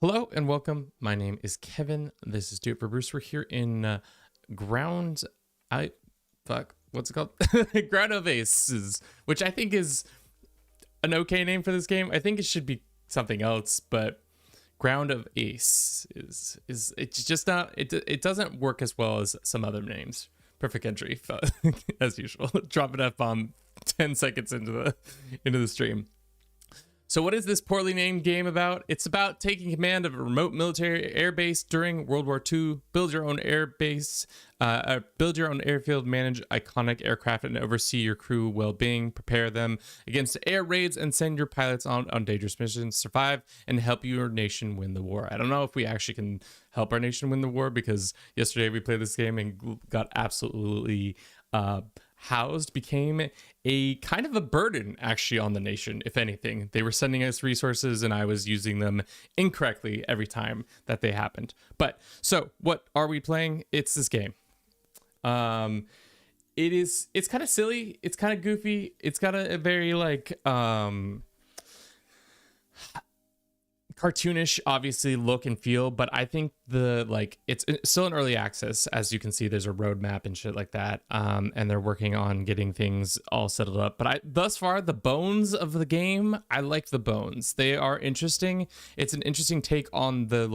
Hello and welcome. My name is Kevin. This is Do It for Bruce. We're here in ground. What's it called? Ground of Aces, which I think is an okay name for this game. I think it should be something else, but Ground of Ace is it's just not. It doesn't work as well as some other names. Perfect entry, as usual. Drop an F-bomb 10 seconds into the stream. So what is this poorly named game about? It's about taking command of a remote military airbase during World War II, build your own airbase, build your own airfield, manage iconic aircraft, and oversee your crew well-being, prepare them against air raids, and send your pilots on dangerous missions, survive, and help your nation win the war. I don't know if we actually can help our nation win the war, because yesterday we played this game and got absolutely became a kind of a burden actually on the nation. If anything, they were sending us resources and I was using them incorrectly every time that they happened. But so what are we playing? It's this game. It's kind of silly, it's kind of goofy, it's got a very like cartoonish obviously look and feel, but I think it's still in early access. As you can see, there's a roadmap and shit like that, and they're working on getting things all settled up. But thus far, the bones of the game, I like the bones. They are interesting. It's an interesting take on the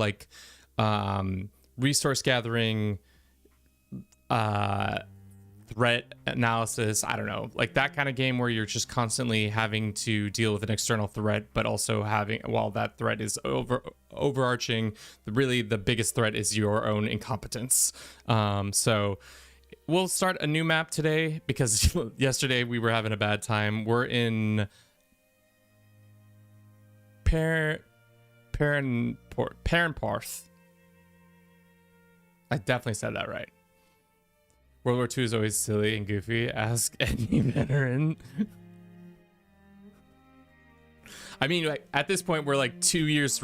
resource gathering, threat analysis. I don't know, like that kind of game where you're just constantly having to deal with an external threat, but also while that threat is overarching, really the biggest threat is your own incompetence. So we'll start a new map today because yesterday we were having a bad time. We're in Perranporth. I definitely said that right. World War II is always silly and goofy. Ask any veteran. I mean, like, at this point, we're like 2 years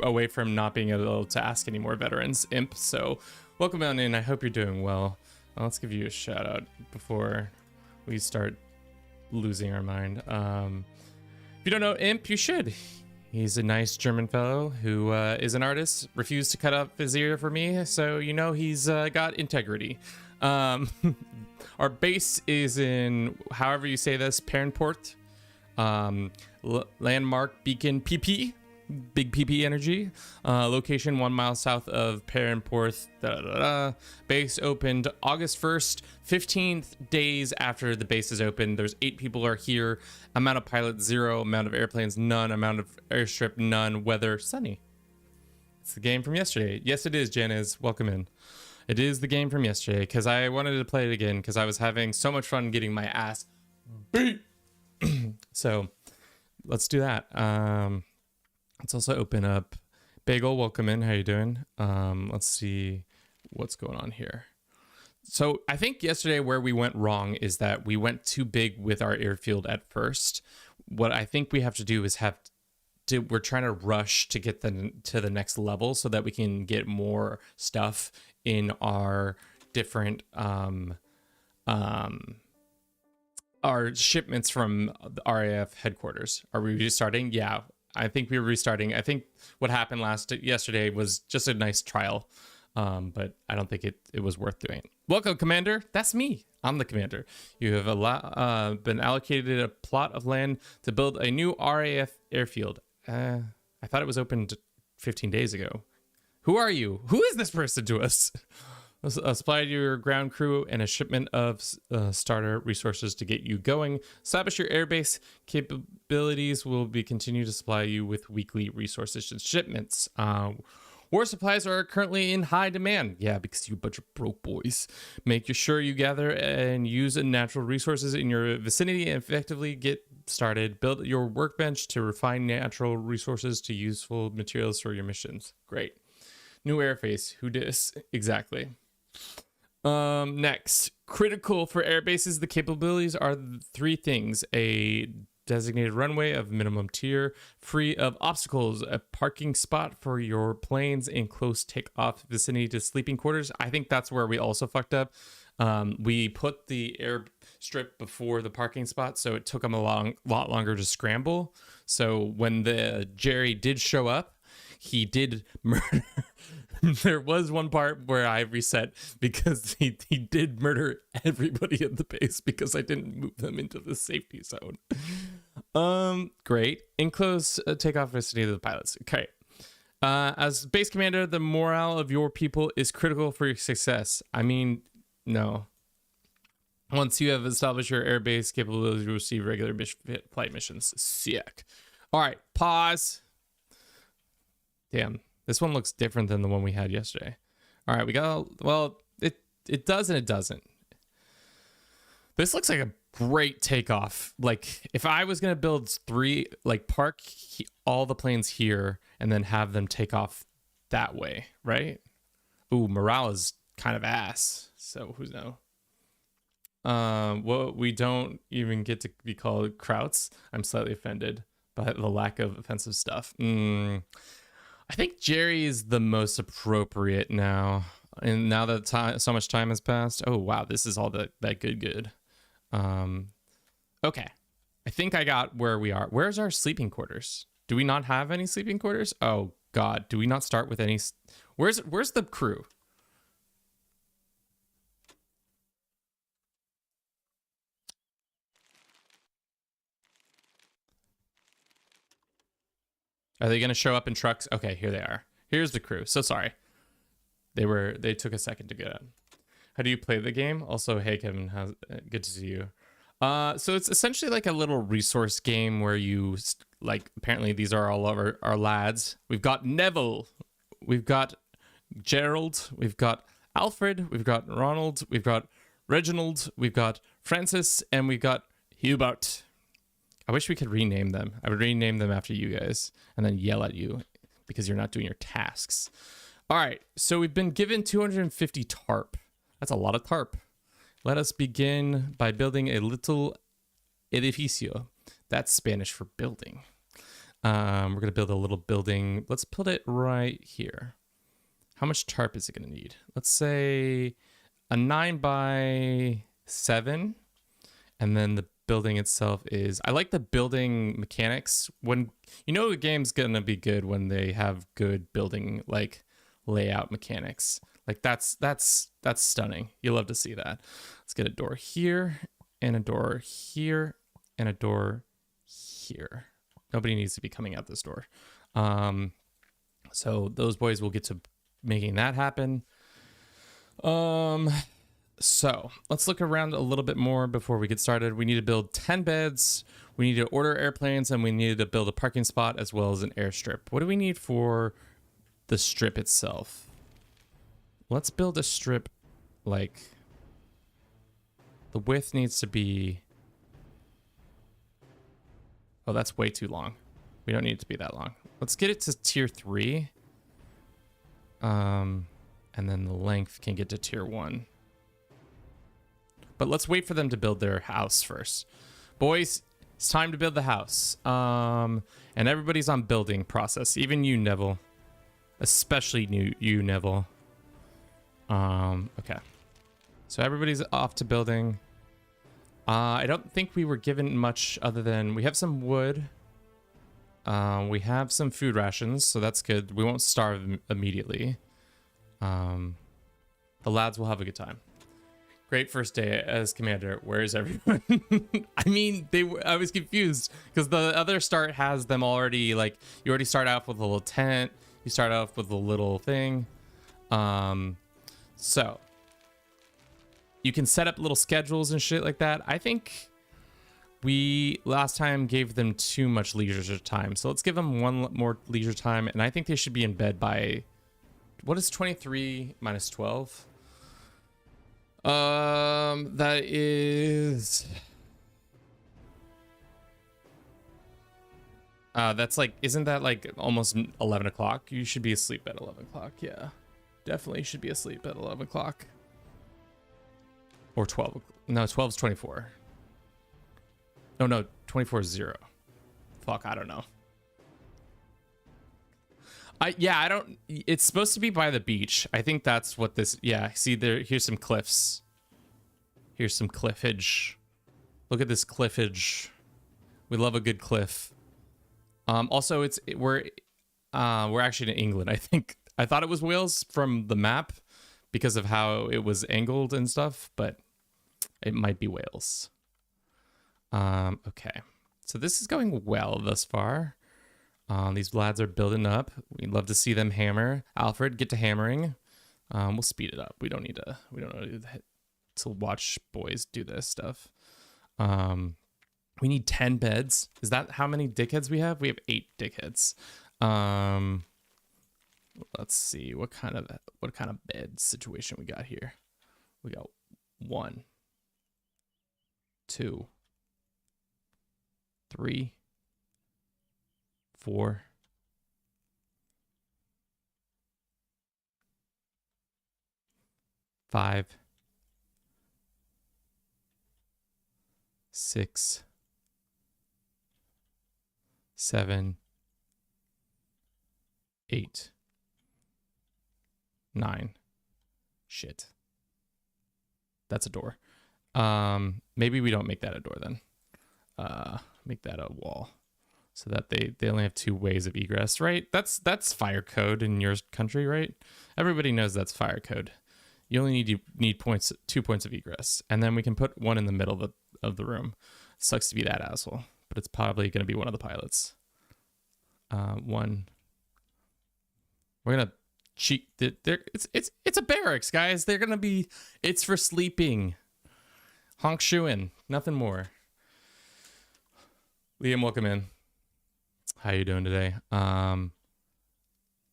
away from not being able to ask any more veterans. Imp, so welcome on in. I hope you're doing well. Let's give you a shout out before we start losing our mind. If you don't know Imp, you should. He's a nice German fellow who is an artist, refused to cut up his ear for me, so you know he's got integrity. Our base is in, however you say this, Perranporth. Landmark beacon PP, big PP energy. Location 1 mile south of Perranporth. Base opened August 1st, 15 days after the base is opened. There's 8 people are here. Amount of pilots 0, amount of airplanes none, amount of airstrip none, weather sunny. It's the game from yesterday. Yes, it is, Janice. Welcome in. It is the game from yesterday because I wanted to play it again because I was having so much fun getting my ass beat. So let's do that. Let's also open up Bagel. Welcome in. How you doing? Let's see what's going on here. So I think yesterday where we went wrong is that we went too big with our airfield at first. What I think we have to do is we're trying to rush to get to the next level so that we can get more stuff in our different our shipments from the RAF headquarters. Are we restarting? Yeah, I think we're restarting. I think what happened yesterday was just a nice trial, but I don't think it was worth doing. Welcome, Commander. That's me. I'm the commander. You have been allocated a plot of land to build a new RAF airfield. I thought it was opened 15 days ago. Who are you? Who is this person to us? Supply your ground crew and a shipment of starter resources to get you going. Establish your airbase capabilities will continue to supply you with weekly resources and shipments. War supplies are currently in high demand. Yeah, because you a bunch of broke boys. Make sure you gather and use natural resources in your vicinity and effectively get started. Build your workbench to refine natural resources to useful materials for your missions. Great. New airface. Who dis? Exactly. Next, critical for air bases, the capabilities are 3 things: a designated runway of minimum tier, free of obstacles, a parking spot for your planes in close takeoff vicinity to sleeping quarters. I think that's where we also fucked up. We put the airstrip before the parking spot, so it took them a lot longer to scramble. So when the Jerry did show up, he did murder. There was one part where I reset because he did murder everybody at the base because I didn't move them into the safety zone. Great. Enclose takeoff vicinity of the pilots. Okay. As base commander, the morale of your people is critical for your success. I mean, no. Once you have established your airbase capability to receive regular flight missions. Sick. All right, pause. Damn, this one looks different than the one we had yesterday. All right, we got, well, it does and it doesn't. This looks like a great takeoff. Like, if I was going to build three, like park all the planes here and then have them take off that way, right? Ooh, morale is kind of ass. So who's know? Well, we don't even get to be called Krauts. I'm slightly offended by the lack of offensive stuff. I think Jerry is the most appropriate now. And now that so much time has passed. Oh, wow. This is all that good. Okay. I think I got where we are. Where's our sleeping quarters? Do we not have any sleeping quarters? Oh, God. Do we not start with any? Where's the crew? Are they going to show up in trucks? Okay, here they are. Here's the crew. So sorry. They took a second to get up. How do you play the game? Also, hey, Kevin, good to see you. So it's essentially like a little resource game where you, like, apparently these are all of our lads. We've got Neville. We've got Gerald. We've got Alfred. We've got Ronald. We've got Reginald. We've got Francis. And we've got Hubert. I wish we could rename them. I would rename them after you guys and then yell at you because you're not doing your tasks. All right, so we've been given 250 tarp. That's a lot of tarp. Let us begin by building a little edificio. That's Spanish for building. We're going to build a little building. Let's build it right here. How much tarp is it going to need? Let's say a 9x7. And then the building itself is, I like the building mechanics. When you know a game's gonna be good when they have good building like layout mechanics. Like that's stunning. You love to see that. Let's get a door here and a door here and a door here. Nobody needs to be coming out this door. So those boys will get to making that happen. So let's look around a little bit more before we get started. We need to build 10 beds. We need to order airplanes, and we need to build a parking spot as well as an airstrip. What do we need for the strip itself? Let's build a strip, like, the width needs to be, oh, that's way too long. We don't need it to be that long. Let's get it to tier 3. And then the length can get to tier 1. But let's wait for them to build their house first. Boys, it's time to build the house. And everybody's on building process. Even you, Neville. Especially you, Neville. Okay. So everybody's off to building. I don't think we were given much other than we have some wood. We have some food rations, so that's good. We won't starve immediately. The lads will have a good time. Great first day as commander. Where is everyone? I mean, I was confused because the other start has them already, like, you already start off with a little tent. You start off with a little thing. So you can set up little schedules and shit like that. I think we last time gave them too much leisure time. So let's give them one more leisure time. And I think they should be in bed by, what is 23 minus 12? That is, that's like, isn't that like almost 11 o'clock? You should be asleep at 11 o'clock. Yeah, definitely should be asleep at 11 o'clock or 12. No, 12 is 24. Oh no, 24 is 0. Fuck, I don't know. I don't, it's supposed to be by the beach. I think that's what this, yeah, see there, here's some cliffs. Here's some cliffage. Look at this cliffage. We love a good cliff. Also, we're We're actually in England, I think. I thought it was Wales from the map because of how it was angled and stuff, but it might be Wales. Okay. So this is going well thus far. These lads are building up. We'd love to see them hammer. Alfred, get to hammering. We'll speed it up. We don't need to watch boys do this stuff. We need 10 beds. Is that how many dickheads we have? We have 8 dickheads. Let's see what kind of bed situation we got here. We got 1, 2, 3, 4, 5, 6, 7, 8, 9. Shit. That's a door. Maybe we don't make that a door then. Make that a wall so that they only have 2 ways of egress, right? That's fire code in your country, right? Everybody knows that's fire code. You only need 2 points of egress, and then we can put 1 in the middle of the room. Sucks to be that asshole, but it's probably going to be one of the pilots. 1. We're gonna cheat. It's a barracks, guys. They're gonna be. It's for sleeping. Honk shoeing, nothing more. Liam, welcome in. How you doing today?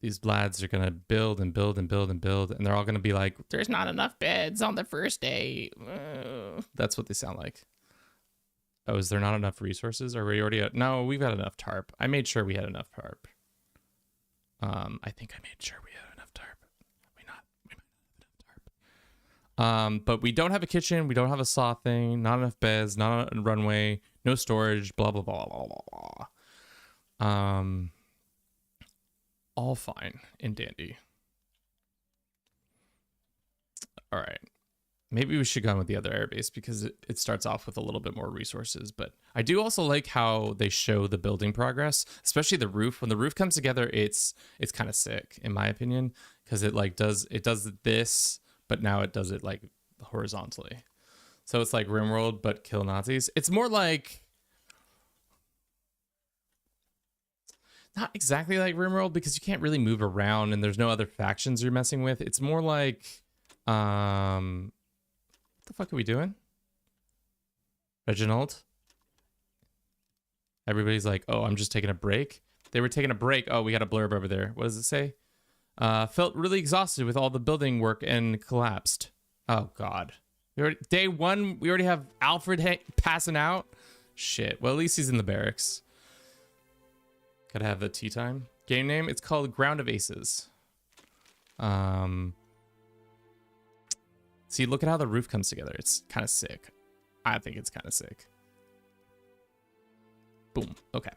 These lads are gonna build and build and build and build, and they're all gonna be like, "There's not enough beds on the first day." That's what they sound like. Oh, is there not enough resources? Are we already? No, we've got enough tarp. I made sure we had enough tarp. I think I made sure we had enough tarp. We might not have enough tarp. But we don't have a kitchen. We don't have a saw thing. Not enough beds. Not a runway. No storage. Blah blah blah blah blah blah. All fine and dandy. All right. Maybe we should go on with the other airbase because it starts off with a little bit more resources. But I do also like how they show the building progress, especially the roof. When the roof comes together, it's kind of sick, in my opinion, because it does this, but now it does it like horizontally. So it's like RimWorld, but kill Nazis. It's more like, not exactly like RimWorld because you can't really move around and there's no other factions you're messing with. It's more like, what the fuck are we doing? Reginald? Everybody's like, oh, I'm just taking a break. They were taking a break. Oh, we got a blurb over there. What does it say? Felt really exhausted with all the building work and collapsed. Oh, God. Day 1, we already have Alfred passing out. Shit. Well, at least he's in the barracks. Gotta have the tea time. Game name? It's called Ground of Aces. See, look at how the roof comes together. It's kind of sick. I think it's kind of sick. Boom. Okay.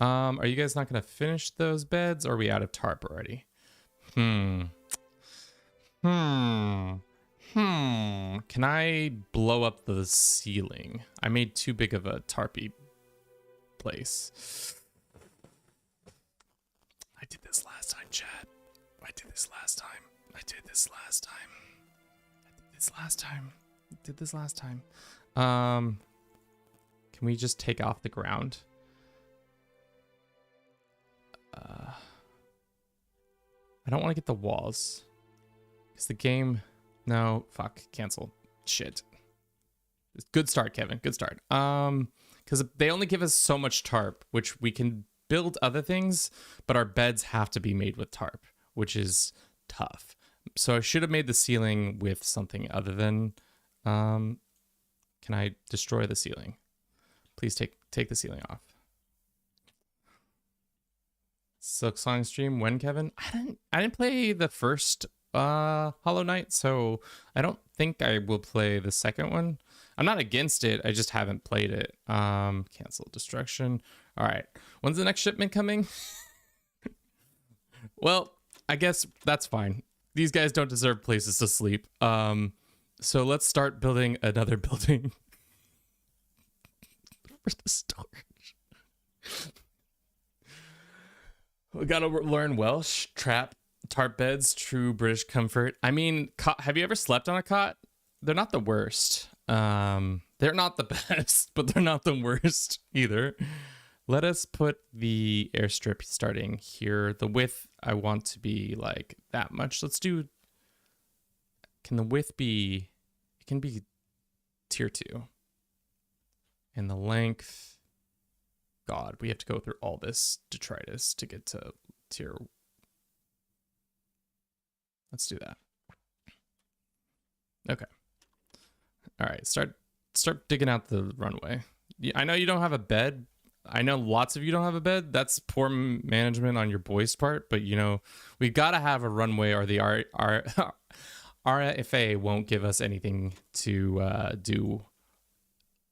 Are you guys not going to finish those beds, or are we out of tarp already? Can I blow up the ceiling? I made too big of a tarpy place. I did this last time, chat. I did this last time. Can we just take off the ground? I don't want to get the walls. Because the game... No, fuck. Cancel. Shit. Good start, Kevin. Good start. Because they only give us so much tarp, which we can build other things, but our beds have to be made with tarp, which is tough. So I should have made the ceiling with something other than... can I destroy the ceiling? Please take the ceiling off. Silk Song stream when, Kevin? I didn't play the first Hollow Knight, so I don't think I will play the second one. I'm not against it, I just haven't played it. Cancel destruction. All right, when's the next shipment coming? Well, I guess that's fine. These guys don't deserve places to sleep. So let's start building another building for the storage. We gotta learn Welsh. Trap tarp beds, true British comfort. I mean, have you ever slept on a cot? They're not the worst. They're not the best, but they're not the worst either. Let us put the airstrip starting here. The width I want to be like that much. Let's do. Can the width be? It can be tier 2. And the length. God, we have to go through all this detritus to get to tier. Let's do that. Okay. All right, start digging out the runway. I know you don't have a bed. I know lots of you don't have a bed. That's poor management on your boys' part, but you know, we gotta have a runway or the RFA won't give us anything to do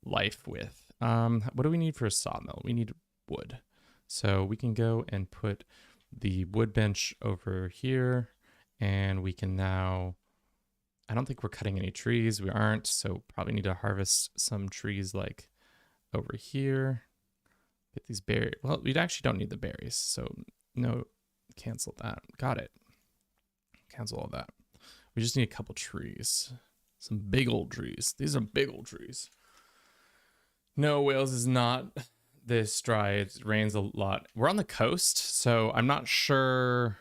life with. What do we need for a sawmill? We need wood. So we can go and put the wood bench over here, and we can now, I don't think we're cutting any trees. We aren't, so probably need to harvest some trees like over here. Get these berries. Well, we actually don't need the berries, so no, cancel that. Got it. Cancel all that. We just need a couple trees. Some big old trees. These are big old trees. No, Wales is not this dry. It rains a lot. We're on the coast, so I'm not sure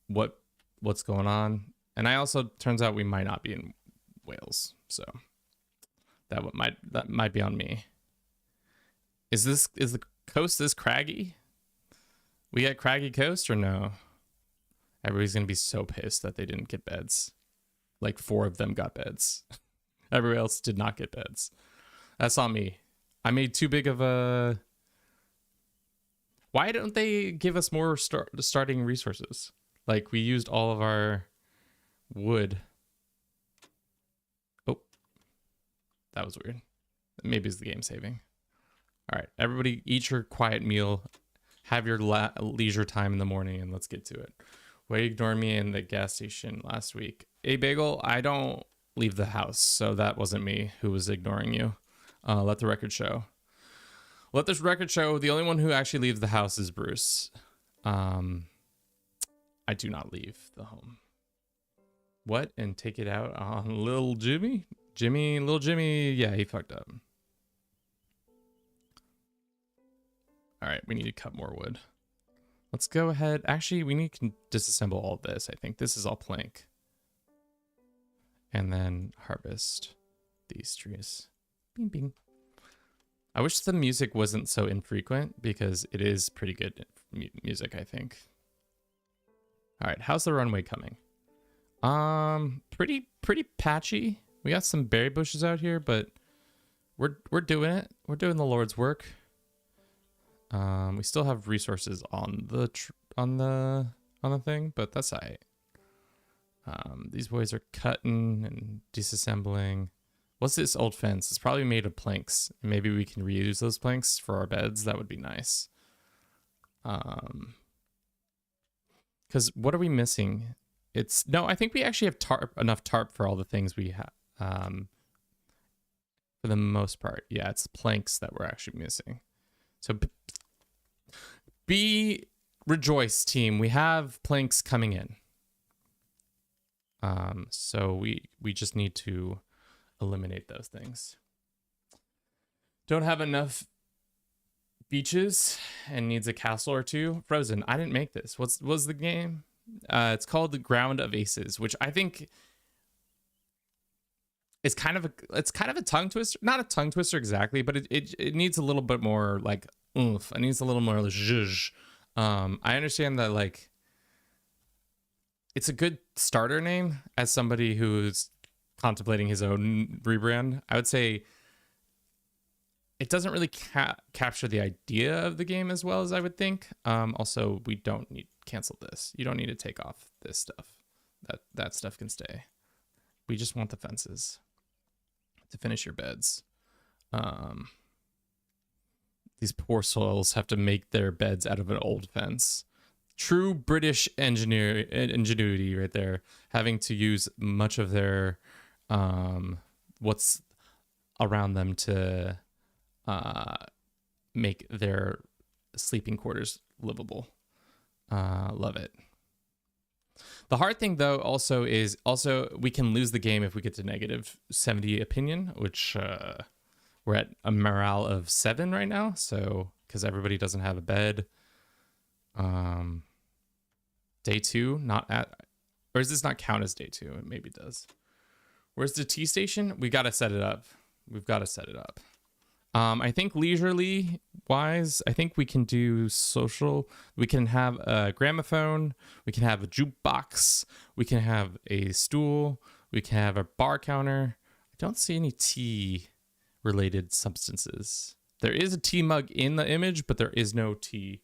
what's going on. And I also, turns out we might not be in Wales, so that might be on me. Is the coast this craggy? We got craggy coast or no? Everybody's gonna be so pissed that they didn't get beds. Like 4 of them got beds. Everybody else did not get beds. That's on me. I made too big of a... Why don't they give us more starting resources? Like, we used all of our wood. Oh. That was weird. Maybe it's the game saving. All right, everybody eat your quiet meal. Have your leisure time in the morning, and let's get to it. Why you ignored me in the gas station last week? Hey, Bagel, I don't leave the house, so that wasn't me who was ignoring you. Let the record show. Let this record show the only one who actually leaves the house is Bruce. I do not leave the home. What? And take it out on little Jimmy? Little Jimmy, yeah, he fucked up. All right, we need to cut more wood. Let's go ahead. Actually, we need to disassemble all this. I think this is all plank. And then harvest these trees. Bing, bing. I wish the music wasn't so infrequent because it is pretty good music, I think. All right, how's the runway coming? Pretty patchy. We got some berry bushes out here, but we're doing it. We're doing the Lord's work. We still have resources on the thing, but that's all right. These boys are cutting and disassembling. What's this old fence? It's probably made of planks. Maybe we can reuse those planks for our beds. That would be nice. Because what are we missing? No, I think we actually have enough tarp for all the things we have. For the most part, yeah, it's planks that we're actually missing. So be rejoiced, team. We have planks coming in. So we just need to eliminate those things. Don't have enough beaches and needs a castle or 2. Frozen. I didn't make this. What's the game? It's called The Ground of Aces, which I think is kind of a tongue twister. Not a tongue twister exactly, but it needs a little bit more like oomph. It needs a little more zhuzh. I understand that like it's a good starter name as somebody who's contemplating his own rebrand. I would say it doesn't really capture the idea of the game as well as I would think. Also, we don't need cancel this. You don't need to take off this stuff. That stuff can stay. We just want the fences to finish your beds. These poor souls have to make their beds out of an old fence. True British ingenuity right there, having to use much of their what's around them to make their sleeping quarters livable. Love it. The hard thing though also is we can lose the game if we get to negative 70 opinion, which we're at a morale of 7 right now. So because everybody doesn't have a bed. Day 2 not at, or does this not count as day 2? It maybe does. Where's the tea station? We got to set it up. We've got to set it up. I think leisurely wise, I think we can do social. We can have a gramophone. We can have a jukebox. We can have a stool. We can have a bar counter. I don't see any tea related substances. There is a tea mug in the image, but there is no tea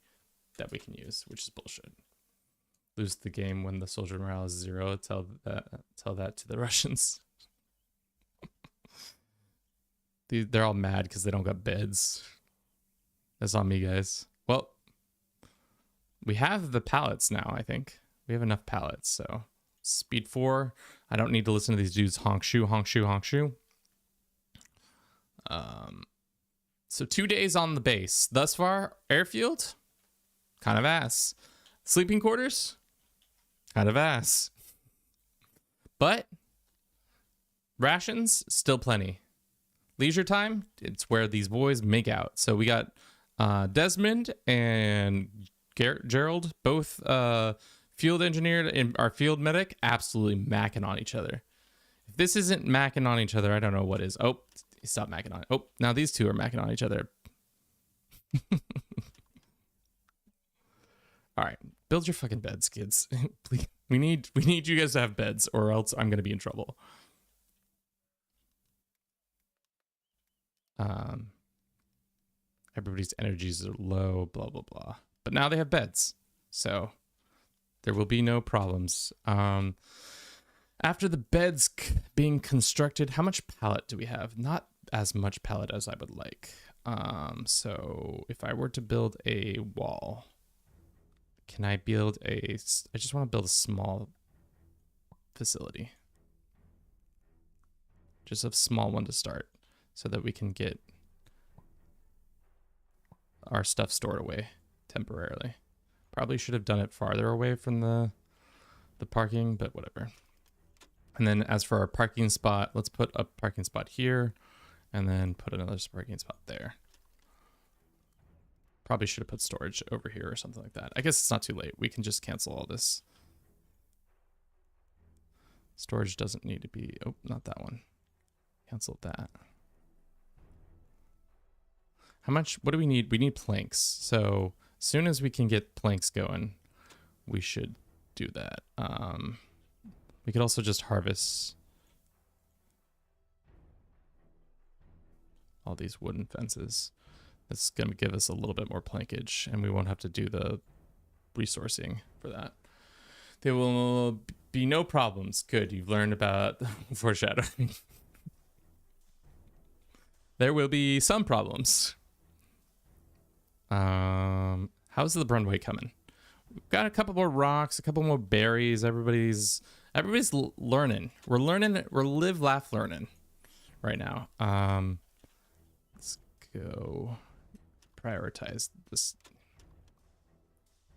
that we can use, which is bullshit. Lose the game when the soldier morale is 0. Tell that to the Russians. They're all mad because they don't got beds. That's on me, guys. Well, we have the pallets now, I think. We have enough pallets, so speed 4. I don't need to listen to these dudes honk shoe, honk shoe, honk shoe. So 2 days on the base. Thus far, airfield, kind of ass. Sleeping quarters, kind of ass. But rations, still plenty. Leisure time, it's where these boys make out. So we got Desmond and Gerald, both field engineered, and our field medic absolutely macking on each other. If this isn't macking on each other, I don't know what is. Oh, stop macking on it. Oh, now these two are macking on each other. All right, build your fucking beds, kids. Please, we need you guys to have beds, or else I'm gonna be in trouble. Everybody's energies are low, blah blah blah. But now they have beds, so there will be no problems. After the beds being constructed, how much pallet do we have? Not as much pallet as I would like. So if I were to build a wall, can I build I just want to build a small facility. Just a small one to start so that we can get our stuff stored away temporarily. Probably should have done it farther away from the parking, but whatever. And then as for our parking spot, let's put a parking spot here and then put another parking spot there. Probably should have put storage over here or something like that. I guess it's not too late. We can just cancel all this. Storage doesn't need to be, oh, not that one. Cancel that. How much, what do we need? We need planks. So as soon as we can get planks going, we should do that. We could also just harvest all these wooden fences. That's going to give us a little bit more plankage, and we won't have to do the resourcing for that. There will be no problems. Good, you've learned about foreshadowing. There will be some problems. How's the runway coming? We've got a couple more rocks, a couple more berries. Everybody's learning. We're learning. We're live, laugh, learning right now. Let's go prioritize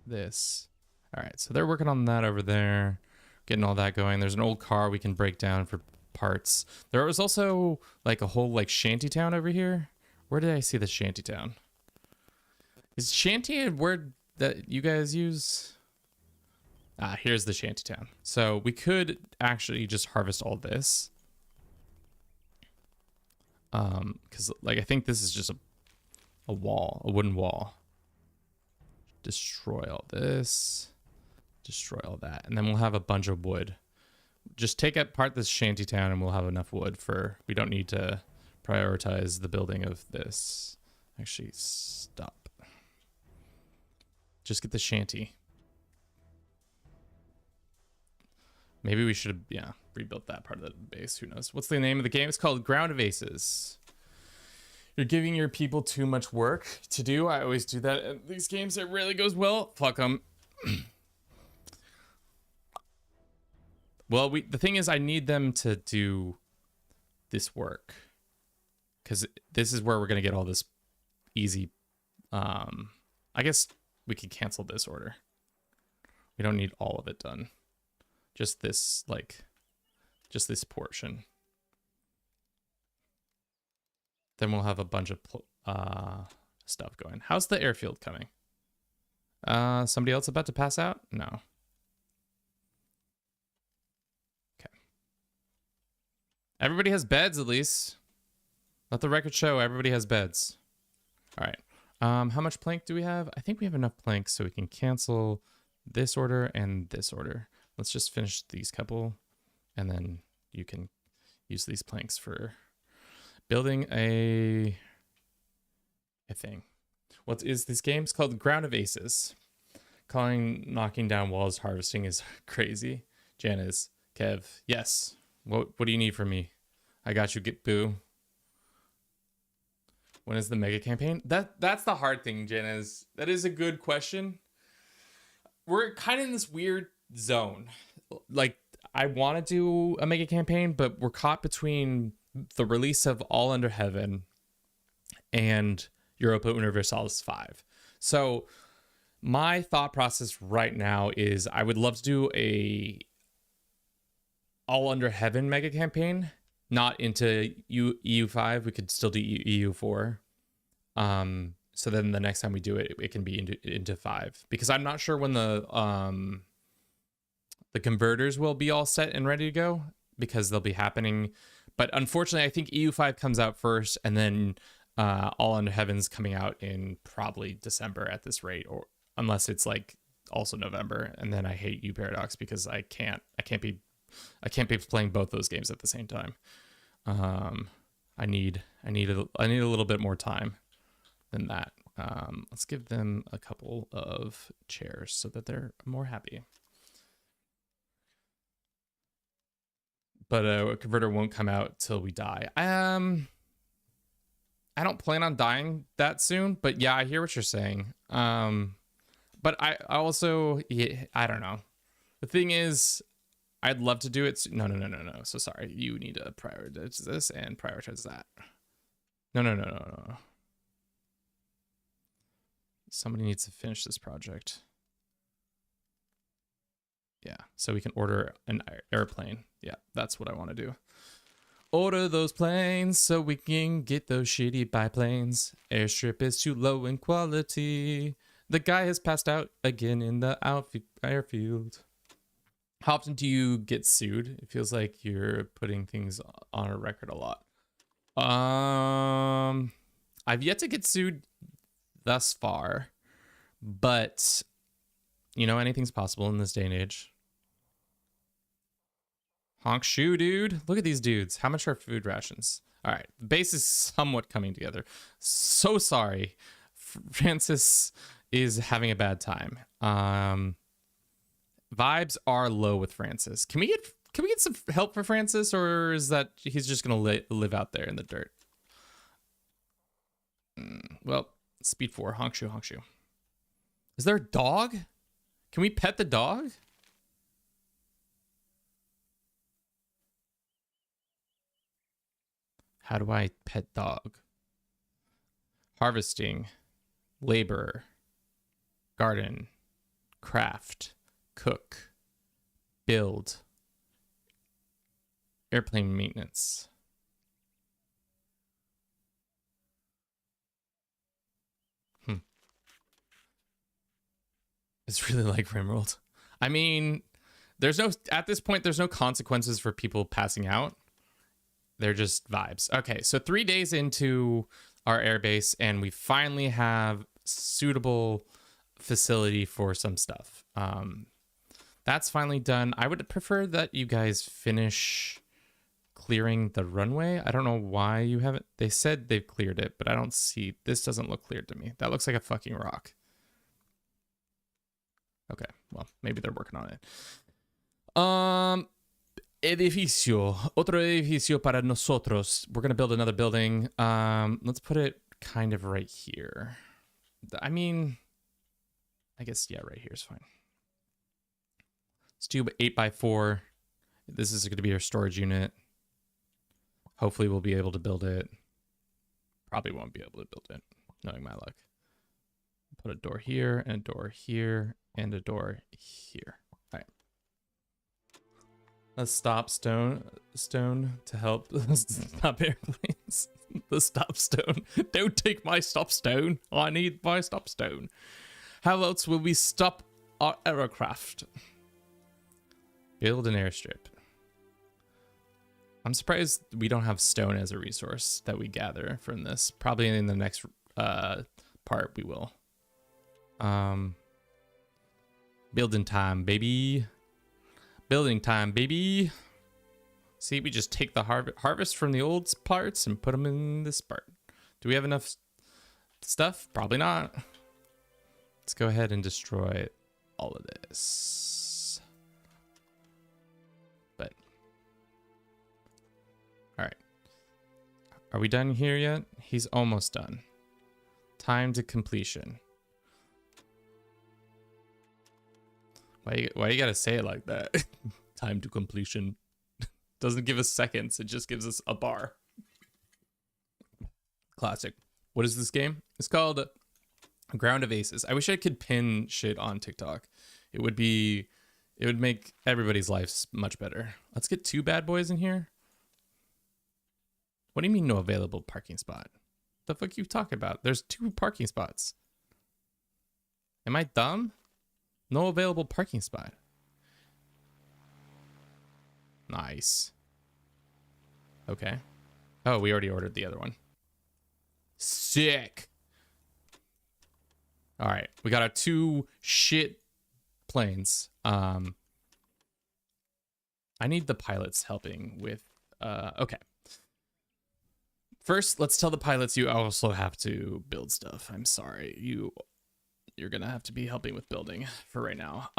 this. All right, so they're working on that over there, getting all that going. There's an old car we can break down for parts. There was also like a whole like shanty town over here. Where did I see the shanty town? Is shanty a word that you guys use? Ah, here's the shanty town. So we could actually just harvest all this. Because like I think this is just a wall, a wooden wall. Destroy all this. Destroy all that. And then we'll have a bunch of wood. Just take apart this shanty town and we'll have enough wood for, we don't need to prioritize the building of this. Actually, stop. Just get the shanty. Maybe we should have, yeah, rebuilt that part of the base. Who knows? What's the name of the game? It's called Ground of Aces. You're giving your people too much work to do. I always do that in these games. It really goes well. Fuck them. Well, the thing is, I need them to do this work. Because this is where we're going to get all this easy I guess we could cancel this order. We don't need all of it done. Just this, like, just this portion. Then we'll have a bunch of stuff going. How's the airfield coming? Somebody else about to pass out? No. Okay. Everybody has beds, at least. Let the record show everybody has beds. All right. How much plank do we have? I think we have enough planks so we can cancel this order and this order. Let's just finish these couple, and then you can use these planks for building a thing. What is this game? It's called Ground of Aces. Calling knocking down walls harvesting is crazy. Janice, Kev, yes. What do you need from me? I got you. Get boo. When is the mega campaign? That's the hard thing, Janice. That is a good question. We're kind of in this weird zone. Like, I want to do a mega campaign, but we're caught between the release of All Under Heaven and Europa Universalis 5. So my thought process right now is I would love to do a All Under Heaven mega campaign, not into EU5. We could still do EU4. So then the next time we do it, it can be into 5, because I'm not sure when the converters will be all set and ready to go, because they'll be happening. But unfortunately, I think EU5 comes out first, and then All Under Heaven's coming out in probably December at this rate, or unless it's like also November. And then I hate Paradox because I can't be playing both those games at the same time. I need a little bit more time than that. Let's give them a couple of chairs so that they're more happy. But a converter won't come out till we die. I don't plan on dying that soon, but yeah, I hear what you're saying. But I also, yeah, I don't know. The thing is, I'd love to do it. No. So sorry. You need to prioritize this and prioritize that. No. Somebody needs to finish this project. Yeah, so we can order an airplane. Yeah, that's what I want to do. Order those planes so we can get those shitty biplanes. Airstrip is too low in quality. The guy has passed out again in the airfield. How often do you get sued? It feels like you're putting things on a record a lot. I've yet to get sued thus far, but you know, anything's possible in this day and age. Honk shoe, dude. Look at these dudes. How much are food rations? All right, the base is somewhat coming together. So sorry, Francis is having a bad time. Vibes are low with Francis. Can we get some help for Francis, or is that he's just gonna live out there in the dirt? Well, speed 4. Honk shoe. Is there a dog? Can we pet the dog? How do I pet dog? Harvesting, labor, garden, craft, cook, build, airplane maintenance. It's really like Rimworld. I mean, at this point, there's no consequences for people passing out. They're just vibes. Okay, so 3 days into our airbase, and we finally have suitable facility for some stuff. That's finally done. I would prefer that you guys finish clearing the runway. I don't know why you haven't. They said they've cleared it, but I don't see. This doesn't look cleared to me. That looks like a fucking rock. Okay, well, maybe they're working on it. Edificio. Otro edificio para nosotros. We're going to build another building. Let's put it kind of right here. I mean, I guess, yeah, right here is fine. Let's do 8x4. This is going to be our storage unit. Hopefully we'll be able to build it. Probably won't be able to build it, knowing my luck. Put a door here and a door here and a door here. All right. A stop stone to help stop airplanes. The stop stone. Don't take my stop stone. I need my stop stone. How else will we stop our aircraft? Build an airstrip. I'm surprised we don't have stone as a resource that we gather from this. Probably in the next part we will. Building time, baby. Building time, baby. See, we just take the harvest from the old parts and put them in this part. Do we have enough stuff? Probably not. Let's go ahead and destroy all of this. But, all right. Are we done here yet? He's almost done. Time to completion. Why you gotta say it like that? Time to completion. Doesn't give us seconds, it just gives us a bar. Classic. What is this game? It's called Ground of Aces. I wish I could pin shit on TikTok. It would make everybody's lives much better. Let's get 2 bad boys in here. What do you mean no available parking spot? The fuck you talking about? There's 2 parking spots. Am I dumb? No available parking spot. Nice. Okay. Oh, we already ordered the other one. Sick. All right, we got our 2 shit planes. I need the pilots helping with. Okay. First, let's tell the pilots you also have to build stuff. I'm sorry, you're gonna have to be helping with building for right now.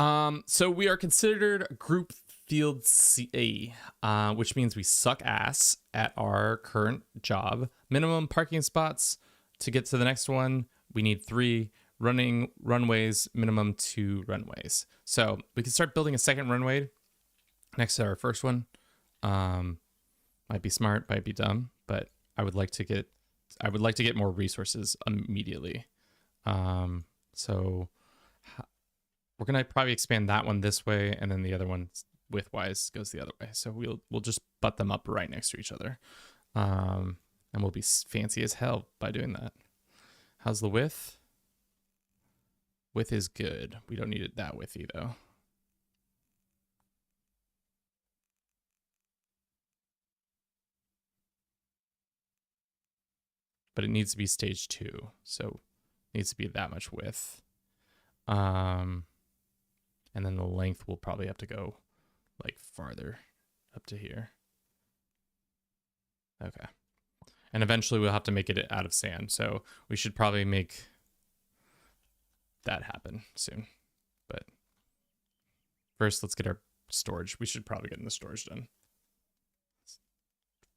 So we are considered Group Field C, which means we suck ass at our current job. Minimum parking spots to get to the next one. We need 3 running runways, minimum 2 runways. So we can start building a second runway next to our first one. Might be smart, might be dumb, but I would like to get more resources immediately. So we're gonna probably expand that one this way, and then the other one widthwise goes the other way. So we'll just butt them up right next to each other, and we'll be fancy as hell by doing that. How's the width? Width is good. We don't need it that widthy though. But it needs to be stage 2, so it needs to be that much width. And then the length will probably have to go like farther up to here. Okay. And eventually we'll have to make it out of sand, so we should probably make that happen soon. But first, let's get our storage. We should probably get in the storage done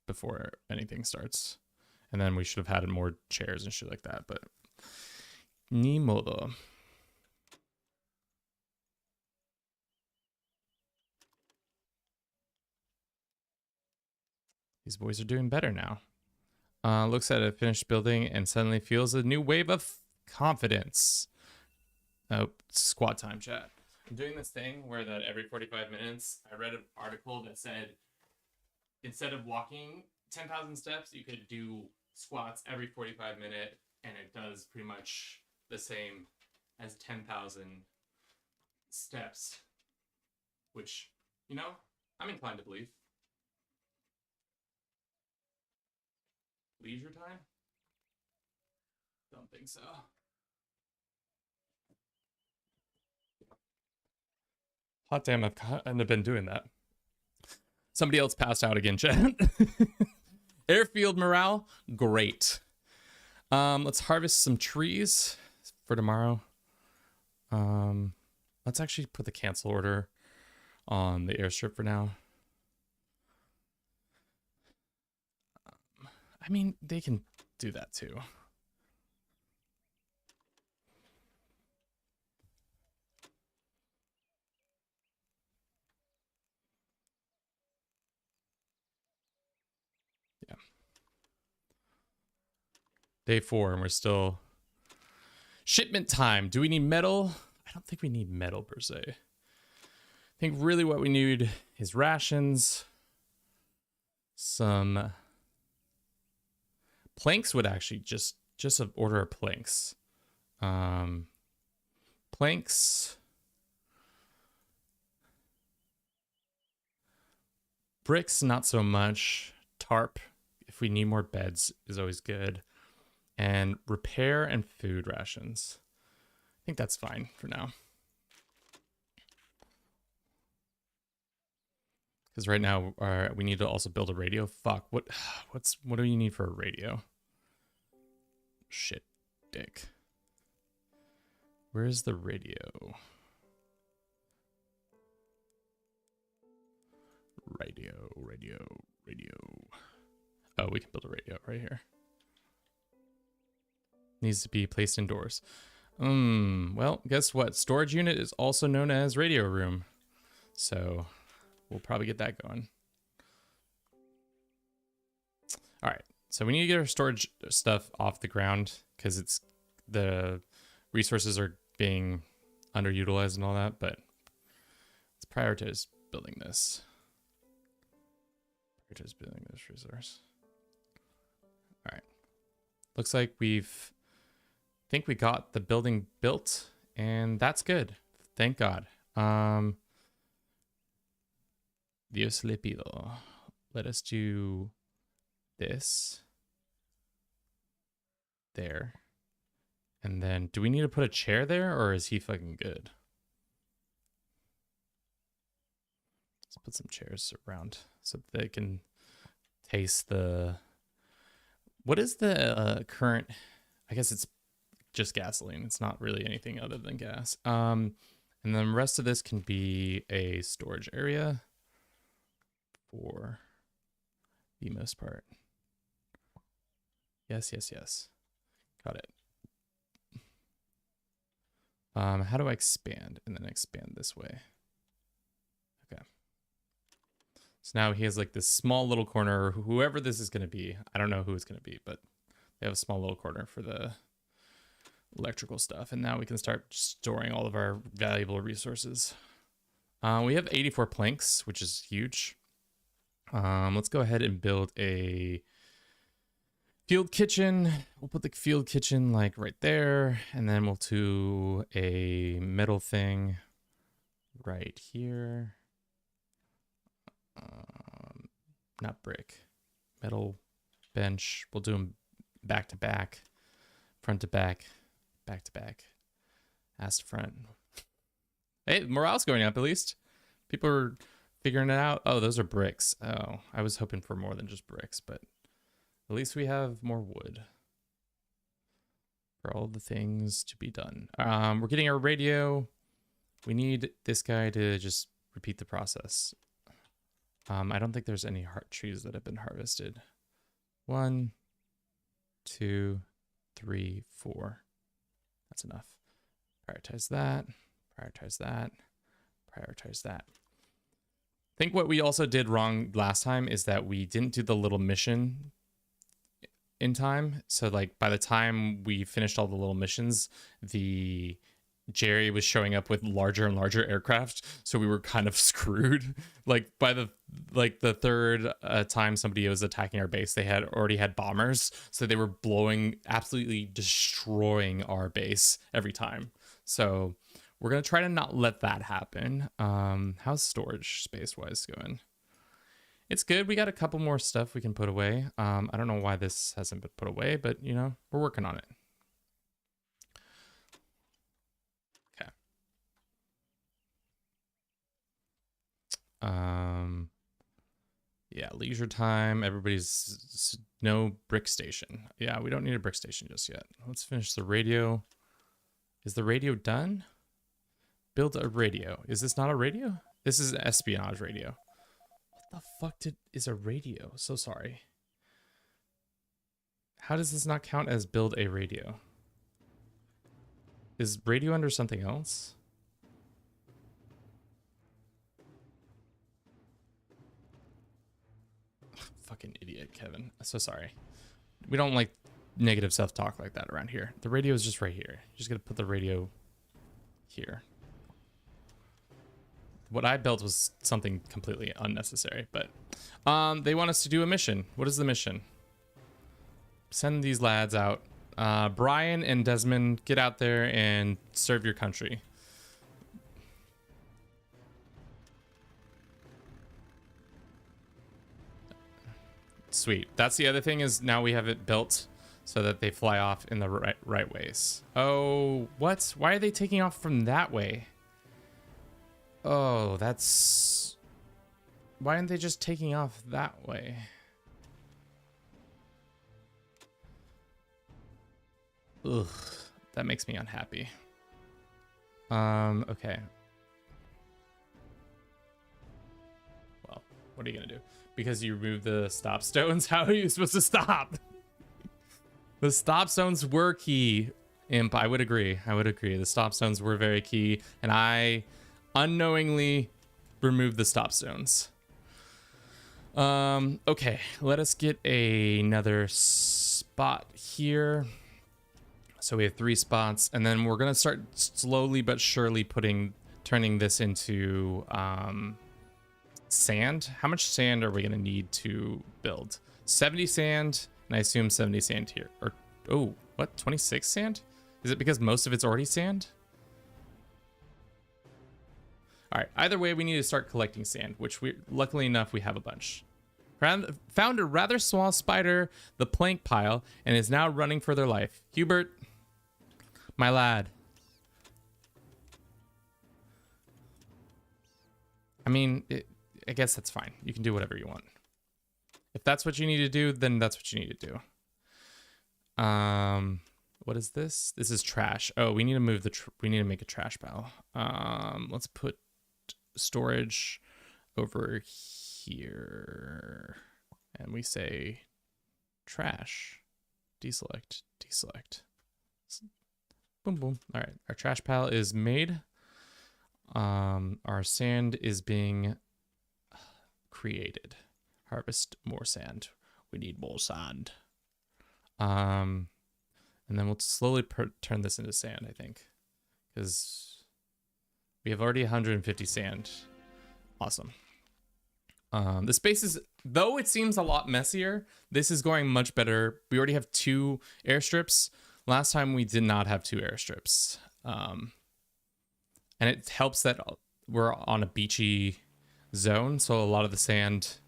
before anything starts. And then we should have had more chairs and shit like that, but ni modo. These boys are doing better now. Looks at a finished building and suddenly feels a new wave of confidence. Oh, squat time, chat. I'm doing this thing where that every 45 minutes, I read an article that said instead of walking 10,000 steps, you could do squats every 45 minutes, and it does pretty much the same as 10,000 steps, which, you know, I'm inclined to believe. Leisure time? Don't think so. Hot damn, I've kind of been doing that. Somebody else passed out again, chat. Airfield morale, great. Let's harvest some trees for tomorrow. Let's actually put the cancel order on the airstrip for now. I mean, they can do that too. Day 4 and we're still Shipment time. Do we need metal? I don't think we need metal per se. I think really what we need is rations. Some planks would actually just an order of planks. Planks. Bricks, not so much. Tarp, if we need more beds, is always good. And repair and food rations. I think that's fine for now. Because right now we need to also build a radio. Fuck, what do you need for a radio? Shit, dick. Where's the radio? Radio. Oh, we can build a radio right here. Needs to be placed indoors. Well, guess what? Storage unit is also known as radio room. So we'll probably get that going. All right. So we need to get our storage stuff off the ground because the resources are being underutilized and all that, but let's prioritize building this. Prioritize building this resource. All right. Looks like think we got the building built, and that's good. Thank God. Dios le pido. Let us do this. There. And then, do we need to put a chair there, or is he fucking good? Let's put some chairs around so that they can taste the... What is the current... I guess it's just gasoline. It's not really anything other than gas. And then the rest of this can be a storage area for the most part. Yes. Got it. How do I expand? And then expand this way. Okay. So now he has like this small little corner, whoever this is going to be. I don't know who it's going to be, but they have a small little corner for the electrical stuff. And now we can start storing all of our valuable resources. We have 84 planks, which is huge. Let's go ahead and build a field kitchen. We'll put the field kitchen like right there, and then we'll do a metal thing right here. Not brick, metal bench. We'll do them back to back, front to back, back to back, ass to front. Hey, morale's going up at least. People are figuring it out. Oh, those are bricks. Oh, I was hoping for more than just bricks, but at least we have more wood for all the things to be done. We're getting our radio. We need this guy to just repeat the process. I don't think there's any heart trees that have been harvested. 1, 2, 3, 4. That's enough. Prioritize that. Prioritize that. Prioritize that. I think what we also did wrong last time is that we didn't do the little mission in time. So like by the time we finished all the little missions, Jerry was showing up with larger and larger aircraft, so we were kind of screwed. Like by the third time somebody was attacking our base, they had already had bombers, so they were absolutely destroying our base every time. So we're gonna try to not let that happen. How's storage space wise going? It's good. We got a couple more stuff we can put away. I don't know why this hasn't been put away, but you know, we're working on it. Okay. Yeah, leisure time. Everybody's no brick station. Yeah, we don't need a brick station just yet. Let's finish the radio. Is the radio done? Build a radio. Is this not a radio? This is an espionage radio. What the fuck is a radio? So sorry. How does this not count as build a radio? Is radio under something else? Fucking idiot, Kevin. So sorry. We don't like negative self-talk like that around here. The radio is just right here. Just gonna put the radio here. What I built was something completely unnecessary, but they want us to do a mission. What is the mission? Send these lads out. Brian and Desmond, get out there and serve your country. Sweet. That's the other thing, is now we have it built so that they fly off in the right ways. Oh, what? Why are they taking off from that way? Oh, that's... Why aren't they just taking off that way? Ugh, that makes me unhappy. Okay. Well, what are you gonna do? Because you removed the stop stones? How are you supposed to stop? The stop stones were key, Imp. I would agree. I would agree. The stop stones were very key, and I unknowingly removed the stop stones. Okay, let us get another spot here. So we have 3 spots, and then we're gonna start slowly but surely turning this into sand. How much sand are we gonna need to build? 70 sand, and I assume 70 sand here. Or, oh, what, 26 sand? Is it because most of it's already sand? All right, either way, we need to start collecting sand, which luckily enough, we have a bunch. Found a rather small spider, the plank pile, and is now running for their life. Hubert, my lad. I mean, I guess that's fine. You can do whatever you want. If that's what you need to do, then that's what you need to do. What is this? This is trash. Oh, we need to move we need to make a trash pile. Let's put storage over here, and we say trash. Deselect. Boom, boom. All right, our trash pile is made. Our sand is being created. Harvest more sand. We need more sand. And then we'll slowly turn this into sand, I think, because we have already 150 sand. Awesome. The space is, though it seems a lot messier, this is going much better. We already have 2 airstrips. Last time we did not have 2 airstrips. And it helps that we're on a beachy zone, so a lot of the sand,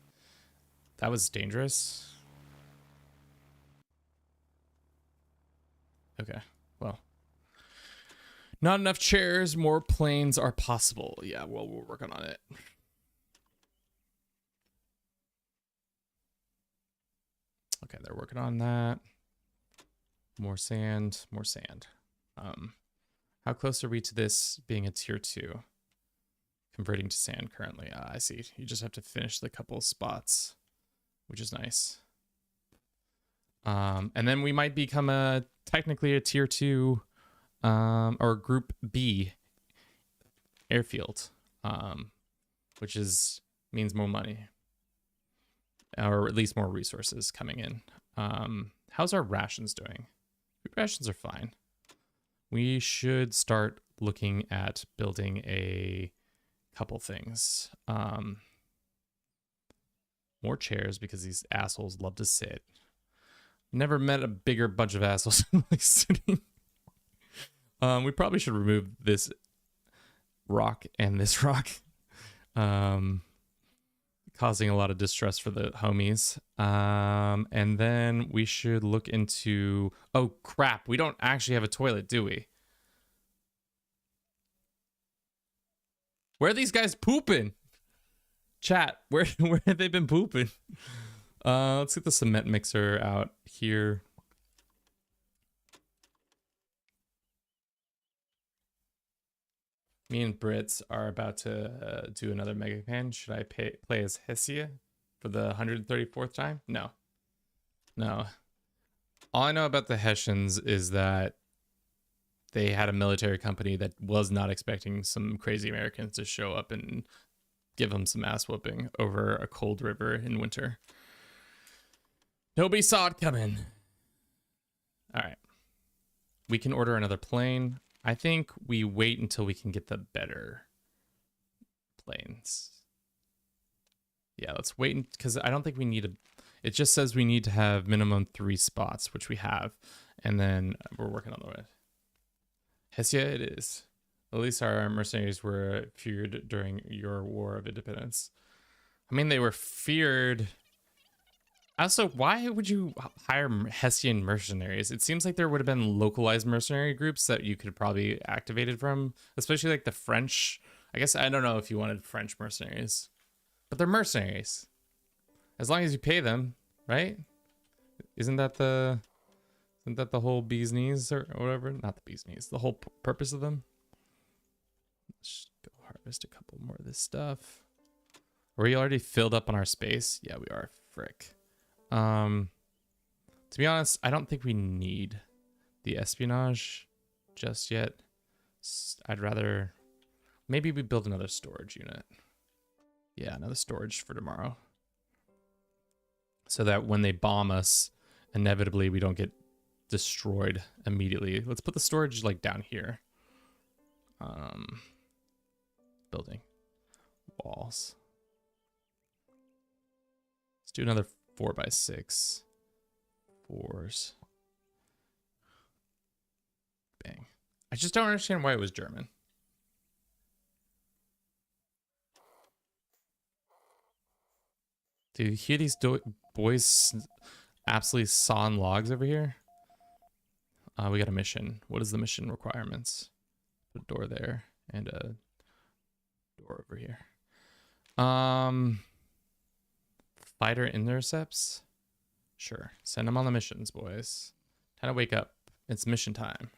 that was dangerous. Okay, well, not enough chairs, more planes are possible. Yeah, well, we're working on it. Okay, they're working on that. More sand, more sand. How close are we to this being a tier 2? Converting to sand currently. I see. You just have to finish the couple spots, which is nice. And then we might become technically a tier 2 or group B airfield, which means more money, or at least more resources coming in. How's our rations doing? Food rations are fine. We should start looking at building a couple things. More chairs, because these assholes love to sit. Never met a bigger bunch of assholes like sitting. We probably should remove this rock and this rock, causing a lot of distress for the homies. And then we should look into, oh crap, we don't actually have a toilet, do we? Where are these guys pooping? Chat, where have they been pooping? Let's get the cement mixer out here. Me and Brits are about to do another Mega Pan. Should I play as Hesia for the 134th time? No. No. All I know about the Hessians is that they had a military company that was not expecting some crazy Americans to show up and give them some ass whooping over a cold river in winter. Nobody saw it coming. All right. We can order another plane. I think we wait until we can get the better planes. Yeah, let's wait because I don't think we need a. It just says we need to have minimum 3 spots, which we have, and then we're working on the way. Hessia, it is. At least our mercenaries were feared during your War of Independence. I mean, they were feared. Also, why would you hire Hessian mercenaries? It seems like there would have been localized mercenary groups that you could probably activated from, especially like the French. I guess I don't know if you wanted French mercenaries, but they're mercenaries. As long as you pay them, right? Isn't that the whole bee's knees or whatever? Not the bee's knees. The whole purpose of them. Let's go harvest a couple more of this stuff. Are we already filled up on our space? Yeah, we are. Frick. To be honest, I don't think we need the espionage just yet. I'd rather maybe we build another storage unit. Yeah, another storage for tomorrow. So that when they bomb us, inevitably we don't get destroyed immediately. Let's put the storage like down here. Building walls. Let's do another 4x6. 4s. Bang. I just don't understand why it was German. Do you hear these boys absolutely sawing logs over here? We got a mission. What is the mission requirements? Put a door there and a door over here. Fighter intercepts? Sure. Send them on the missions, boys. Time to wake up. It's mission time.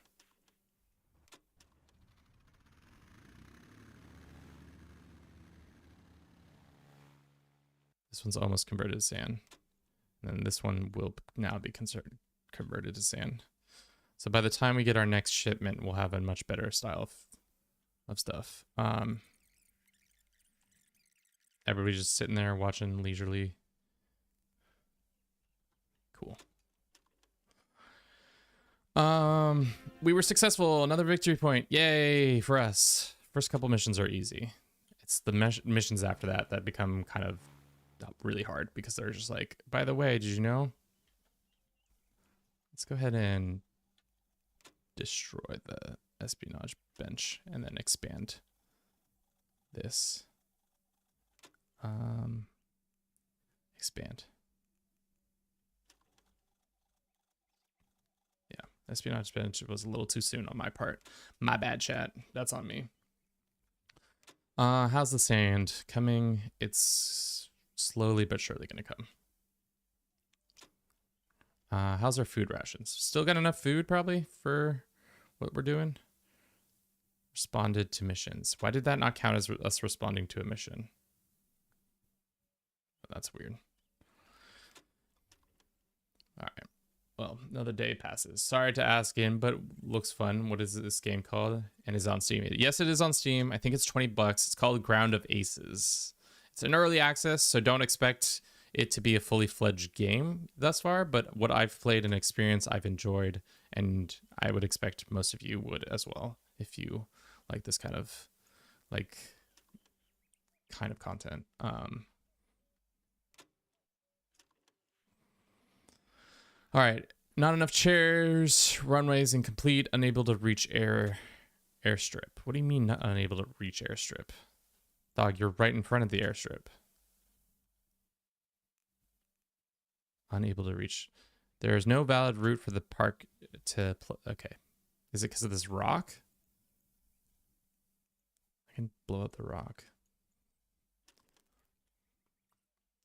This one's almost converted to sand. And then this one will now be converted to sand. So by the time we get our next shipment, we'll have a much better style of stuff. Everybody's just sitting there watching leisurely. Cool. We were successful. Another victory point. Yay for us. First couple missions are easy. It's the missions after that that become kind of really hard because they're just like, by the way, did you know? Let's go ahead and destroy the espionage bench and then expand this. Expand. Yeah, espionage bench was a little too soon on my part. My bad, chat. That's on me. How's the sand coming? It's slowly but surely gonna come. How's our food rations? Still got enough food probably for what we're doing? Responded to missions. Why did that not count as us responding to a mission? That's weird. All right. Well, another day passes. Sorry to ask in, but looks fun. What is this game called? And is on Steam. Yes, it is on Steam. I think it's $20. It's called Ground of Aces. It's an early access, so don't expect it to be a fully fledged game thus far, but what I've played and experienced, I've enjoyed, and I would expect most of you would as well if you like this kind of content. All right, not enough chairs, runways incomplete, unable to reach airstrip. What do you mean not unable to reach airstrip? Dog, you're right in front of the airstrip. Unable to reach. There is no valid route for the park to okay. Is it because of this rock? I can blow up the rock.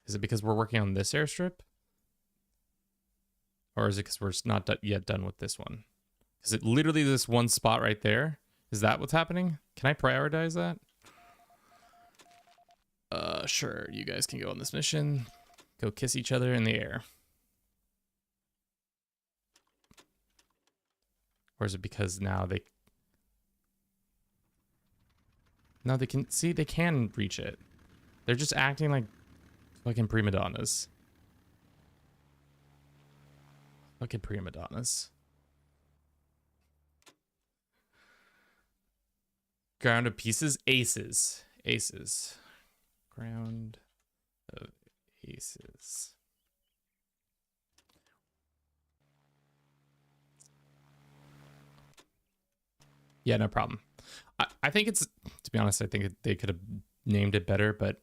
Is it because we're working on this airstrip? Or is it because we're not yet done with this one? Is it literally this one spot right there? Is that what's happening? Can I prioritize that? Sure. You guys can go on this mission. Go kiss each other in the air. Or is it because now they... No, they can... See, they can reach it. They're just acting like fucking prima donnas. Fucking prima donnas. Ground of pieces, aces. Aces. Ground of aces. Yeah, no problem. I think it's, to be honest, I think they could have named it better, but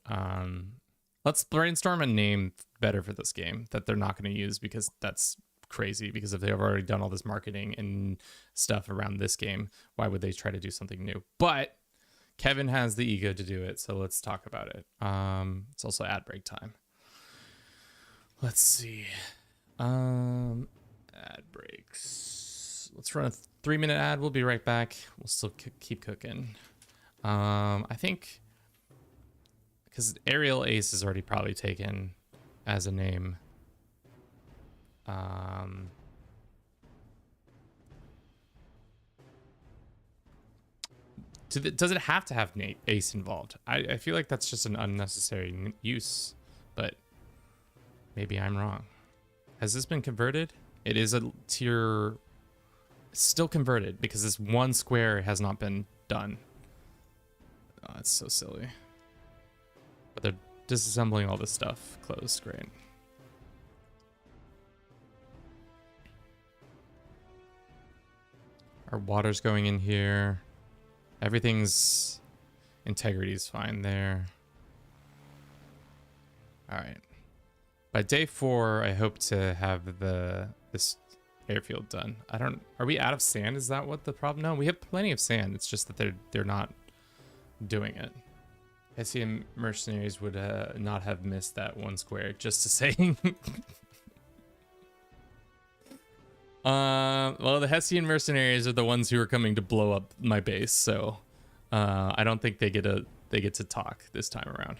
let's brainstorm a name better for this game that they're not going to use, because that's crazy. Because if they've already done all this marketing and stuff around this game, why would they try to do something new? But Kevin has the ego to do it, so let's talk about it. It's also ad break time. Let's see. Ad breaks. Let's run a 3-minute ad. We'll be right back. We'll still keep cooking. I think because Aerial Ace is already probably taken as a name. Does it have to have Ace involved? I feel like that's just an unnecessary use, but maybe I'm wrong. Has this been converted? It is a tier, still converted, because this one square has not been done. Oh, it's so silly. But they're disassembling all this stuff. Closed, great. Our water's going in here. Everything's integrity is fine there. All right. By day 4, I hope to have this airfield done. Are we out of sand? Is that what the problem? No, we have plenty of sand. It's just that they're not doing it. Hessian mercenaries would not have missed that one square, just to say. Well, the Hessian mercenaries are the ones who are coming to blow up my base, so I don't think they get to talk this time around.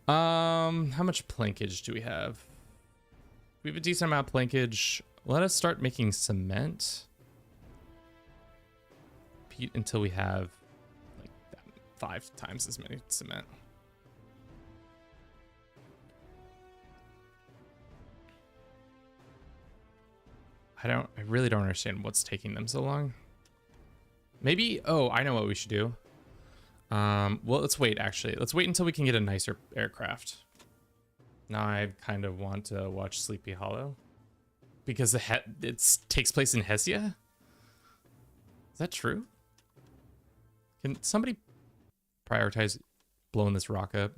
How much plankage do we have? We have a decent amount of plankage. Let us start making cement. Until we have like 5 times as many cement. I really don't understand what's taking them so long. Maybe, oh, I know what we should do. Well, let's wait, actually. Let's wait until we can get a nicer aircraft. Now I kind of want to watch Sleepy Hollow. Because it takes place in Hessia? Is that true? Can somebody prioritize blowing this rock up?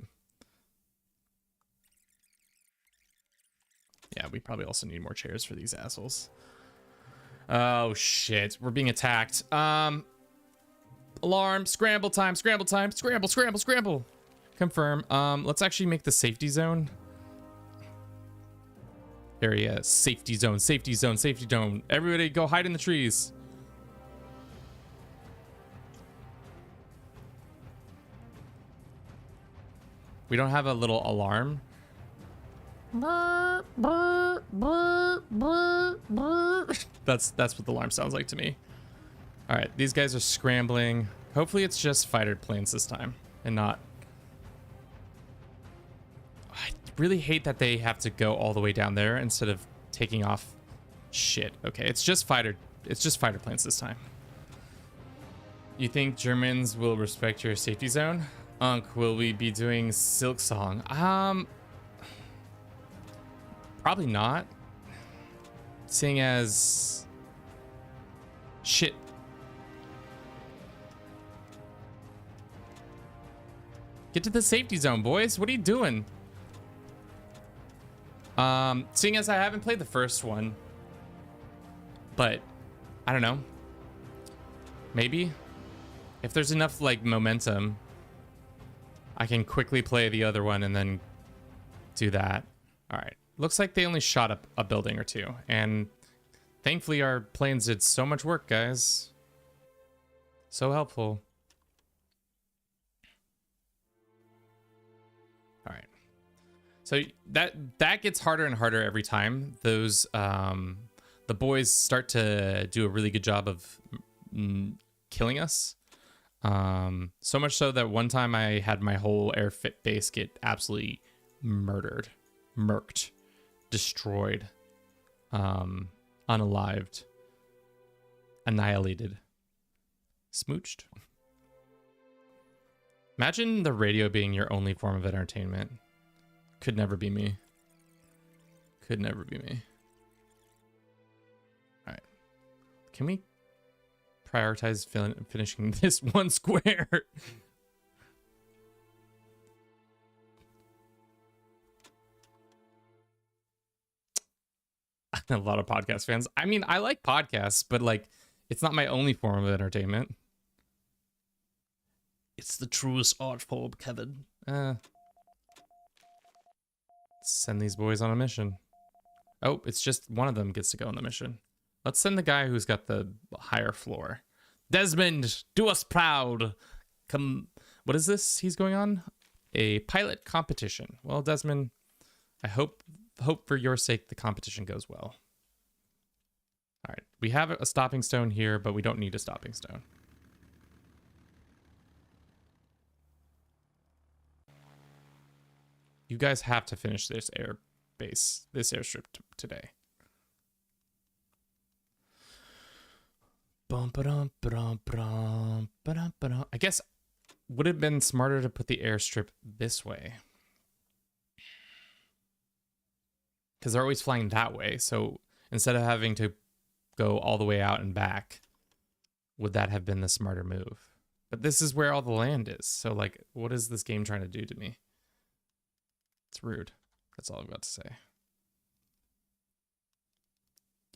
Yeah, we probably also need more chairs for these assholes. Oh, shit. We're being attacked. Alarm. Scramble time. Scramble time. Scramble, scramble, scramble. Confirm. Let's actually make the safety zone. Area. Safety zone. Safety zone. Safety zone. Everybody go hide in the trees. We don't have a little alarm. That's what the alarm sounds like to me. All right, these guys are scrambling. Hopefully it's just fighter planes this time and not. I really hate that they have to go all the way down there instead of taking off. Shit. Okay, it's just fighter planes this time. You think Germans will respect your safety zone? Unk, will we be doing Silk Song? Probably not. Seeing as... Shit. Get to the safety zone, boys. What are you doing? Seeing as I haven't played the first one. But, I don't know. Maybe. If there's enough, like, momentum, I can quickly play the other one and then do that. All right. Looks like they only shot up a building or two. And thankfully our planes did so much work, guys. So helpful. All right. So that gets harder and harder every time. Those the boys start to do a really good job of killing us. So much so that one time I had my whole airfit base get absolutely murked, destroyed, unalived, annihilated, smooched. Imagine the radio being your only form of entertainment. Could never be me. Could never be me. All right. Can we prioritize finishing this one square? A lot of podcast fans. I mean, I like podcasts, but like, it's not my only form of entertainment. It's the truest art form, Kevin. Send these boys on a mission. Oh, it's just one of them gets to go on the mission. Let's send the guy who's got the higher floor. Desmond, do us proud. Come. What is this he's going on? A pilot competition. Well, Desmond, I hope for your sake the competition goes well. All right. We have a stopping stone here, but we don't need a stopping stone. You guys have to finish this airbase, this airstrip today. I guess would it have been smarter to put the airstrip this way? Because they're always flying that way. So instead of having to go all the way out and back, would that have been the smarter move? But this is where all the land is. So like, what is this game trying to do to me? It's rude. That's all I've got to say.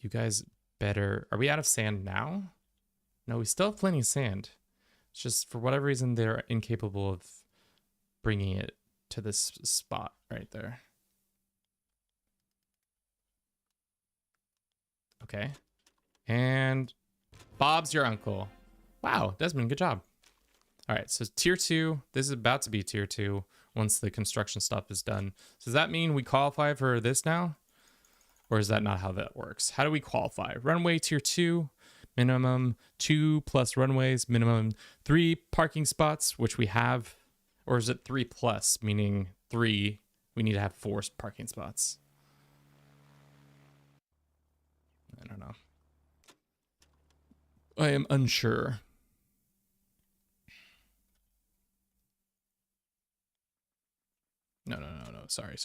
You guys better... Are we out of sand now? No, we still have plenty of sand. It's just for whatever reason, they're incapable of bringing it to this spot right there. Okay. And Bob's your uncle. Wow, Desmond, good job. All right, so tier 2. This is about to be tier 2 once the construction stuff is done. So does that mean we qualify for this now? Or is that not how that works? How do we qualify? Runway tier 2, minimum 2 plus runways, minimum 3 parking spots, which we have. Or is it 3 plus, meaning 3, we need to have 4 parking spots? I don't know. I am unsure. No. Sorry.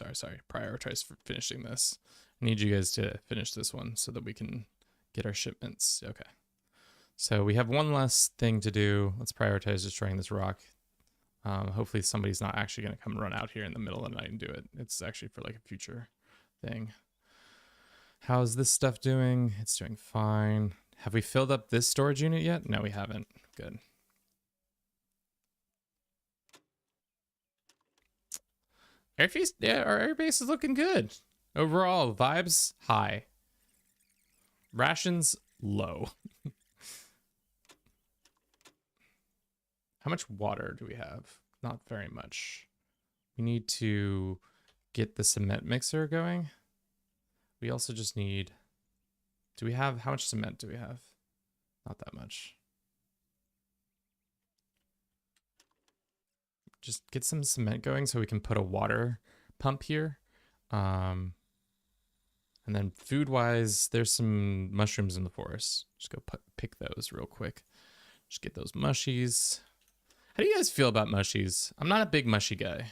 Prioritize for finishing this. I need you guys to finish this one so that we can get our shipments. Okay. So we have one less thing to do. Let's prioritize destroying this rock. Hopefully somebody's not actually going to come run out here in the middle of the night and do it. It's actually for like a future thing. How's this stuff doing? It's doing fine. Have we filled up this storage unit yet? No, we haven't. Good. Airbase, yeah, our airbase is looking good. Overall, vibes high. Rations low. How much water do we have? Not very much. We need to get the cement mixer going. We also just need... Do we have... How much cement do we have? Not that much. Just get some cement going so we can put a water pump here. And then food-wise, there's some mushrooms in the forest. Just go pick those real quick. Just get those mushies. How do you guys feel about mushies? I'm not a big mushy guy.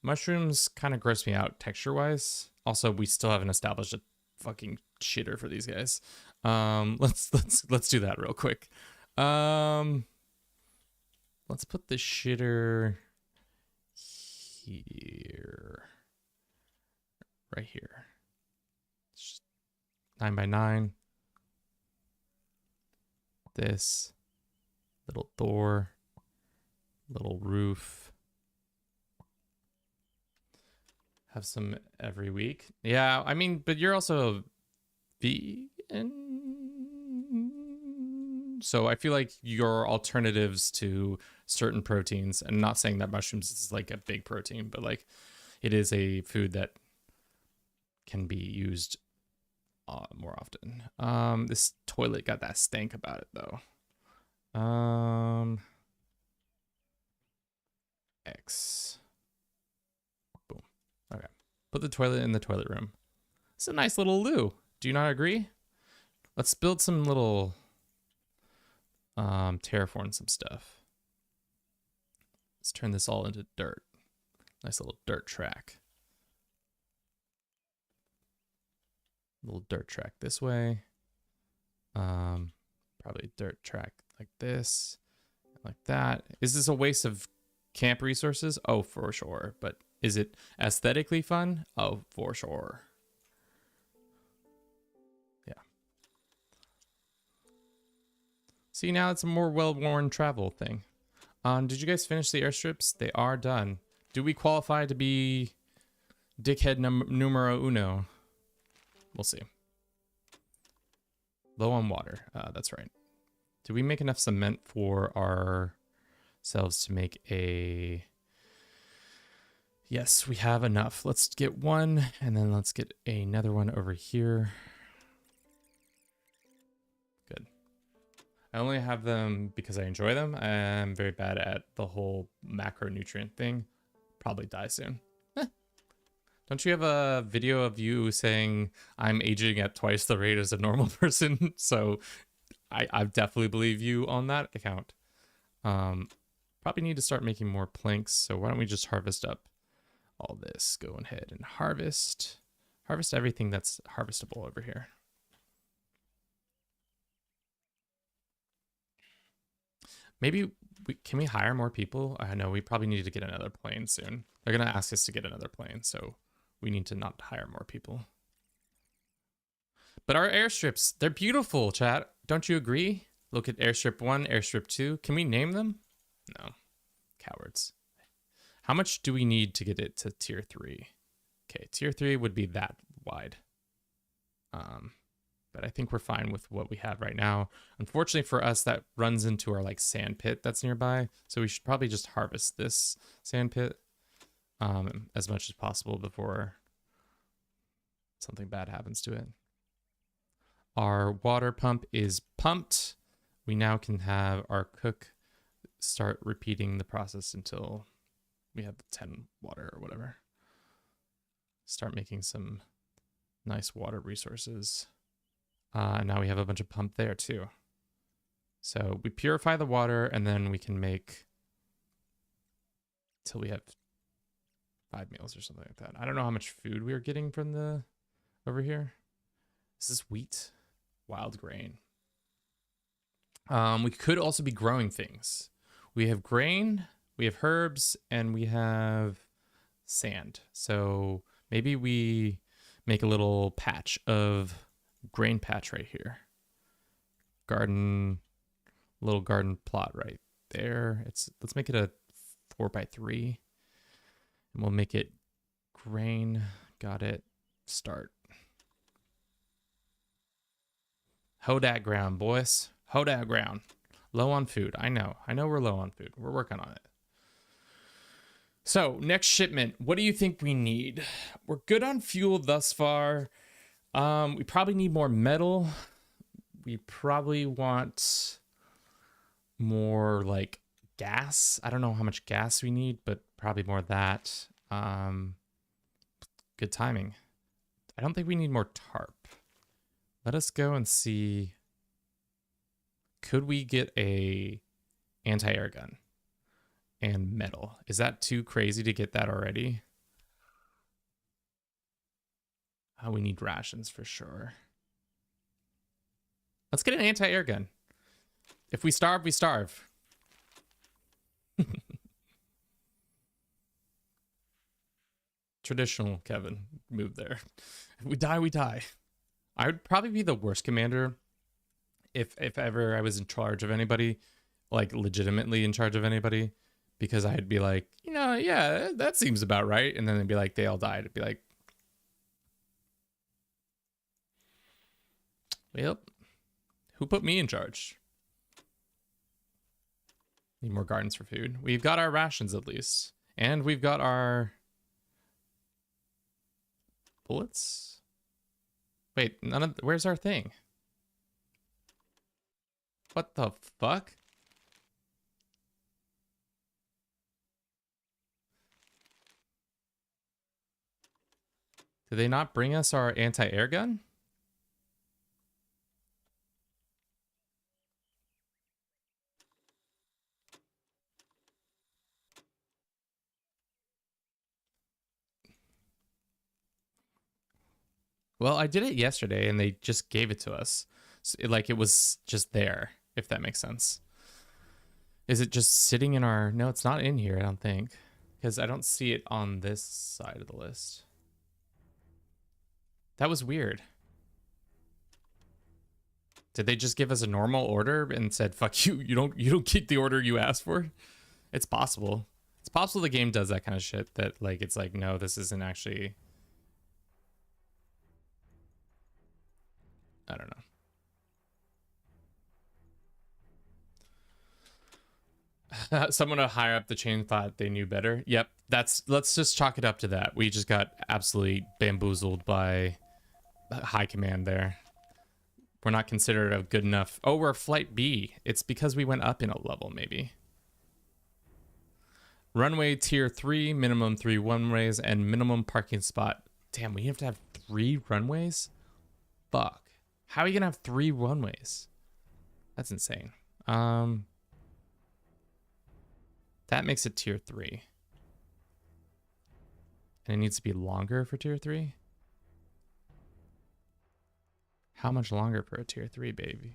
Mushrooms kind of gross me out texture-wise. Also, we still haven't established a fucking shitter for these guys. Let's do that real quick. Let's put the shitter here. Right here. 9x9. This little door, little roof. Have some every week. Yeah, I mean, but you're also vegan. So I feel like your alternatives to certain proteins, and not saying that mushrooms is like a big protein, but like it is a food that can be used more often. This toilet got that stank about it though. X. Boom. Okay. Put the toilet in the toilet room. It's a nice little loo. Do you not agree? Let's build some little terraform some stuff. Let's turn this all into dirt. Nice little dirt track. Little dirt track this way. Probably dirt track like this, like that. Is this a waste of camp resources? Oh, for sure. But is it aesthetically fun? Oh, for sure. Yeah. See, now it's a more well-worn travel thing. Did you guys finish the airstrips? They are done. Do we qualify to be dickhead numero uno? We'll see. Low on water. That's right. Did we make enough cement for ourselves to make a... Yes, we have enough. Let's get one, and then let's get another one over here. Good. I only have them because I enjoy them. I'm very bad at the whole macronutrient thing. Probably die soon. Don't you have a video of you saying I'm aging at twice the rate as a normal person? So I definitely believe you on that account. Probably need to start making more planks. So why don't we just harvest up all this? Go ahead and harvest everything that's harvestable over here. Maybe can we hire more people? I know we probably need to get another plane soon. They're gonna ask us to get another plane, so we need to not hire more people. But our airstrips, they're beautiful, chat. Don't you agree? Look at airstrip 1, airstrip 2. Can we name them? No. Cowards. How much do we need to get it to tier 3? Okay, tier 3 would be that wide. But I think we're fine with what we have right now. Unfortunately for us, that runs into our like sand pit that's nearby. So we should probably just harvest this sand pit as much as possible before something bad happens to it. Our water pump is pumped. We now can have our cook start repeating the process until we have 10 water or whatever. Start making some nice water resources. Now we have a bunch of pump there too. So we purify the water and then we can make till we have 5 meals or something like that. I don't know how much food we are getting from the over here. Is this wheat? Wild grain. We could also be growing things. We have grain, we have herbs, and we have sand. So maybe we make a little patch of grain patch right here. Little garden plot right there. Let's make it a 4x3. And we'll make it grain. Got it. Start. Hoe that ground, boys. Hoe that ground. Low on food. I know we're low on food. We're working on it. So next shipment. What do you think we need? We're good on fuel thus far. We probably need more metal. We probably want more like gas. I don't know how much gas we need, but probably more of that. Good timing. I don't think we need more tarp. Let us go and see. Could we get a anti-air gun and metal? Is that too crazy to get that already? Oh, we need rations for sure. Let's get an anti-air gun. If we starve, we starve. Traditional Kevin move there. If we die, we die. I would probably be the worst commander if ever I was in charge of anybody, like legitimately in charge of anybody, because I'd be like, yeah, that seems about right. And then they'd be like, they all died. It'd be like, well, who put me in charge? Need more gardens for food. We've got our rations at least. And we've got our bullets. Wait, where's our thing? What the fuck? Did they not bring us our anti-air gun? Well, I did it yesterday and they just gave it to us. Like it was just there, if that makes sense. Is it just sitting in our... No, it's not in here, I don't think. Because I don't see it on this side of the list. That was weird. Did they just give us a normal order and said, fuck you, you don't keep the order you asked for? It's possible. It's possible the game does that kind of shit that like it's like, no, this isn't actually... I don't know. Someone higher up the chain thought they knew better. Yep, let's just chalk it up to that. We just got absolutely bamboozled by high command there. We're not considered a good enough... Oh, we're flight B. It's because we went up in a level, maybe. Runway tier 3, minimum 3 runways, and minimum parking spot. Damn, we have to have 3 runways? Fuck. How are you gonna have 3 runways? That's insane. That makes it tier 3. And it needs to be longer for tier 3? How much longer for a tier 3, baby?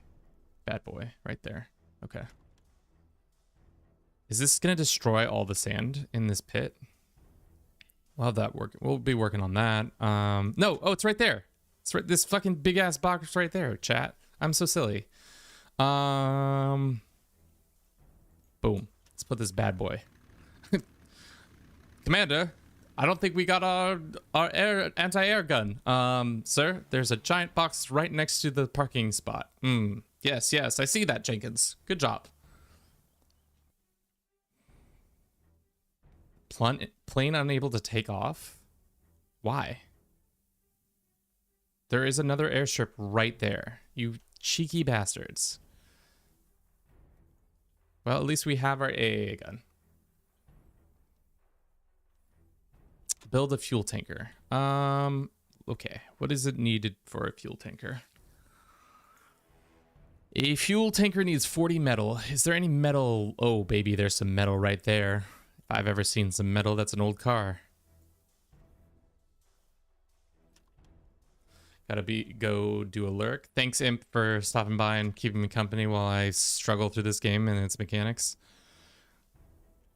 Bad boy, right there. Okay. Is this gonna destroy all the sand in this pit? We'll have that work. We'll be working on that. No, oh, it's right there. It's right, this fucking big ass box right there, chat. I'm so silly. Boom. Let's put this bad boy. Commander, I don't think we got our anti-air gun. Sir, there's a giant box right next to the parking spot. Yes, I see that, Jenkins. Good job. Plane unable to take off? Why? There is another airstrip right there. You cheeky bastards. Well, at least we have our AA gun. Build a fuel tanker. Okay. What is it needed for a fuel tanker? A fuel tanker needs 40 metal. Is there any metal? Oh, baby, there's some metal right there. If I've ever seen some metal, that's an old car. Gotta go do a lurk. Thanks, Imp, for stopping by and keeping me company while I struggle through this game and its mechanics.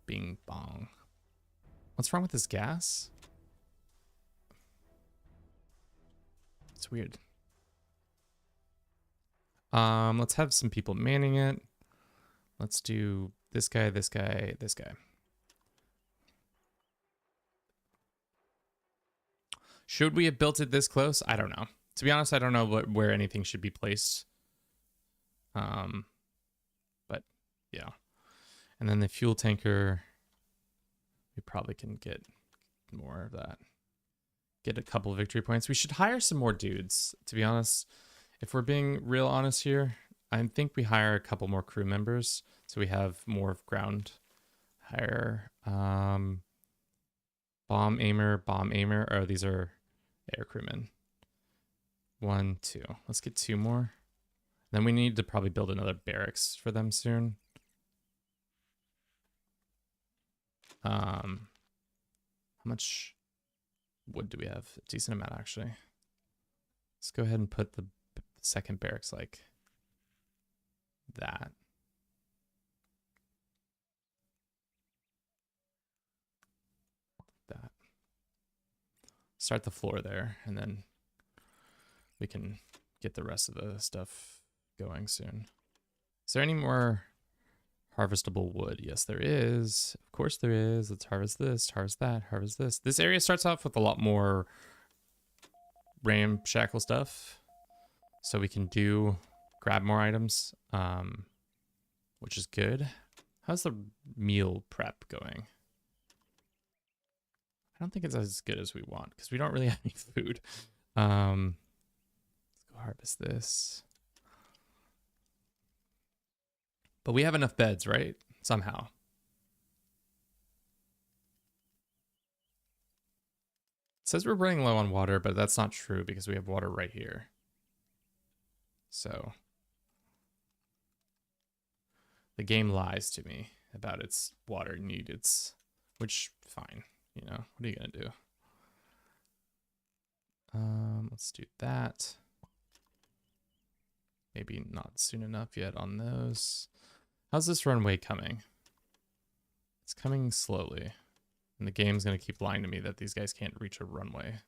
Bing bong. What's wrong with this gas? It's weird. Let's have some people manning it. Let's do this guy, this guy, this guy. Should we have built it this close? I don't know. To be honest, I don't know where anything should be placed. But yeah. And then the fuel tanker, we probably can get more of that. Get a couple of victory points. We should hire some more dudes, to be honest. If we're being real honest here, I think we hire a couple more crew members so we have more ground. Hire bomb aimer. Oh, these are air crewmen. 1, 2. Let's get 2 more. Then we need to probably build another barracks for them soon. How much wood do we have? A decent amount, actually. Let's go ahead and put the second barracks like that. That. Start the floor there, and then we can get the rest of the stuff going soon. Is there any more harvestable wood? Yes, there is. Of course there is. Let's harvest this, harvest that, harvest this. This area starts off with a lot more ramshackle stuff. So we can grab more items, which is good. How's the meal prep going? I don't think it's as good as we want because we don't really have any food. Let's go harvest this. But we have enough beds, right? Somehow. It says we're running low on water, but that's not true because we have water right here. So the game lies to me about its water needs, which fine, you know, what are you gonna do? Let's do that. Maybe not soon enough yet on those. How's this runway coming? It's coming slowly. And the game's going to keep lying to me that these guys can't reach a runway.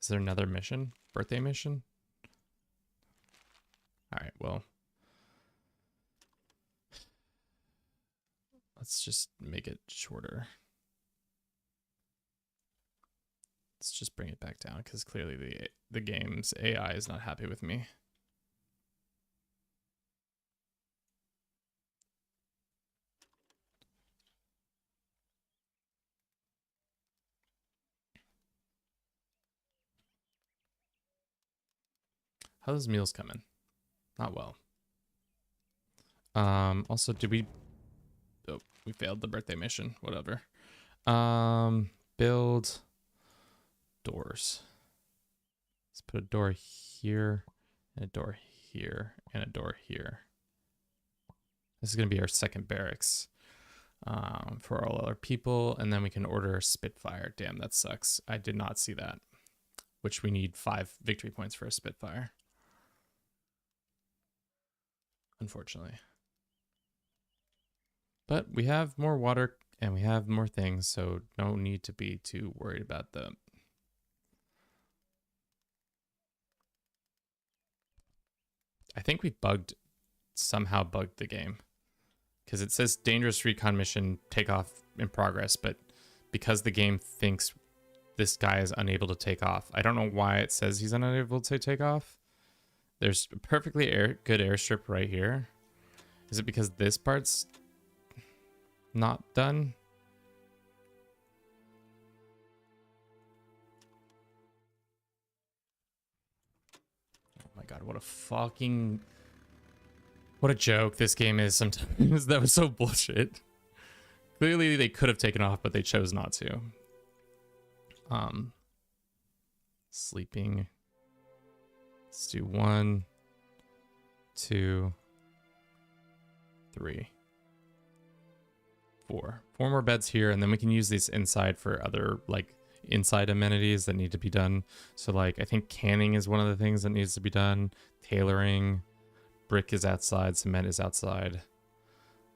Is there another mission? Birthday mission? Alright, well. Let's just make it shorter. Let's just bring it back down because clearly the game's AI is not happy with me. How those meals coming? Not well. Also, did we... Oh, we failed the birthday mission. Whatever. Build doors. Let's put a door here, and a door here, and a door here. This is going to be our second barracks for all our people, and then we can order a Spitfire. Damn, that sucks. I did not see that. Which we need 5 victory points for a Spitfire. Unfortunately. But we have more water and we have more things, so no need to be too worried about them. I think we somehow bugged the game. Because it says dangerous recon mission takeoff in progress, but because the game thinks this guy is unable to take off. I don't know why it says he's unable to take off. There's a perfectly good airstrip right here. Is it because this part's not done? Oh my god, what a joke this game is sometimes. That was so bullshit. Clearly they could have taken off, but they chose not to. Sleeping. Let's do 1, 2, 3, 4. 4 more beds here, and then we can use these inside for other like inside amenities that need to be done. So like I think canning is one of the things that needs to be done. Tailoring, brick is outside, cement is outside.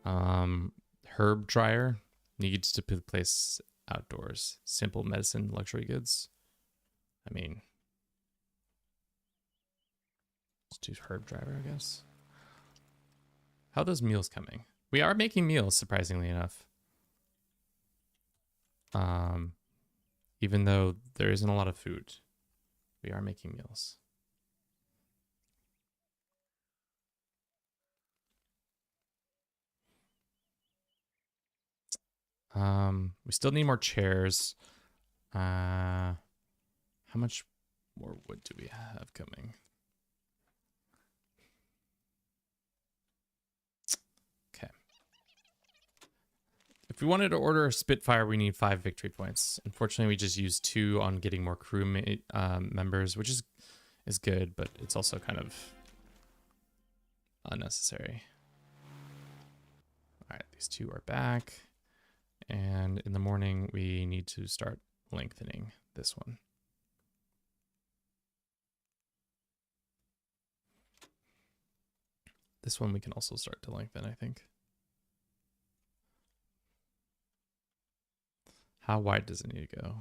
Herb dryer needs to be placed outdoors. Simple medicine, luxury goods. I mean, let's do herb dryer, I guess. How are those meals coming? We are making meals, surprisingly enough. Even though there isn't a lot of food, we are making meals. We still need more chairs. How much more wood do we have coming? Okay. If we wanted to order a Spitfire, we need 5 victory points. Unfortunately, we just used 2 on getting more crew members, which is good, but it's also kind of unnecessary. All right, these 2 are back. And in the morning, we need to start lengthening this one. This one we can also start to lengthen, I think. How wide does it need to go?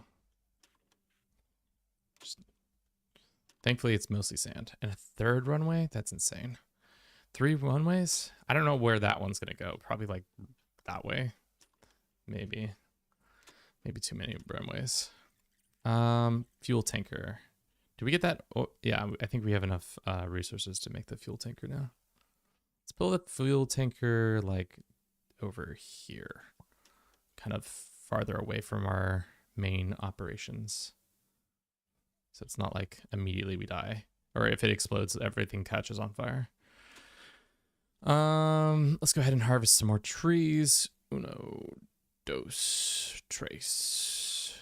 Thankfully, it's mostly sand. And a 3rd runway? That's insane. 3 runways? I don't know where that one's going to go. Probably like that way. Maybe too many runways. Fuel tanker. Do we get that? Oh, yeah, I think we have enough resources to make the fuel tanker now. Let's build a fuel tanker like over here. Kind of farther away from our main operations. So it's not like immediately we die. Or if it explodes, everything catches on fire. Let's go ahead and harvest some more trees. Uno, dos, tres.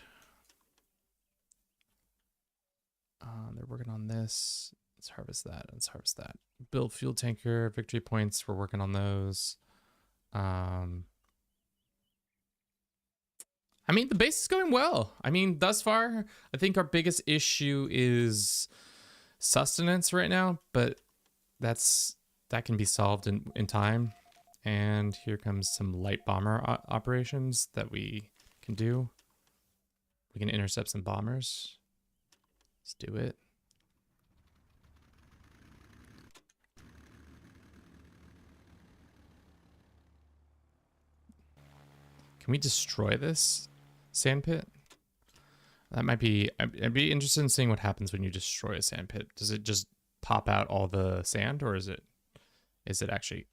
They're working on this. Let's harvest that. Let's harvest that. Build fuel tanker, victory points. We're working on those. I mean, the base is going well. I mean, thus far, I think our biggest issue is sustenance right now, but that can be solved in time. And here comes some light bomber operations that we can do. We can intercept some bombers. Let's do it. Can we destroy this sand pit? That might be... I'd be interested in seeing what happens when you destroy a sand pit. Does it just pop out all the sand, or is it actually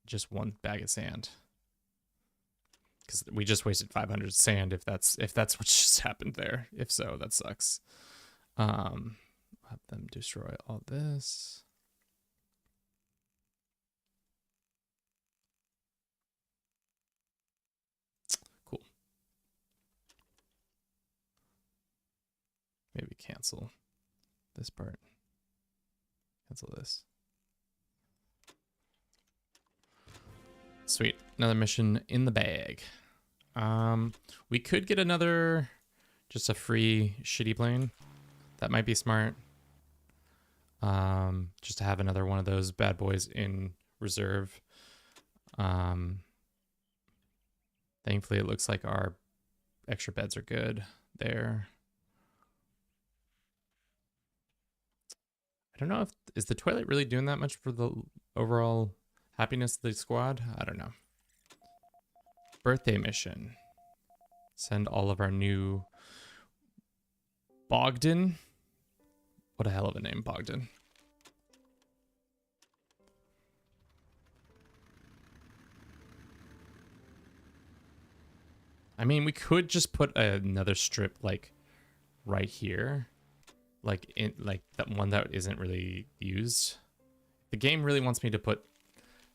just one bag of sand? Because we just wasted 500 sand if that's what just happened there. If so, that sucks. Have them destroy all this. Cool. Maybe cancel this part. Cancel this. Sweet. Another mission in the bag. We could get another, just a free shitty plane. That might be smart. Just to have another one of those bad boys in reserve. Thankfully, it looks like our extra beds are good there. I don't know if, is the toilet really doing that much for the overall happiness of the squad? I don't know. Birthday mission. Send all of our new Bogdan. What a hell of a name, Bogdan. I mean, we could just put another strip like right here. Like in like that one that isn't really used. The game really wants me to put,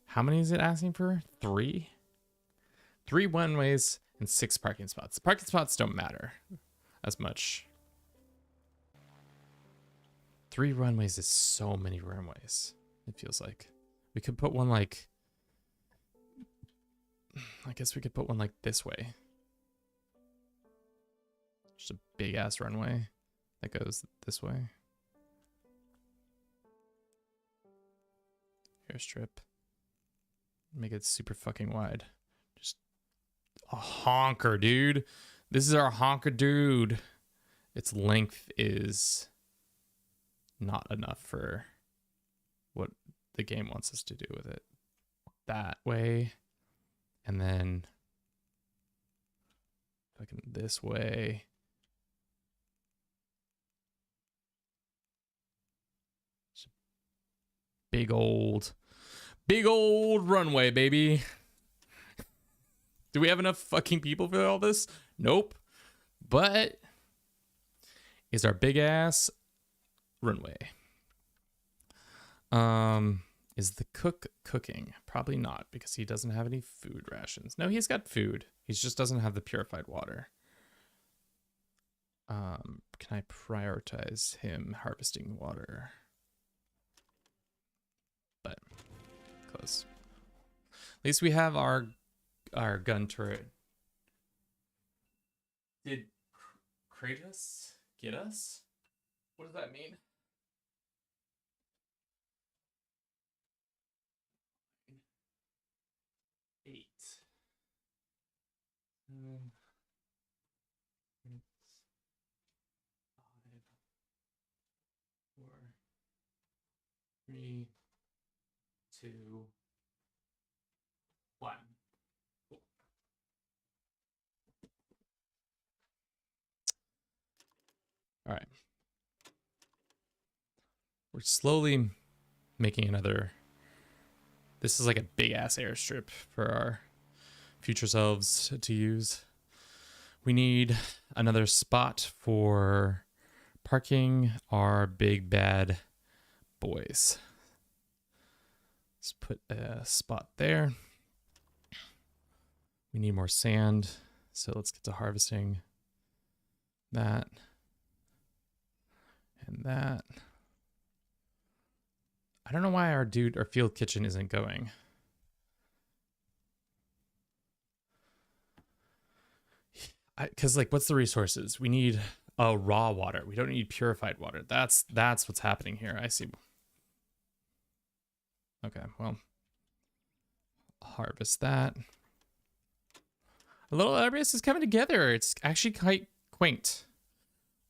how many is it asking for? 3? 3 runways and 6 parking spots. The parking spots don't matter as much. 3 runways is so many runways, it feels like. We could put one like, I guess we could put one like this way. Just a big ass runway that goes this way. Airstrip. Make it super fucking wide. Just a honker, dude. This is our honker, dude. Its length is not enough for what the game wants us to do with it. That way. And then fucking this way. Big old runway, baby. Do we have enough fucking people for all this? Nope. But is our big ass runway. Is the cook cooking? Probably not, because he doesn't have any food rations. No, he's got food. He just doesn't have the purified water. Can I prioritize him harvesting water? But close. At least we have our gun turret. Did Kratos get us? What does that mean? Eight. 7, 6, 5, 4, 3, 2, 1. Cool. All right. We're slowly making another. This is like a big ass airstrip for our future selves to use. We need another spot for parking our big bad boys. Let's put a spot there. We need more sand, so let's get to harvesting that and that. I don't know why our field kitchen isn't going. Because like, what's the resources? We need raw water. We don't need purified water. That's what's happening here. I see. Okay, well, harvest that. A little Arbius is coming together. It's actually quite quaint.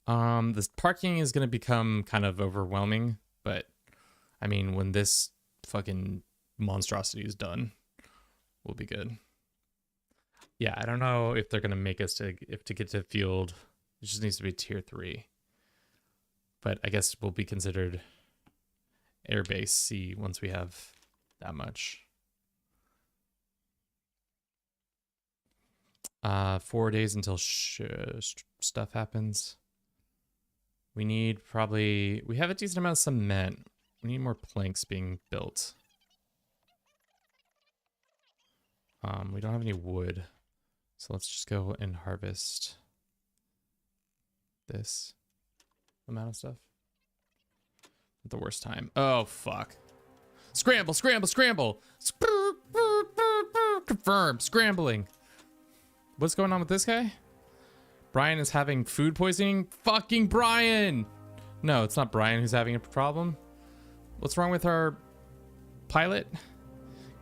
This parking is gonna become kind of overwhelming, but I mean, when this fucking monstrosity is done, we'll be good. Yeah, I don't know if they're gonna make us to get to field. It just needs to be tier 3. But I guess we'll be considered airbase C once we have that much. 4 days until stuff happens. We need we have a decent amount of cement. We need more planks being built. We don't have any wood. So let's just go and harvest this amount of stuff. At the worst time. Oh, fuck. Scramble, scramble, scramble. Confirm, scrambling. What's going on with this guy? Brian is having food poisoning? Fucking Brian! No, it's not Brian who's having a problem. What's wrong with our pilot?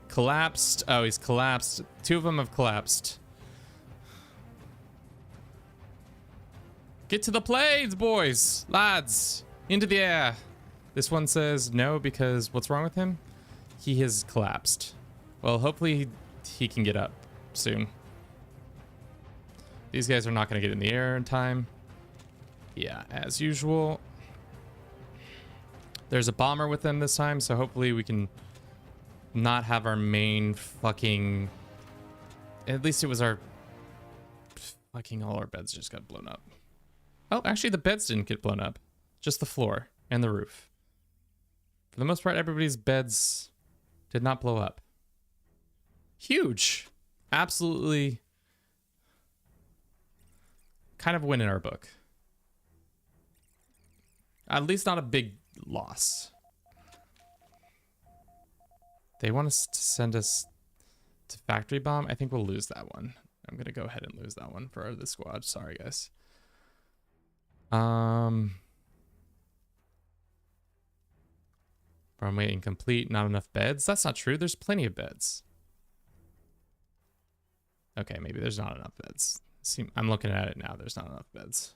Collapsed. Oh, he's collapsed. 2 of them have collapsed. Get to the planes, boys! Lads! Into the air! This one says no because what's wrong with him? He has collapsed. Well, hopefully he can get up soon. These guys are not going to get in the air in time. Yeah, as usual. There's a bomber with them this time, so hopefully we can not have our main fucking... At least it was our... Fucking all our beds just got blown up. Oh, actually the beds didn't get blown up. Just the floor and the roof. For the most part, everybody's beds did not blow up. Huge. Absolutely... kind of a win in our book. At least not a big loss. They want us to send us to factory bomb. I think we'll lose that one. I'm gonna go ahead and lose that one for the squad. Sorry, guys. Runway incomplete. Not enough beds. That's not true. There's plenty of beds. Okay, maybe there's not enough beds. I'm looking at it now. There's not enough beds.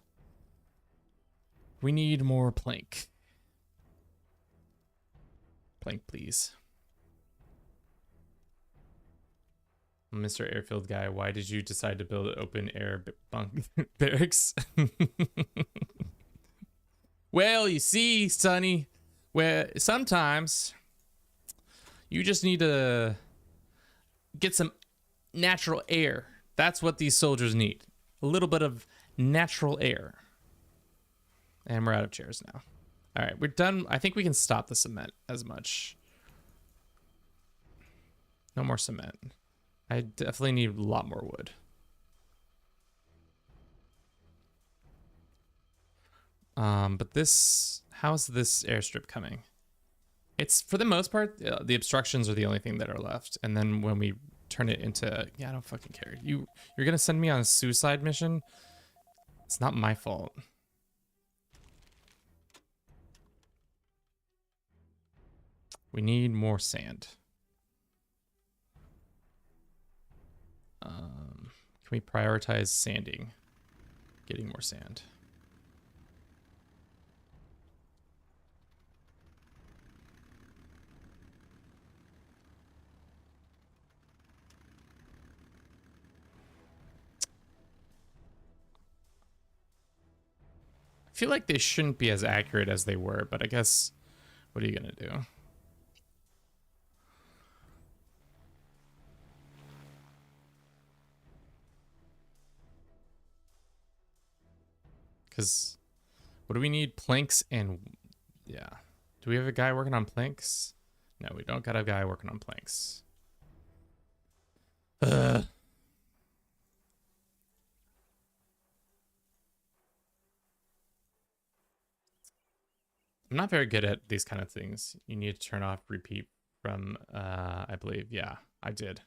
We need more plank. Plank, please. Mr. Airfield guy, why did you decide to build open air bunk barracks? Well, you see, Sonny, where sometimes you just need to get some natural air. That's what these soldiers need. A little bit of natural air. And we're out of chairs now. All right, we're done. I think we can stop the cement as much. No more cement. I definitely need a lot more wood. But this, how's this airstrip coming? It's, for the most part, the obstructions are the only thing that are left. And then when we turn it into, yeah, I don't fucking care. You're gonna send me on a suicide mission? It's not my fault. We need more sand. Can we prioritize sanding? Getting more sand. I feel like they shouldn't be as accurate as they were, but I guess, what are you gonna do? Because what do we need? Planks and, yeah. Do we have a guy working on planks? No, we don't got a guy working on planks. I'm not very good at these kind of things. You need to turn off repeat from, I believe. Yeah, I did.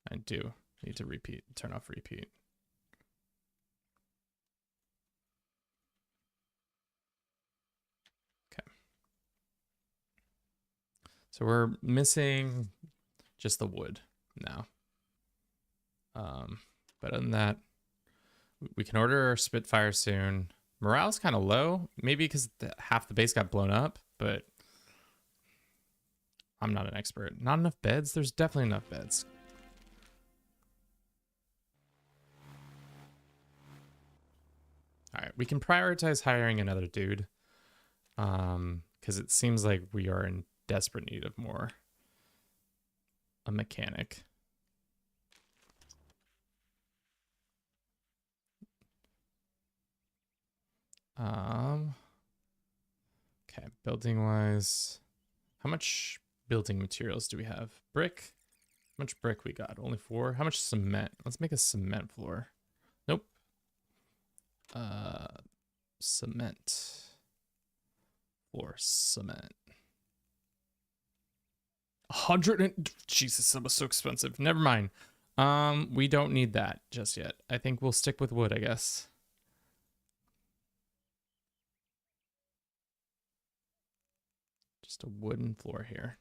I do. Need to repeat, turn off repeat. Okay. So we're missing just the wood now. But other than that, we can order our Spitfire soon. Morale's kind of low, maybe because half the base got blown up, but I'm not an expert. Not enough beds? There's definitely enough beds. All right, we can prioritize hiring another dude, because it seems like we are in desperate need of a mechanic. Okay, building wise, how much building materials do we have? Brick? How much brick we got? Only 4. How much cement? Let's make a cement floor. Nope. Cement. Floor cement. 100 and Jesus, that was so expensive. Never mind. We don't need that just yet. I think we'll stick with wood, I guess. Just a wooden floor here.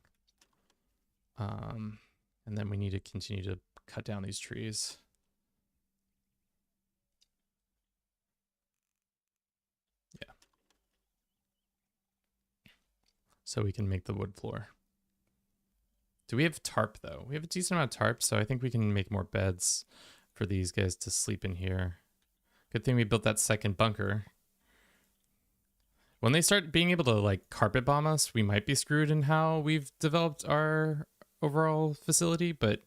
And then we need to continue to cut down these trees. Yeah. So we can make the wood floor. Do we have tarp though? We have a decent amount of tarp, so I think we can make more beds for these guys to sleep in here. Good thing we built that second bunker. When they start being able to like carpet bomb us, we might be screwed in how we've developed our overall facility, but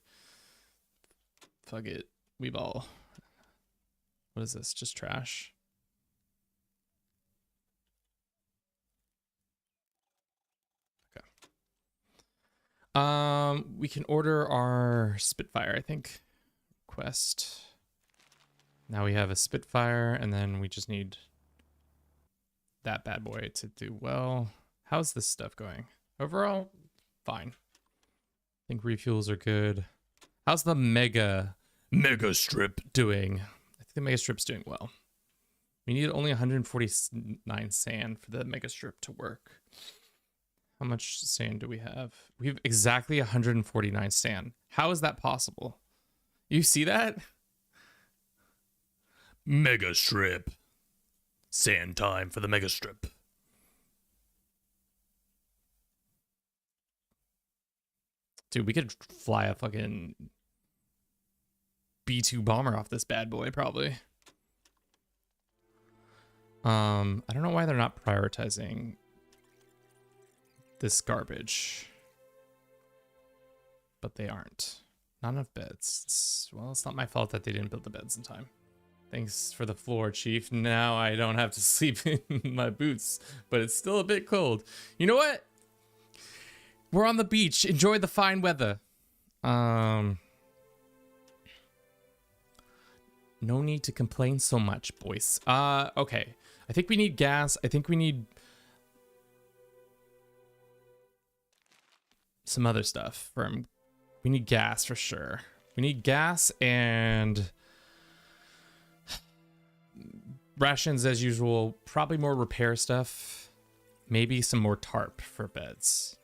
fuck it. We've all... What is this? Just trash? Okay. We can order our Spitfire, I think. Quest. Now we have a Spitfire, and then we just need that bad boy to do well. How's this stuff going? Overall, fine. I think refuels are good. How's the mega strip doing? I think the mega strip's doing well. We need only 149 sand for the mega strip to work. How much sand do we have? We have exactly 149 sand. How is that possible? You see that? Mega strip. Sand time for the mega strip. Dude, we could fly a fucking B2 bomber off this bad boy, probably. I don't know why they're not prioritizing this garbage. But they aren't. Not enough beds. Well, it's not my fault that they didn't build the beds in time. Thanks for the floor, Chief. Now I don't have to sleep in my boots, but it's still a bit cold. You know what? We're on the beach. Enjoy the fine weather. No need to complain so much, boys. Okay. I think we need gas. I think we need some other stuff. We need gas for sure. We need gas and rations as usual. Probably more repair stuff. Maybe some more tarp for beds.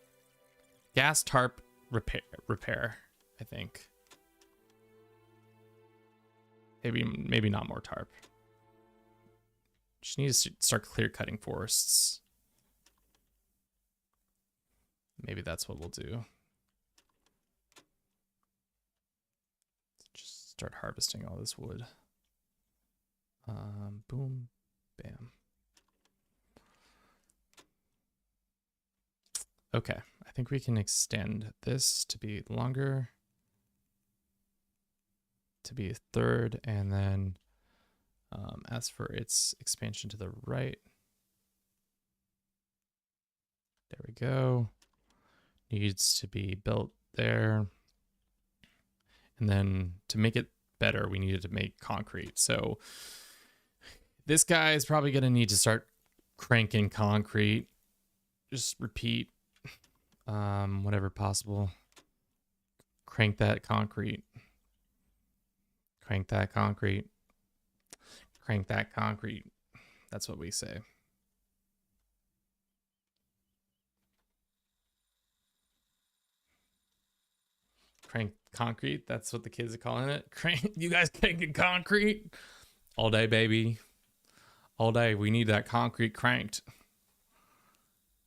Gas, tarp, repair, I think. Maybe not more tarp. Just need to start clear cutting forests. Maybe that's what we'll do. Just start harvesting all this wood. Boom, bam. Okay, I think we can extend this to be longer. To be a third, and then as for its expansion to the right, there we go. Needs to be built there. And then to make it better, we needed to make concrete. So this guy is probably going to need to start cranking concrete. Just repeat whatever possible. Crank that concrete. Crank that concrete. Crank that concrete. That's what we say. Crank concrete. That's what the kids are calling it. Crank. You guys cranking concrete all day, baby. All day. We need that concrete cranked.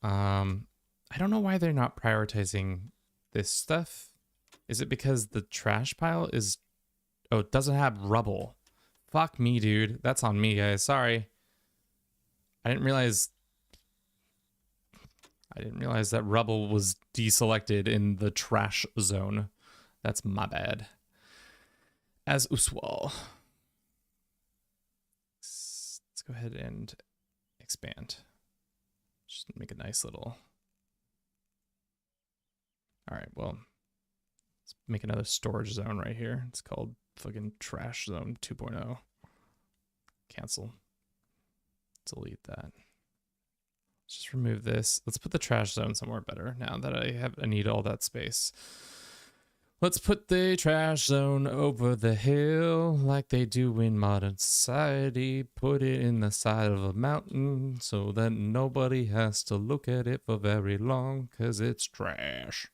I don't know why they're not prioritizing this stuff. Is it because the trash pile is... Oh, it doesn't have rubble. Fuck me, dude. That's on me, guys. Sorry. I didn't realize that rubble was deselected in the trash zone. That's my bad. As usual. Let's go ahead and expand. Just make a nice little... All right, well, let's make another storage zone right here. It's called fucking trash zone 2.0. Cancel. Delete that. Let's just remove this. Let's put the trash zone somewhere better now that I need all that space. Let's put the trash zone over the hill like they do in modern society. Put it in the side of a mountain so that nobody has to look at it for very long because it's trash.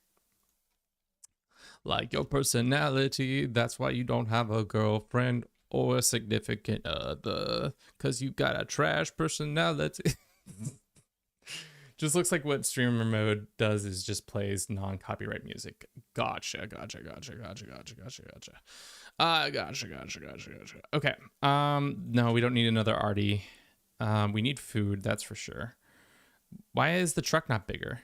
Like your personality, that's why you don't have a girlfriend or a significant other, because you got a trash personality. Just looks like what streamer mode does is just plays non-copyright music. Gotcha. Okay. No, we don't need another arty. We need food, that's for sure. Why is the truck not bigger?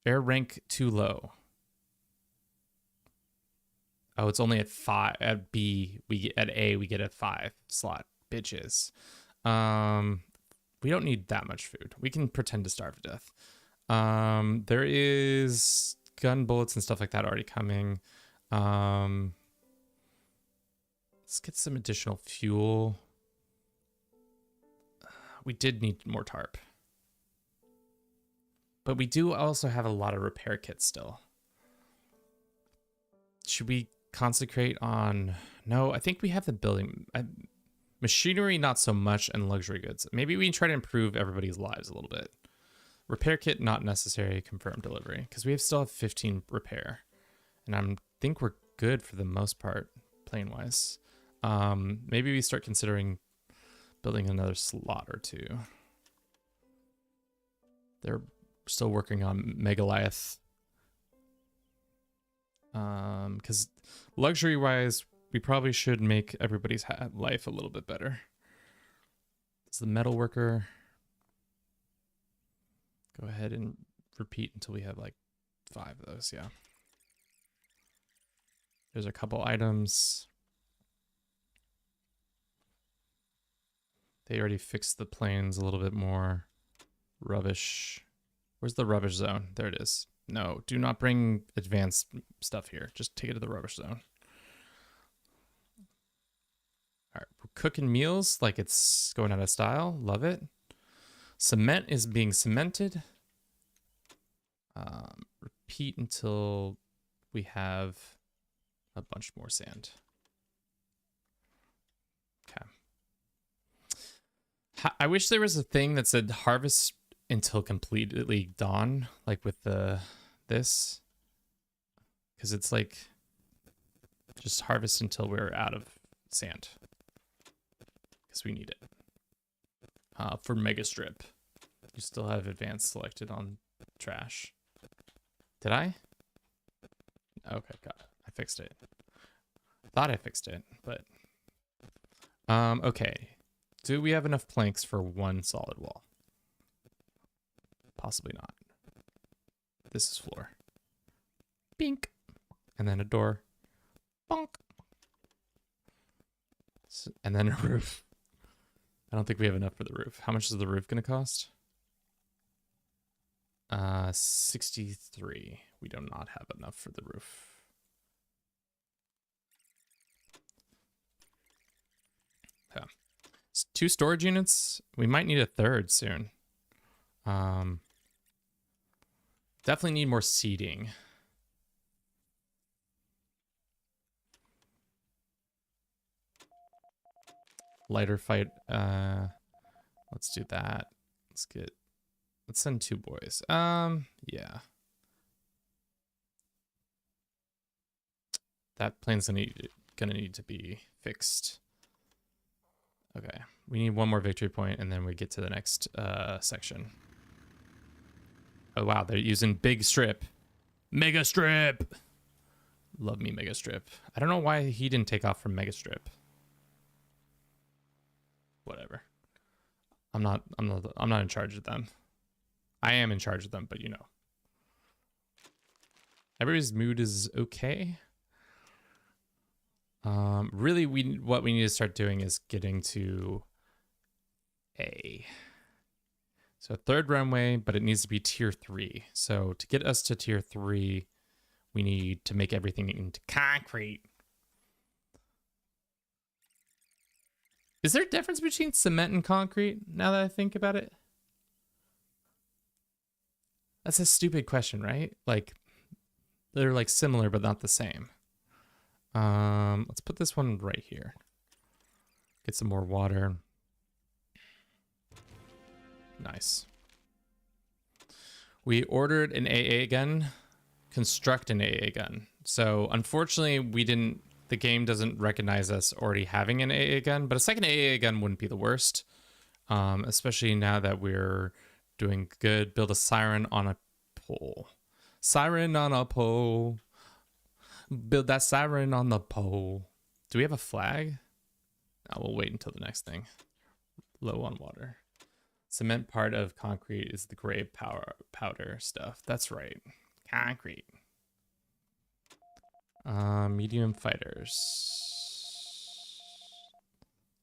Air rank too low. Oh, it's only at 5. At B, at A, we get a 5 slot. Bitches. We don't need that much food. We can pretend to starve to death. There is gun bullets and stuff like that already coming. Let's get some additional fuel. We did need more tarp. But we do also have a lot of repair kits still. Should we consecrate on... No, I think we have the building... Machinery, not so much, and luxury goods. Maybe we can try to improve everybody's lives a little bit. Repair kit, not necessary. Confirmed delivery. Because we still have 15 repair. And I think we're good for the most part, plane-wise. Maybe we start considering building another slot or two. They're still working on Megalith. Because luxury-wise... We probably should make everybody's life a little bit better. It's the metal worker. Go ahead and repeat until we have like 5 of those, yeah. There's a couple items. They already fixed the planes a little bit more. Rubbish. Where's the rubbish zone? There it is. No, do not bring advanced stuff here. Just take it to the rubbish zone. All right, we're cooking meals like it's going out of style. Love it. Cement is being cemented. Repeat until we have a bunch more sand. Okay. I wish there was a thing that said harvest until completely dawn, like with this, because it's like just harvest until we're out of sand. We need it for mega strip. You still have advanced selected on trash. Did I? Okay, got it. I fixed it. Thought I fixed it, but okay. Do we have enough planks for one solid wall? Possibly not. This is floor. Bink. And then a door. Bonk. And then a roof. I don't think we have enough for the roof. How much is the roof going to cost? 63. We do not have enough for the roof. Yeah. 2 storage units. We might need a 3rd soon. Definitely need more seating. lighter fight. Let's do that. Let's send 2 boys. Yeah. That plane's gonna need to be fixed. Okay, we need 1 more victory point, and then we get to the next section. Oh wow, they're using big strip, mega strip. Love me mega strip. I don't know why he didn't take off from mega strip. Whatever. I'm not in charge of them. I am in charge of them, but you know. Everybody's mood is okay. Really, what we need to start doing is getting to A. So 3rd runway, but it needs to be tier 3. So to get us to tier 3, we need to make everything into concrete. Is there a difference between cement and concrete now that I think about it? That's a stupid question, right? Like, they're like similar, but not the same. Let's put this one right here. Get some more water. Nice. We ordered an AA gun, construct an AA gun. So unfortunately, the game doesn't recognize us already having an AA gun, but a second AA gun wouldn't be the worst. Especially now that we're doing good. Build a siren on a pole. Siren on a pole. Build that siren on the pole. Do we have a flag? No, we'll wait until the next thing. Low on water. Cement part of concrete is the gray powder stuff. That's right. Concrete. Medium fighters.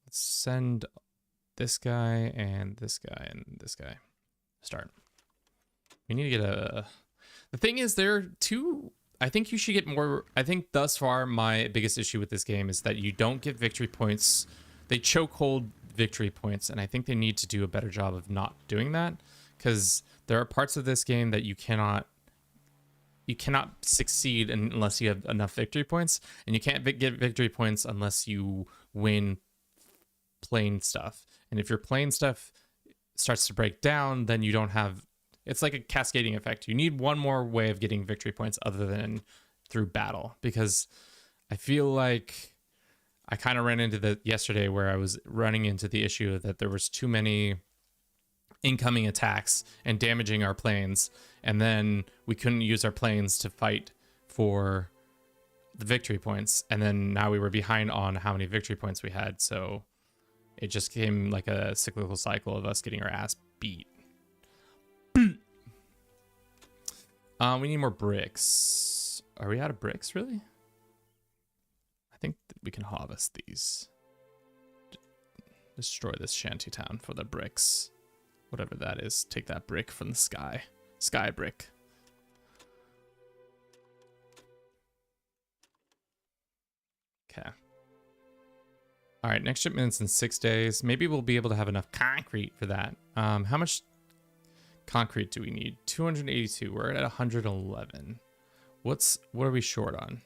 Let's send this guy and this guy and this guy. Start. We need to get a... The thing is, there are 2... I think you should get more... I think thus far, my biggest issue with this game is that you don't get victory points. They chokehold victory points, and I think they need to do a better job of not doing that, because there are parts of this game that you cannot succeed unless you have enough victory points, and you can't get victory points unless you win plane stuff. And if your plane stuff starts to break down, then you don't have... It's like a cascading effect. You need one more way of getting victory points other than through battle, because I feel like I kind of ran into the yesterday where I was running into the issue that there was too many incoming attacks and damaging our planes, and then we couldn't use our planes to fight for the victory points, and then now we were behind on how many victory points we had, so it just came like a cyclical cycle of us getting our ass beat. We need more bricks. Are we out of bricks, really? I think that we can harvest these. Destroy this shanty town for the bricks. Whatever that is. Take that brick from the sky. Sky brick. Okay. All right, next shipment's in 6 days. Maybe we'll be able to have enough concrete for that. How much concrete do we need? 282. We're at 111. What are we short on?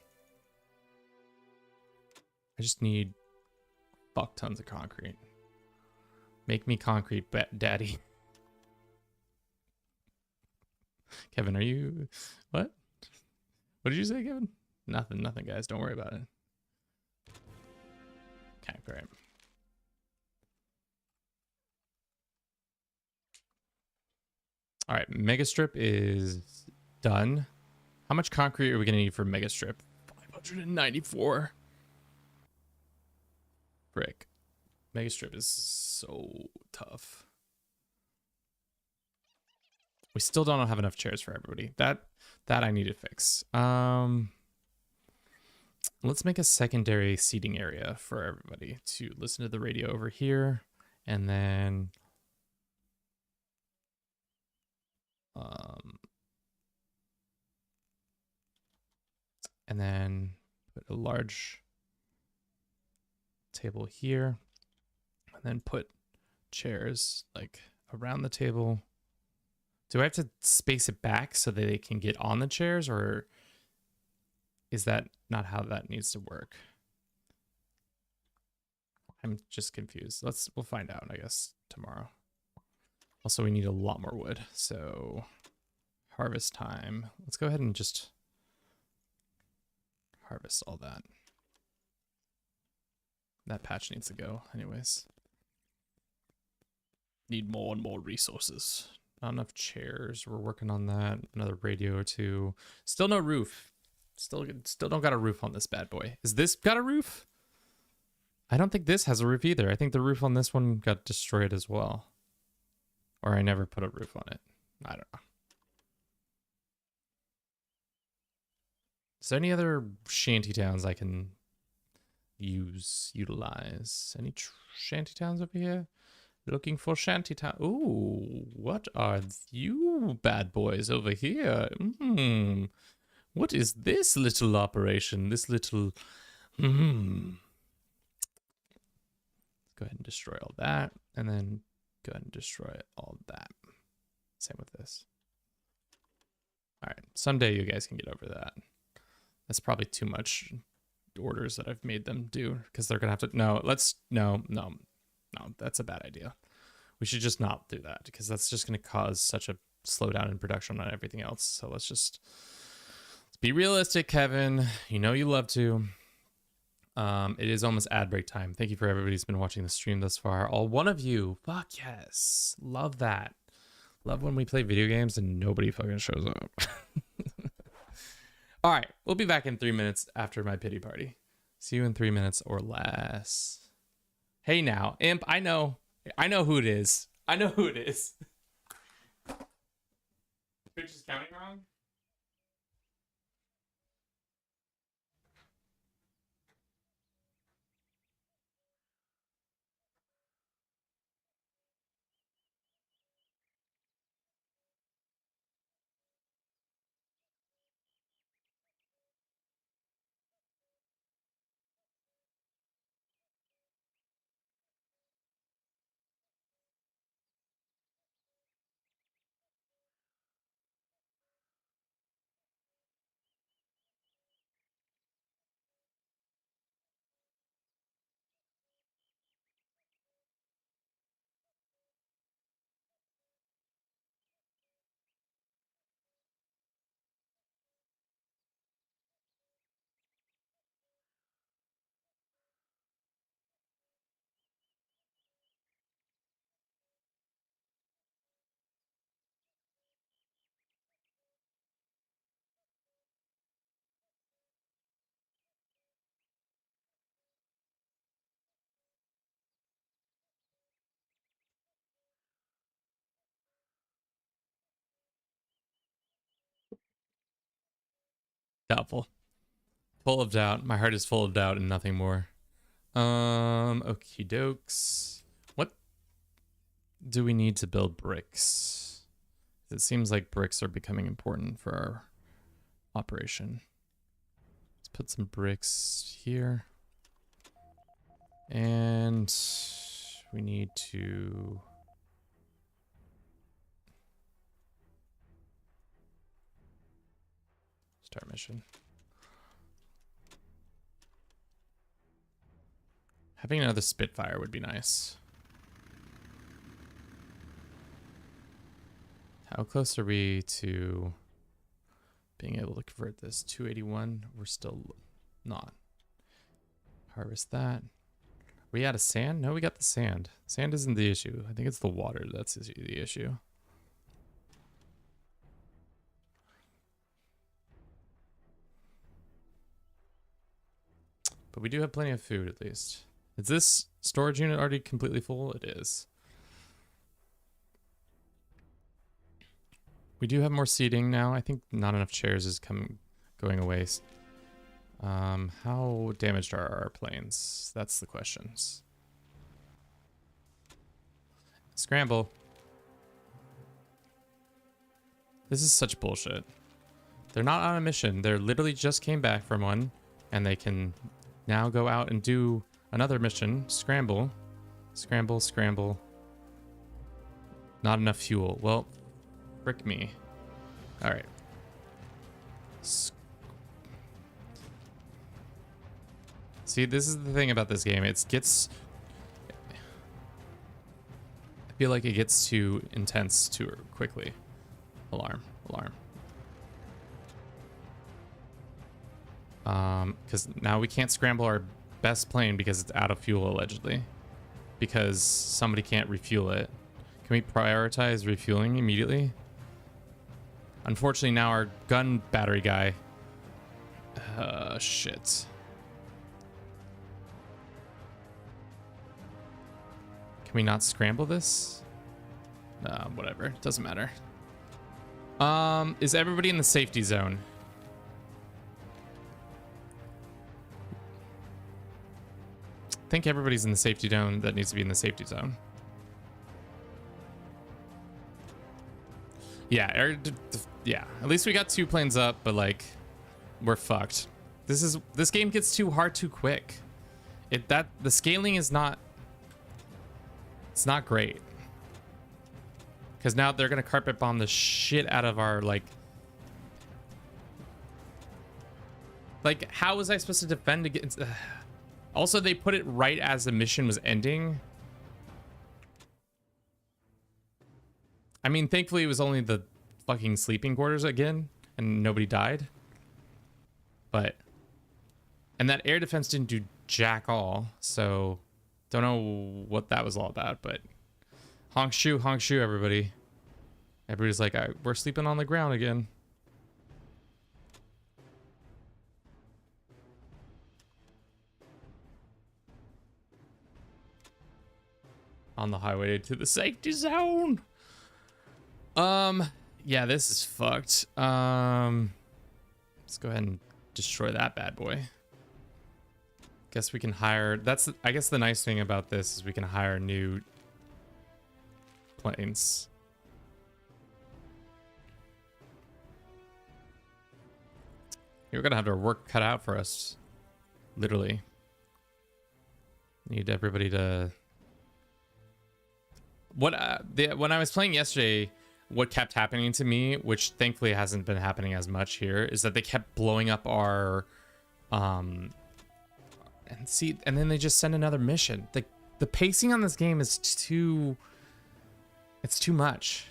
I just need fuck tons of concrete. Make me concrete, daddy. Kevin, are you... What? What did you say, Kevin? Nothing, guys. Don't worry about it. Okay, great. All right, Mega Strip is done. How much concrete are we going to need for Mega Strip? 594. Frick. Mega Strip is so tough. We still don't have enough chairs for everybody. That I need to fix. Let's make a secondary seating area for everybody to listen to the radio over here, and then put a large table here, and then put chairs like around the table. Do I have to space it back so that they can get on the chairs, or is that not how that needs to work? I'm just confused. We'll find out, I guess, tomorrow. Also, we need a lot more wood, so harvest time. Let's go ahead and just harvest all that. That patch needs to go anyways. Need more and more resources. Not enough chairs. We're working on that. Another radio or two. Still no roof. Still don't got a roof on this bad boy. Is this got a roof? I don't think this has a roof either. I think the roof on this one got destroyed as well. Or I never put a roof on it. I don't know. Is there any other shanty towns I can utilize? Any shanty towns over here? Looking for shanty town. Ooh, what are you bad boys over here? What is this little operation? This little... Go ahead and destroy all that. And then go ahead and destroy all that. Same with this. All right. Someday you guys can get over that. That's probably too much orders that I've made them do. Because they're going to have to... No, that's a bad idea. We should just not do that. Because that's just going to cause such a slowdown in production on everything else. So let's be realistic, Kevin. You know you love to. It is almost ad break time. Thank you for everybody who's been watching the stream thus far. All one of you. Fuck yes. Love that. Love when we play video games and nobody fucking shows up. All right. We'll be back in 3 minutes after my pity party. See you in 3 minutes or less. Hey now, Imp, I know who it is. I know who it is. Twitch is counting wrong? Doubtful. Full of doubt. My heart is full of doubt and nothing more. Okie dokes. What do we need to build bricks? It seems like bricks are becoming important for our operation. Let's put some bricks here. And we need to... start mission. Having another Spitfire would be nice. How close are we to being able to convert this? 281. We're still not. Harvest that. Are we out of sand? No, we got the sand. Sand isn't the issue. I think it's the water that's the issue. But we do have plenty of food, at least. Is this storage unit already completely full? It is. We do have more seating now. I think not enough chairs is going away. How damaged are our planes? That's the questions. Scramble. This is such bullshit. They're not on a mission. They're literally just came back from one, and they can now go out and do another mission. Scramble. Scramble, scramble. Not enough fuel. Well, frick me. All right. See, this is the thing about this game. It gets feel like it gets too intense too quickly. Alarm, alarm. Because now we can't scramble our best plane because it's out of fuel allegedly. Because somebody can't refuel it. Can we prioritize refueling immediately? Unfortunately, now our gun battery guy. Shit. Can we not scramble this? Whatever. Doesn't matter. Is everybody in the safety zone? I think everybody's in the safety zone that needs to be in the safety zone. Yeah, yeah. At least we got 2 planes up, but like, we're fucked. This game gets too hard too quick. The scaling is not. It's not great. Because now they're gonna carpet bomb the shit out of our like. Like, how was I supposed to defend against? Also, they put it right as the mission was ending. I mean, thankfully, it was only the fucking sleeping quarters again, and nobody died. But, and that air defense didn't do jack all, so don't know what that was all about. But honk shoe, everybody. Everybody's like, we're sleeping on the ground again. On the highway to the safety zone. Yeah, this is fucked. Let's go ahead and destroy that bad boy. Guess we can hire. I guess the nice thing about this is we can hire new planes. We're gonna have our work cut out for us. Literally. Need everybody to. When I was playing yesterday, what kept happening to me, which thankfully hasn't been happening as much here, is that they kept blowing up our and then they just send another mission. The pacing on this game is too much.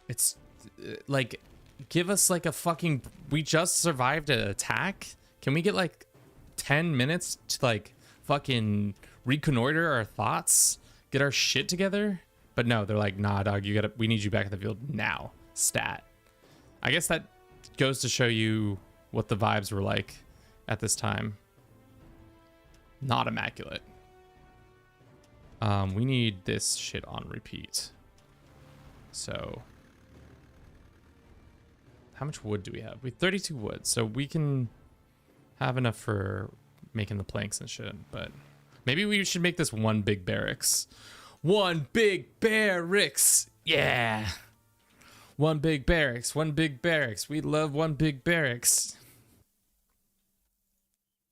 It's like, give us like a fucking, we just survived an attack. Can we get like 10 minutes to like fucking reconnoiter our thoughts, get our shit together? But no, they're like, nah, dog, we need you back in the field now. Stat. I guess that goes to show you what the vibes were like at this time. Not immaculate. We need this shit on repeat. So how much wood do we have? We have 32 wood, so we can have enough for making the planks and shit, but maybe we should make this one big barracks. One big barracks. Yeah. One big barracks. One big barracks. We love one big barracks.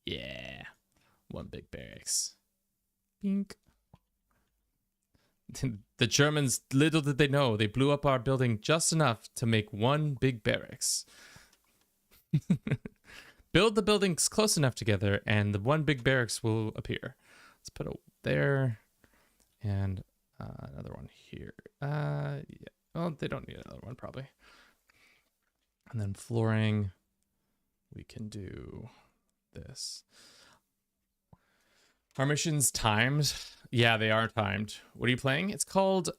Yeah. One big barracks. Bink. The Germans, little did they know, they blew up our building just enough to make one big barracks. Build the buildings close enough together and the one big barracks will appear. Let's put it there and another one here. Yeah. Well, they don't need another one probably. And then flooring, we can do this. Our mission's timed. Yeah, they are timed. What are you playing? It's called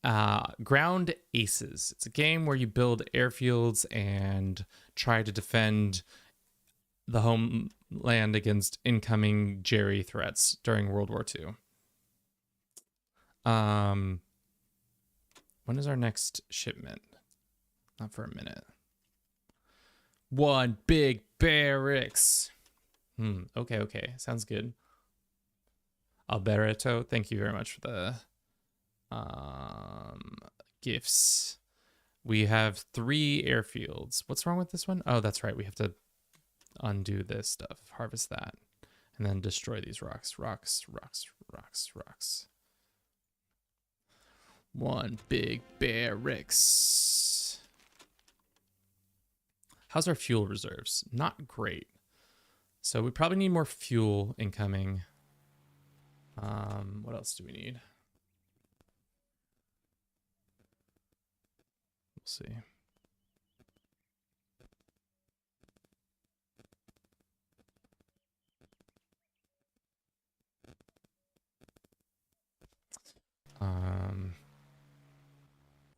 Ground Aces. It's a game where you build airfields and try to defend the homeland against incoming Jerry threats during World War II. When is our next shipment? Not for a minute. One big barracks. Okay. Sounds good. Alberto, thank you very much for the gifts. We have 3 airfields. What's wrong with this one? Oh, that's right. We have to undo this stuff, harvest that, and then destroy these rocks. Rocks. One big barracks. How's our fuel reserves? Not great. So we probably need more fuel incoming. What else do we need? We'll see.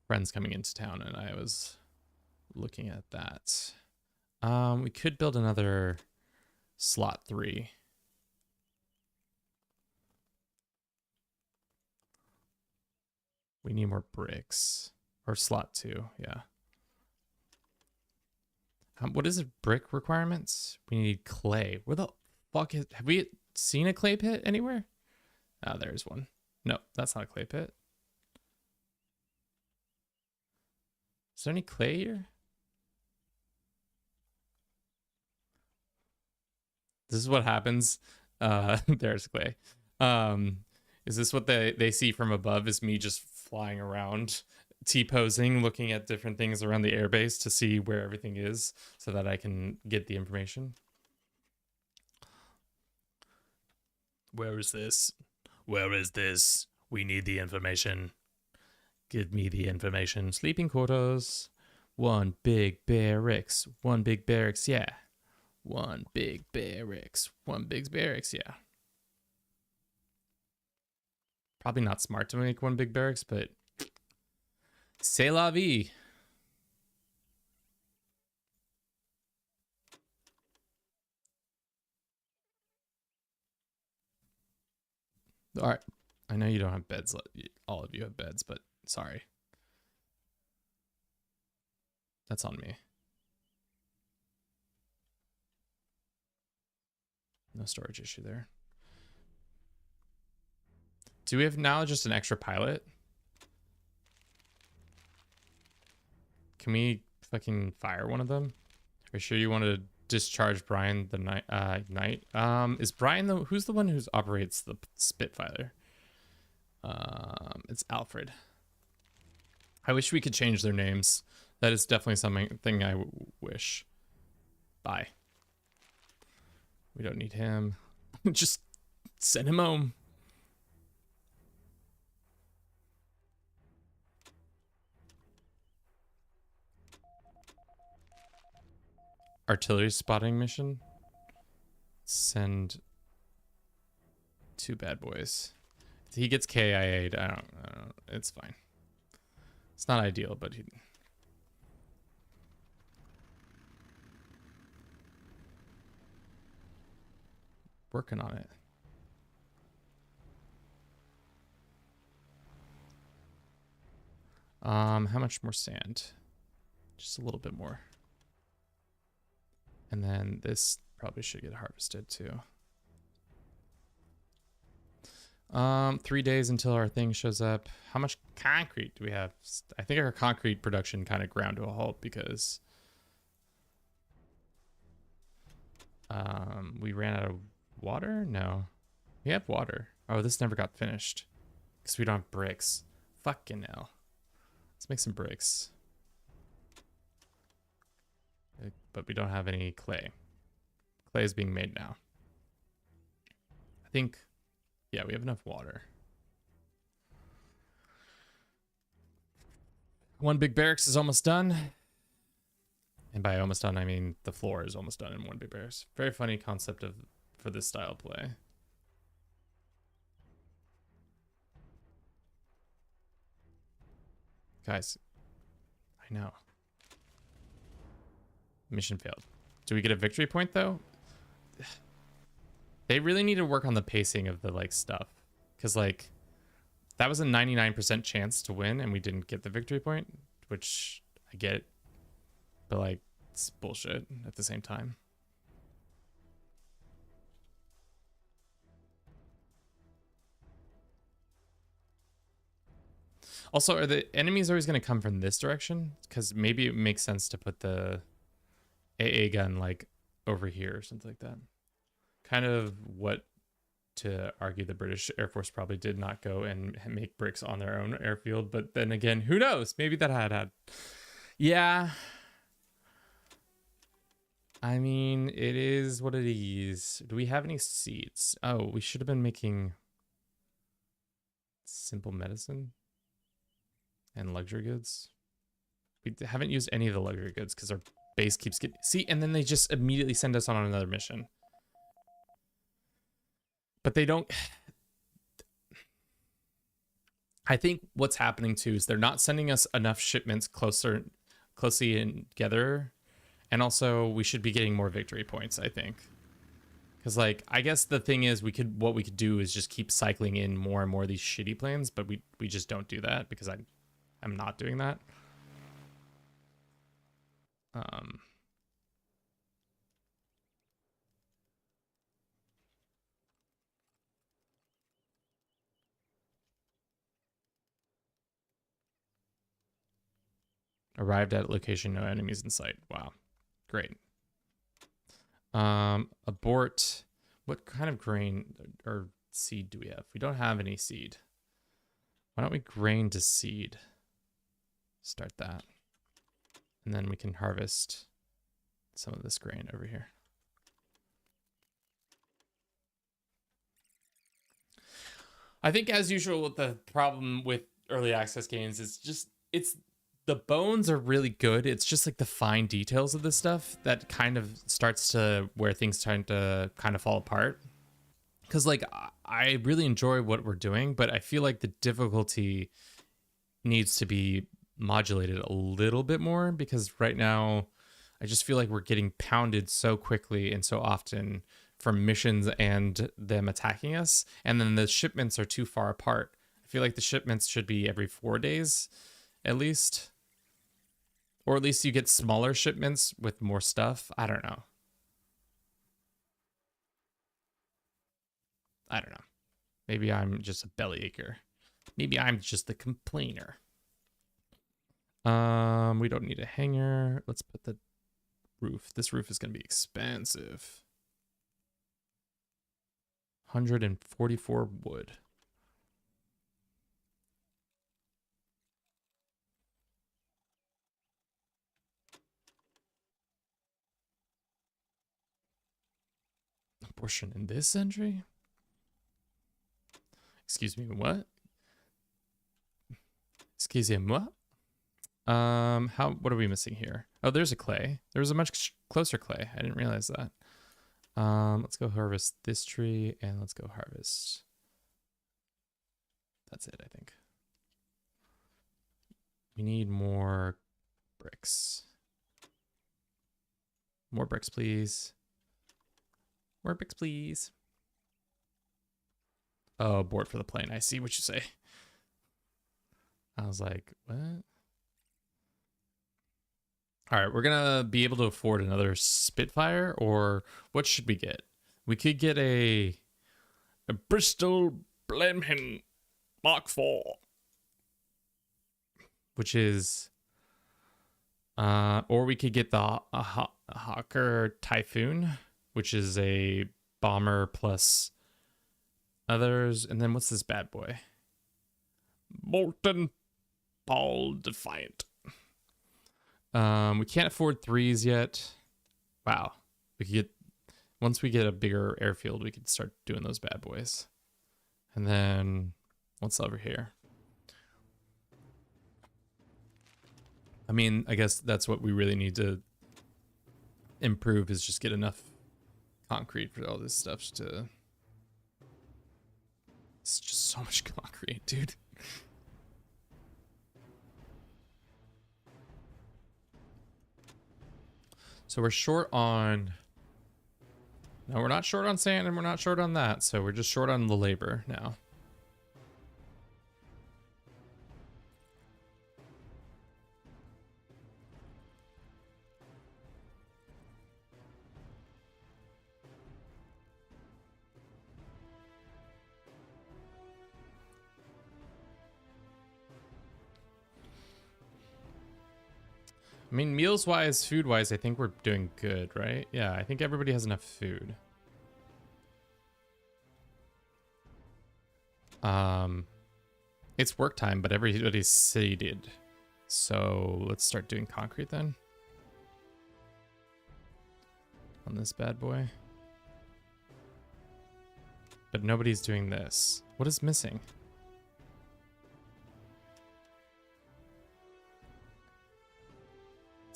Friends coming into town, and I was looking at that. We could build another slot 3. We need more bricks. Or slot 2, yeah. What is it? Brick requirements? We need clay. Where the fuck is... Have we seen a clay pit anywhere? Ah, there's one. No, that's not a clay pit. Is there any clay here? This is what happens. There's clay. Is this what they see from above? Is me just flying around, T-posing, looking at different things around the airbase to see where everything is so that I can get the information? Where is this? Where is this? We need the information. Give me the information. Sleeping quarters. One big barracks. One big barracks, yeah. One big barracks. One big barracks, yeah. Probably not smart to make one big barracks, but c'est la vie. All right. I know you don't have beds. All of you have beds, but sorry. That's on me. No storage issue there. Do we have now just an extra pilot? Can we fucking fire one of them? Are you sure you want to discharge Brian the night? Is Brian who's the one who operates the Spitfire? It's Alfred. I wish we could change their names. That is definitely something I wish. Bye. We don't need him. Just send him home. Artillery spotting mission. Send 2 bad boys. If he gets KIA'd, I don't. It's fine. It's not ideal, but he. Working on it. How much more sand? Just a little bit more. And then this probably should get harvested too. 3 days until our thing shows up. How much concrete do we have? I think our concrete production kind of ground to a halt because we ran out of water? No. We have water. Oh, this never got finished because we don't have bricks. Fucking hell. Let's make some bricks. But we don't have any clay. Clay is being made now. I think, yeah, we have enough water. One big barracks is almost done. And by almost done, I mean the floor is almost done in one big barracks. Very funny concept for this style of play. Guys, I know. Mission failed. Do we get a victory point though? They really need to work on the pacing of the like stuff. Cause like that was a 99% chance to win and we didn't get the victory point, which I get, but like it's bullshit at the same time. Also, are the enemies always going to come from this direction? Because maybe it makes sense to put the AA gun like over here or something like that. Kind of what to argue the British Air Force probably did not go and make bricks on their own airfield. But then again, who knows? Maybe that had. Yeah. I mean, it is what it is. Do we have any seeds? Oh, we should have been making. simple medicine and luxury goods. We haven't used any of the luxury goods because our base keeps getting... See, and then they just immediately send us on another mission. But they don't... I think what's happening too is they're not sending us enough shipments closely in together. And also we should be getting more victory points, I think. Because like, I guess the thing is what we could do is just keep cycling in more and more of these shitty planes, but we just don't do that because I'm not doing that. Arrived at location, no enemies in sight. Wow, great. Abort. What kind of grain or seed do we have? We don't have any seed. Why don't we grain to seed? Start that. And then we can harvest some of this grain over here. I think as usual with the problem with early access games is just the bones are really good. It's just like the fine details of this stuff that kind of starts to where things start to kind of fall apart. Because like I really enjoy what we're doing, but I feel like the difficulty needs to be modulated a little bit more because right now I just feel like we're getting pounded so quickly and so often from missions and them attacking us. And then the shipments are too far apart. I feel like the shipments should be every 4 days at least. Or at least you get smaller shipments with more stuff. I don't know. Maybe I'm just a bellyacher. Maybe I'm just the complainer. We don't need a hangar. Let's put the roof. This roof is going to be expensive. 144 wood. Abortion in this century? Excuse me, what? Excusez-moi? What are we missing here? Oh, there's a clay. There's a much closer clay. I didn't realize that. Let's go harvest this tree and let's go harvest. That's it, I think. We need more bricks. More bricks, please. More bricks, please. Oh, abort for the plane. I see what you say. I was like, what? All right, we're going to be able to afford another Spitfire, or what should we get? We could get a Bristol Blenheim Mark IV, which is, or we could get the Hawker Typhoon, which is a bomber plus others. And then what's this bad boy? Molten Paul Defiant. We can't afford 3s yet. Wow. We could get, once we get a bigger airfield, we could start doing those bad boys. And then what's over here? I mean, I guess that's what we really need to improve, is just get enough concrete for all this stuff to... It's just so much concrete, dude. So we're short on... No, we're not short on sand and we're not short on that. So we're just short on the labor now. I mean, meals-wise, food-wise, I think we're doing good, right? Yeah, I think everybody has enough food. It's work time, but everybody's seated. So let's start doing concrete then. On this bad boy. But nobody's doing this. What is missing?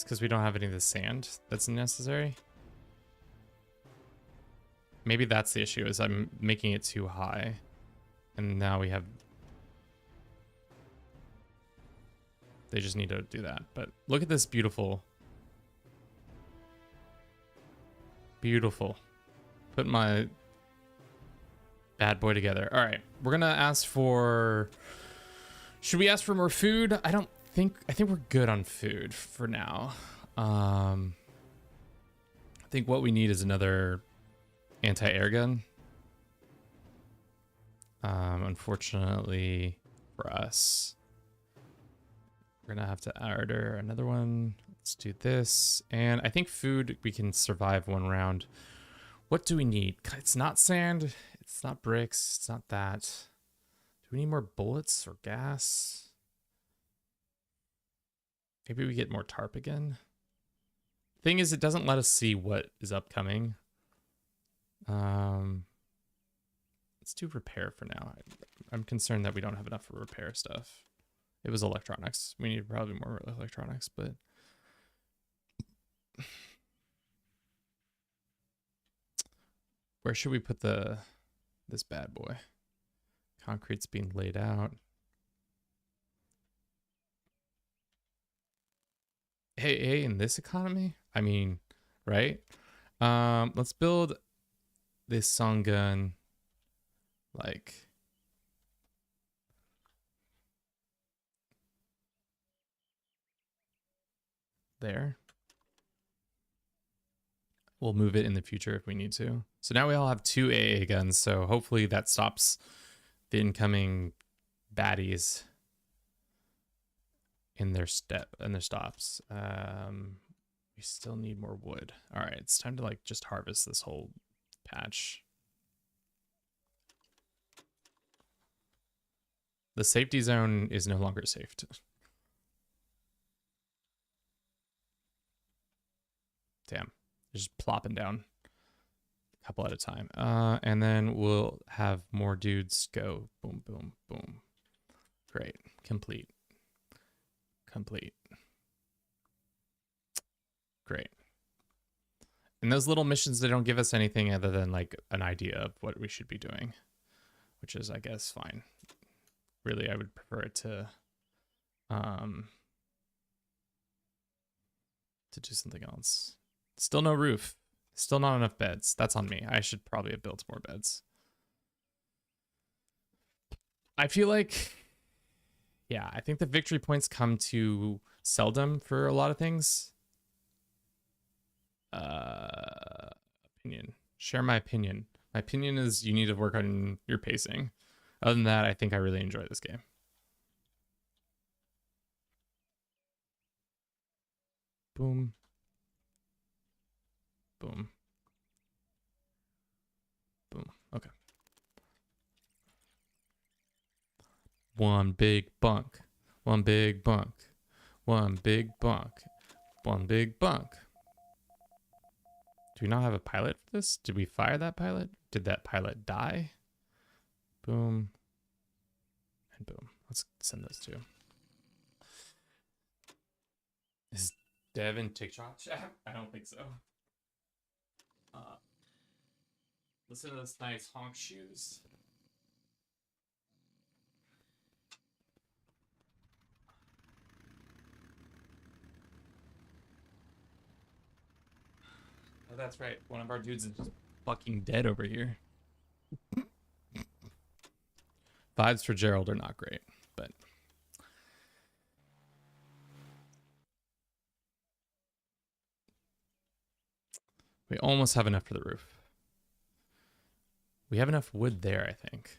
because we don't have any of the sand that's necessary. Maybe that's the issue, is I'm making it too high. And now we have... They just need to do that. But look at this beautiful... Beautiful. Put my bad boy together. All right, we're gonna ask for... Should we ask for more food? I think we're good on food for now. I think what we need is another anti-air gun. Unfortunately for us, we're gonna have to order another one. Let's do this. And I think food, we can survive one round. What do we need? It's not sand. It's not bricks. It's not that. Do we need more bullets or gas? Maybe we get more tarp again. Thing is, it doesn't let us see what is upcoming. Let's do repair for now. I'm concerned that we don't have enough for repair stuff. It was electronics. We need probably more electronics, but... Where should we put this bad boy? Concrete's being laid out. Hey, in this economy? I mean, right? Let's build this song gun like there. We'll move it in the future if we need to. So now we all have 2 AA guns, so hopefully that stops the incoming baddies in their stops. We still need more wood. All right, it's time to like just harvest this whole patch. The safety zone is no longer safe. Damn, just plopping down a couple at a time. And then we'll have more dudes go boom, boom, boom. Great, complete. Great. And those little missions, they don't give us anything other than like an idea of what we should be doing, which is, I guess, fine. Really, I would prefer it to do something else. Still no roof. Still not enough beds. That's on me. I should probably have built more beds. I feel like, yeah, I think the victory points come too seldom for a lot of things. Opinion. Share my opinion. My opinion is you need to work on your pacing. Other than that, I think I really enjoy this game. Boom. Boom. Boom. Okay. One big bunk. One big bunk. One big bunk. One big bunk. Do we not have a pilot for this? Did we fire that pilot? Did that pilot die? Boom. And boom. Let's send those two. Is Devin TikTok chat? I don't think so. Listen to those nice honk shoes. Oh, that's right. One of our dudes is just fucking dead over here. Vibes for Gerald are not great, but we almost have enough for the roof. We have enough wood there, I think.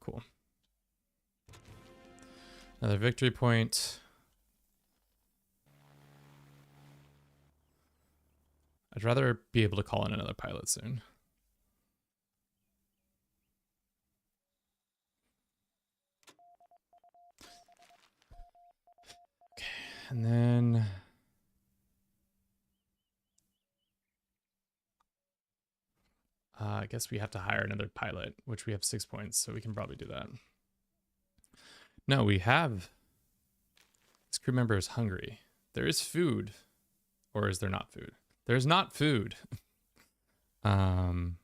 Cool. Another victory point. I'd rather be able to call in another pilot soon. Okay, and then I guess we have to hire another pilot, which we have 6 points, so we can probably do that. No, we have. This crew member is hungry. There is food. Or is there not food? There's not food. um...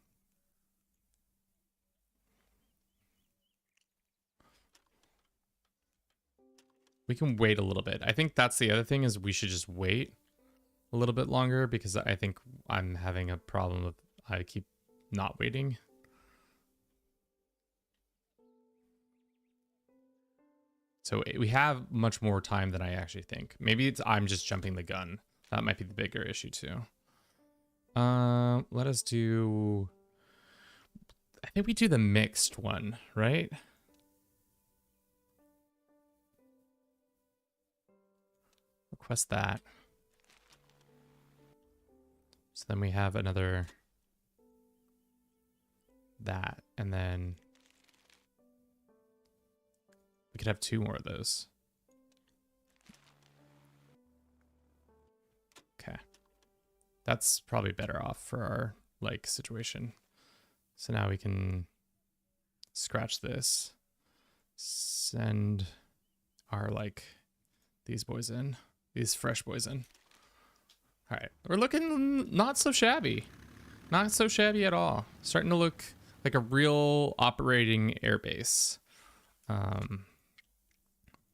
We can wait a little bit. I think that's the other thing is we should just wait a little bit longer because I think I'm having a problem with I keep not waiting. So we have much more time than I actually think. Maybe I'm just jumping the gun. That might be the bigger issue too. Let us do... I think we do the mixed one, right? Request that. So then we have another... that, and then... we could have 2 more of those. Okay. That's probably better off for our, like, situation. So now we can scratch this. Send our, like, these boys in. These fresh boys in. All right. We're looking not so shabby. Not so shabby at all. Starting to look like a real operating airbase.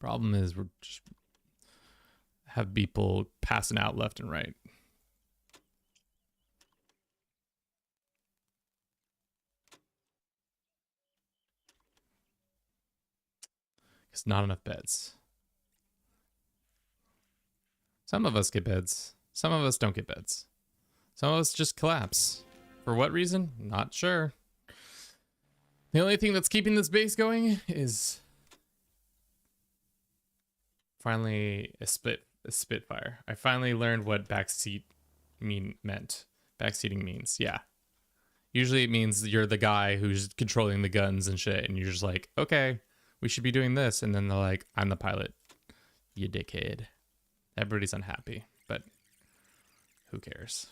Problem is we're just have people passing out left and right. It's not enough beds. Some of us get beds. Some of us don't get beds. Some of us just collapse. For what reason? Not sure. The only thing that's keeping this base going is finally a Spitfire. I finally learned what backseat meant. Backseating means, yeah. Usually it means you're the guy who's controlling the guns and shit, and you're just like, okay, we should be doing this, and then they're like, I'm the pilot. You dickhead. Everybody's unhappy, but who cares?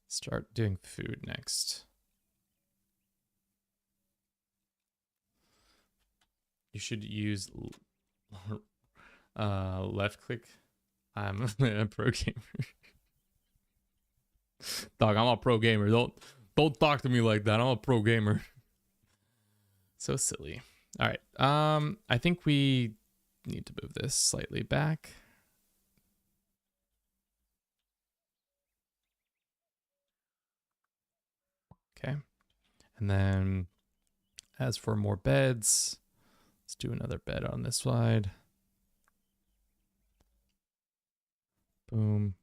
Start doing food next. You should use left click. I'm a pro gamer. Dog, I'm a pro gamer. Don't talk to me like that. I'm a pro gamer. So silly. All right. I think we need to move this slightly back. Okay. And then as for more beds, let's do another bed on this side. Boom.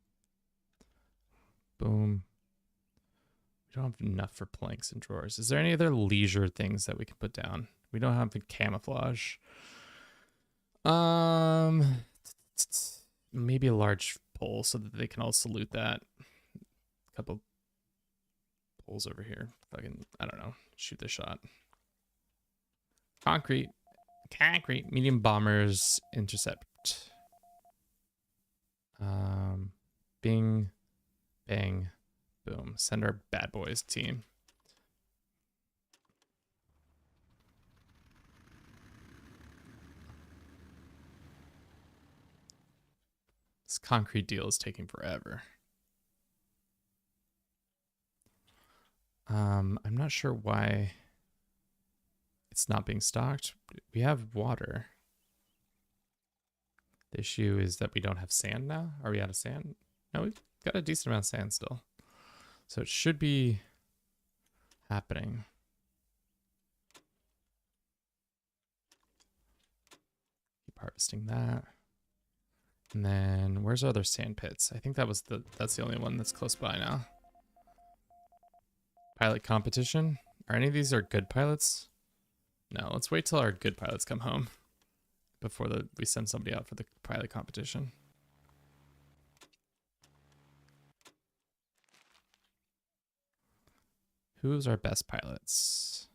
Boom. We don't have enough for planks and drawers. Is there any other leisure things that we can put down? We don't have the camouflage. Maybe a large pole so that they can all salute that. A couple poles over here. Fucking, I don't know. Shoot the shot. Concrete. Medium bombers intercept. Bing, bang, boom. Send our bad boys team. This concrete deal is taking forever. I'm not sure why it's not being stocked. We have water. The issue is that we don't have sand now. Are we out of sand? No, we've got a decent amount of sand still. So it should be happening. Keep harvesting that. And then where's our other sand pits? I think that's the only one that's close by now. Pilot competition. Are any of these good pilots? No, let's wait till our good pilots come home before we send somebody out for the pilot competition. Who's our best pilots?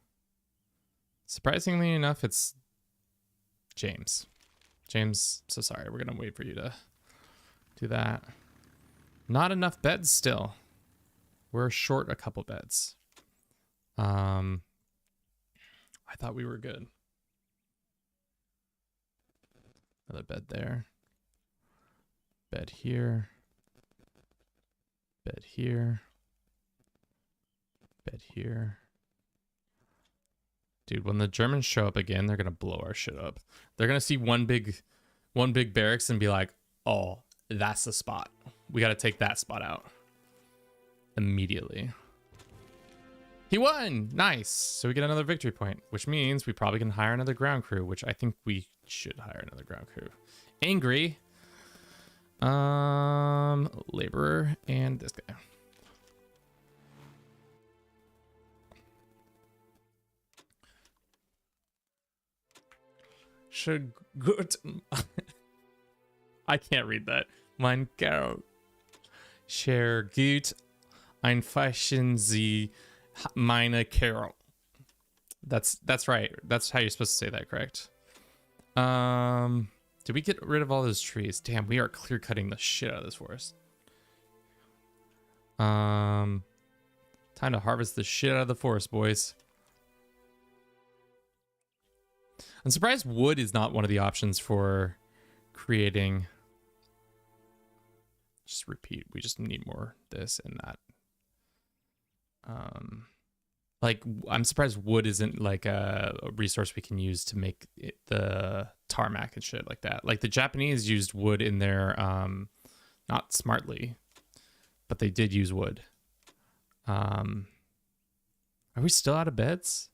Surprisingly enough, it's James. James, so sorry. We're going to wait for you to do that. Not enough beds still. We're short a couple beds. I thought we were good. Another bed there. Bed here. Bed here. Bed here. Dude, when the Germans show up again, they're gonna blow our shit up. They're gonna see one big barracks and be like, oh, that's the spot. We gotta take that spot out. Immediately. He won! Nice! So we get another victory point, which means we probably can hire another ground crew, which I think we should hire another ground crew. Angry. Laborer and this guy. Should good. I can't read that. Mein Kerl. Share gut einfashen Sie meine Kerl. That's right. That's how you're supposed to say that, correct? Did we get rid of all those trees? Damn, we are clear cutting the shit out of this forest. Time to harvest the shit out of the forest, boys. I'm surprised wood is not one of the options for creating. Just repeat. We just need more this and that. Like, I'm surprised wood isn't like a resource we can use to make the tarmac and shit like that. Like the Japanese used wood in their, not smartly, but they did use wood. Are we still out of beds?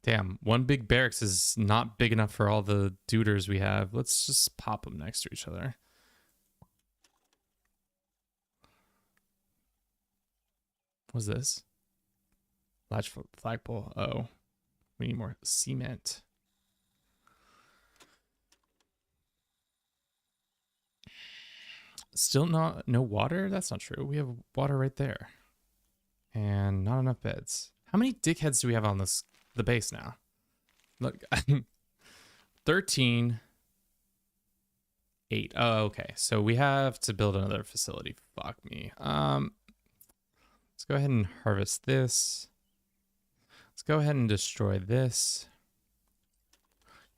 Damn, one big barracks is not big enough for all the duders we have. Let's just pop them next to each other. What's this? Large flagpole. Oh, we need more cement. Still no water? That's not true. We have water right there. And not enough beds. How many dickheads do we have on the base now? Look, 13, 8. Oh, okay. So we have to build another facility. Fuck me. Let's go ahead and harvest this. Let's go ahead and destroy this.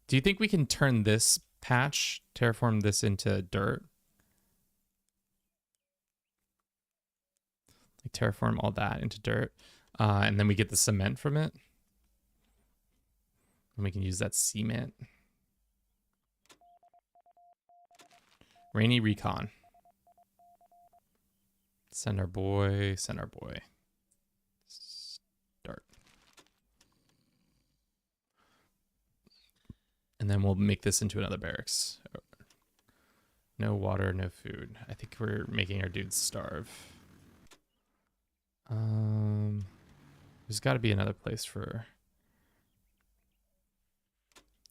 Do you think we can turn this patch, terraform this into dirt? Like terraform all that into dirt. And then we get the cement from it. And we can use that cement. Rainy recon. Send our boy. Send our boy. Start. And then we'll make this into another barracks. No water, no food. I think we're making our dudes starve. There's got to be another place for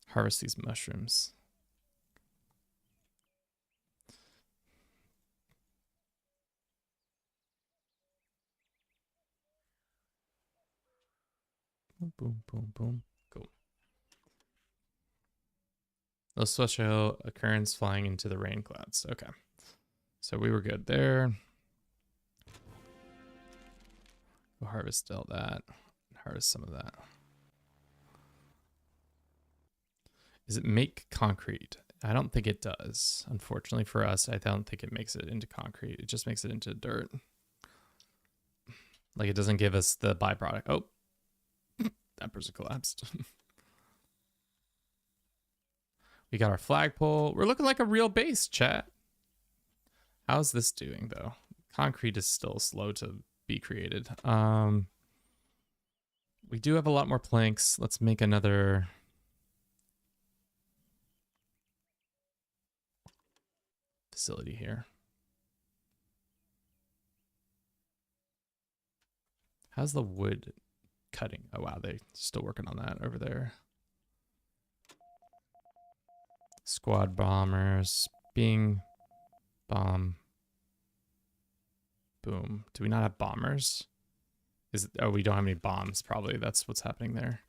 harvest these mushrooms. Boom, boom, boom, boom. Cool. Those special occurrence flying into the rain clouds. Okay. So we were good there. Go harvest all that. Harvest some of that. Does it make concrete? I don't think it does. Unfortunately for us, I don't think it makes it into concrete. It just makes it into dirt. Like it doesn't give us the byproduct. Oh, that person collapsed. We got our flagpole. We're looking like a real base, chat. How's this doing though? Concrete is still slow to be created. We do have a lot more planks. Let's make another facility here. How's the wood cutting? Oh wow, they're still working on that over there. Squad bombers. Bing. Bomb. Boom. Do we not have bombers? Oh, we don't have any bombs, probably. That's what's happening there.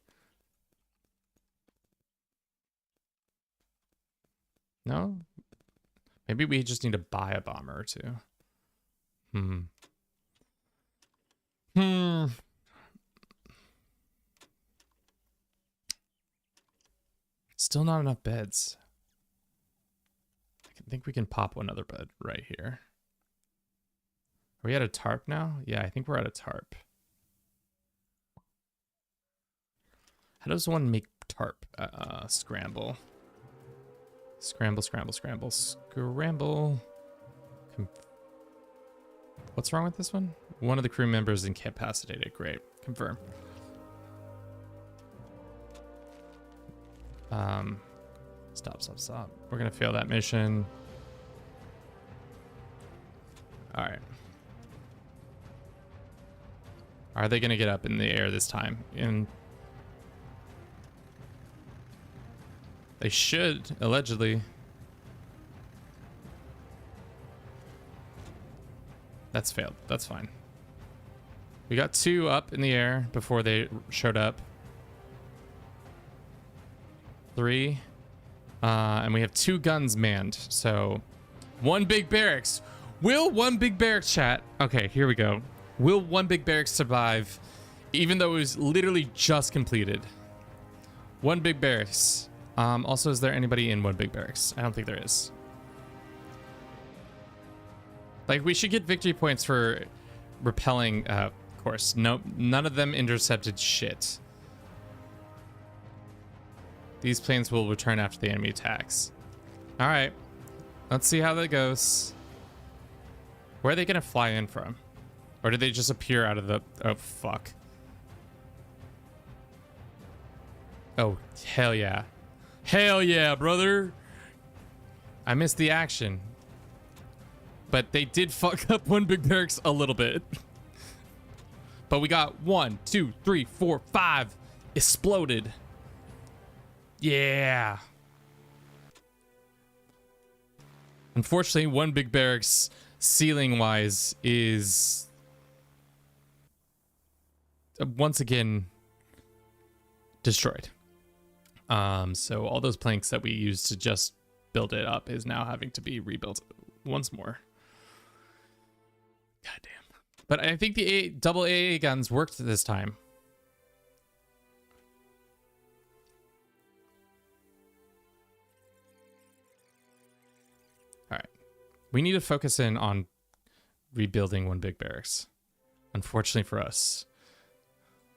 No? Maybe we just need to buy a bomber or two. Still not enough beds. I think we can pop one other bed right here. Are we at a tarp now? Yeah, I think we're at a tarp. How does one make tarp? Scramble. Scramble, scramble, scramble, scramble. What's wrong with this one? One of the crew members incapacitated. Great. Confirm. Stop. We're gonna fail that mission. All right. Are they gonna get up in the air this time? And they should, allegedly. That's failed. That's fine. We got 2 up in the air before they showed up. 3. And we have 2 guns manned. So 1 big barracks. Will 1 big barracks, chat? Okay, here we go. Will 1 big barracks survive even though it was literally just completed? 1 big barracks. Also, is there anybody in 1 big barracks? I don't think there is. Like, we should get victory points for repelling, of course. Nope, none of them intercepted shit. These planes will return after the enemy attacks. All right, let's see how that goes. Where are they gonna fly in from? Or did they just appear out of the... Oh, fuck. Oh, hell yeah. Hell yeah, brother. I missed the action. But they did fuck up 1 big barracks a little bit. But we got 1, 2, 3, 4, 5 exploded. Yeah. Unfortunately, 1 big barracks ceiling wise is once again destroyed. So all those planks that we used to just build it up is now having to be rebuilt once more. God damn. But I think the double AA guns worked this time. All right. We need to focus in on rebuilding 1 big barracks. Unfortunately for us,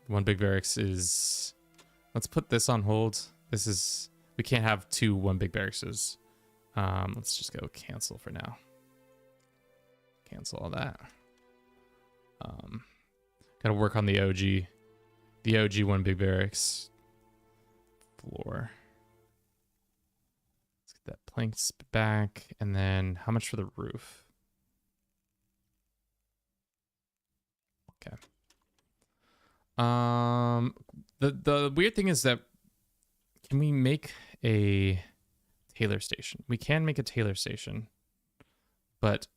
1 big barracks is... Let's put this on hold. This is... We can't have 2 1 big barracks. Let's just go cancel for now. Cancel all that. Gotta work on the OG. The OG 1 big barracks. Floor. Let's get that planks back. And then how much for the roof? Okay. The weird thing is that can we make a Taylor station? We can make a Taylor station, but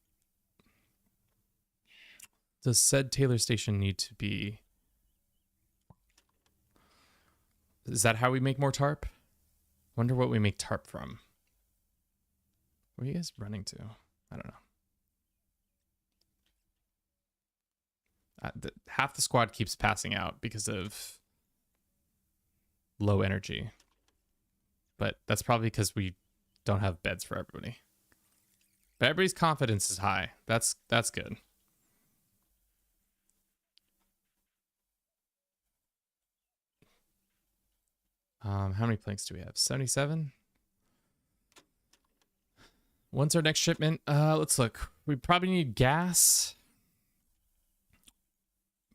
does said Taylor station need to be... Is that how we make more tarp? Wonder what we make tarp from. Where are you guys running to? I don't know. Half the squad keeps passing out because of low energy. But that's probably because we don't have beds for everybody. But everybody's confidence is high. That's good. How many planks do we have? 77? When's our next shipment? Let's look. We probably need gas.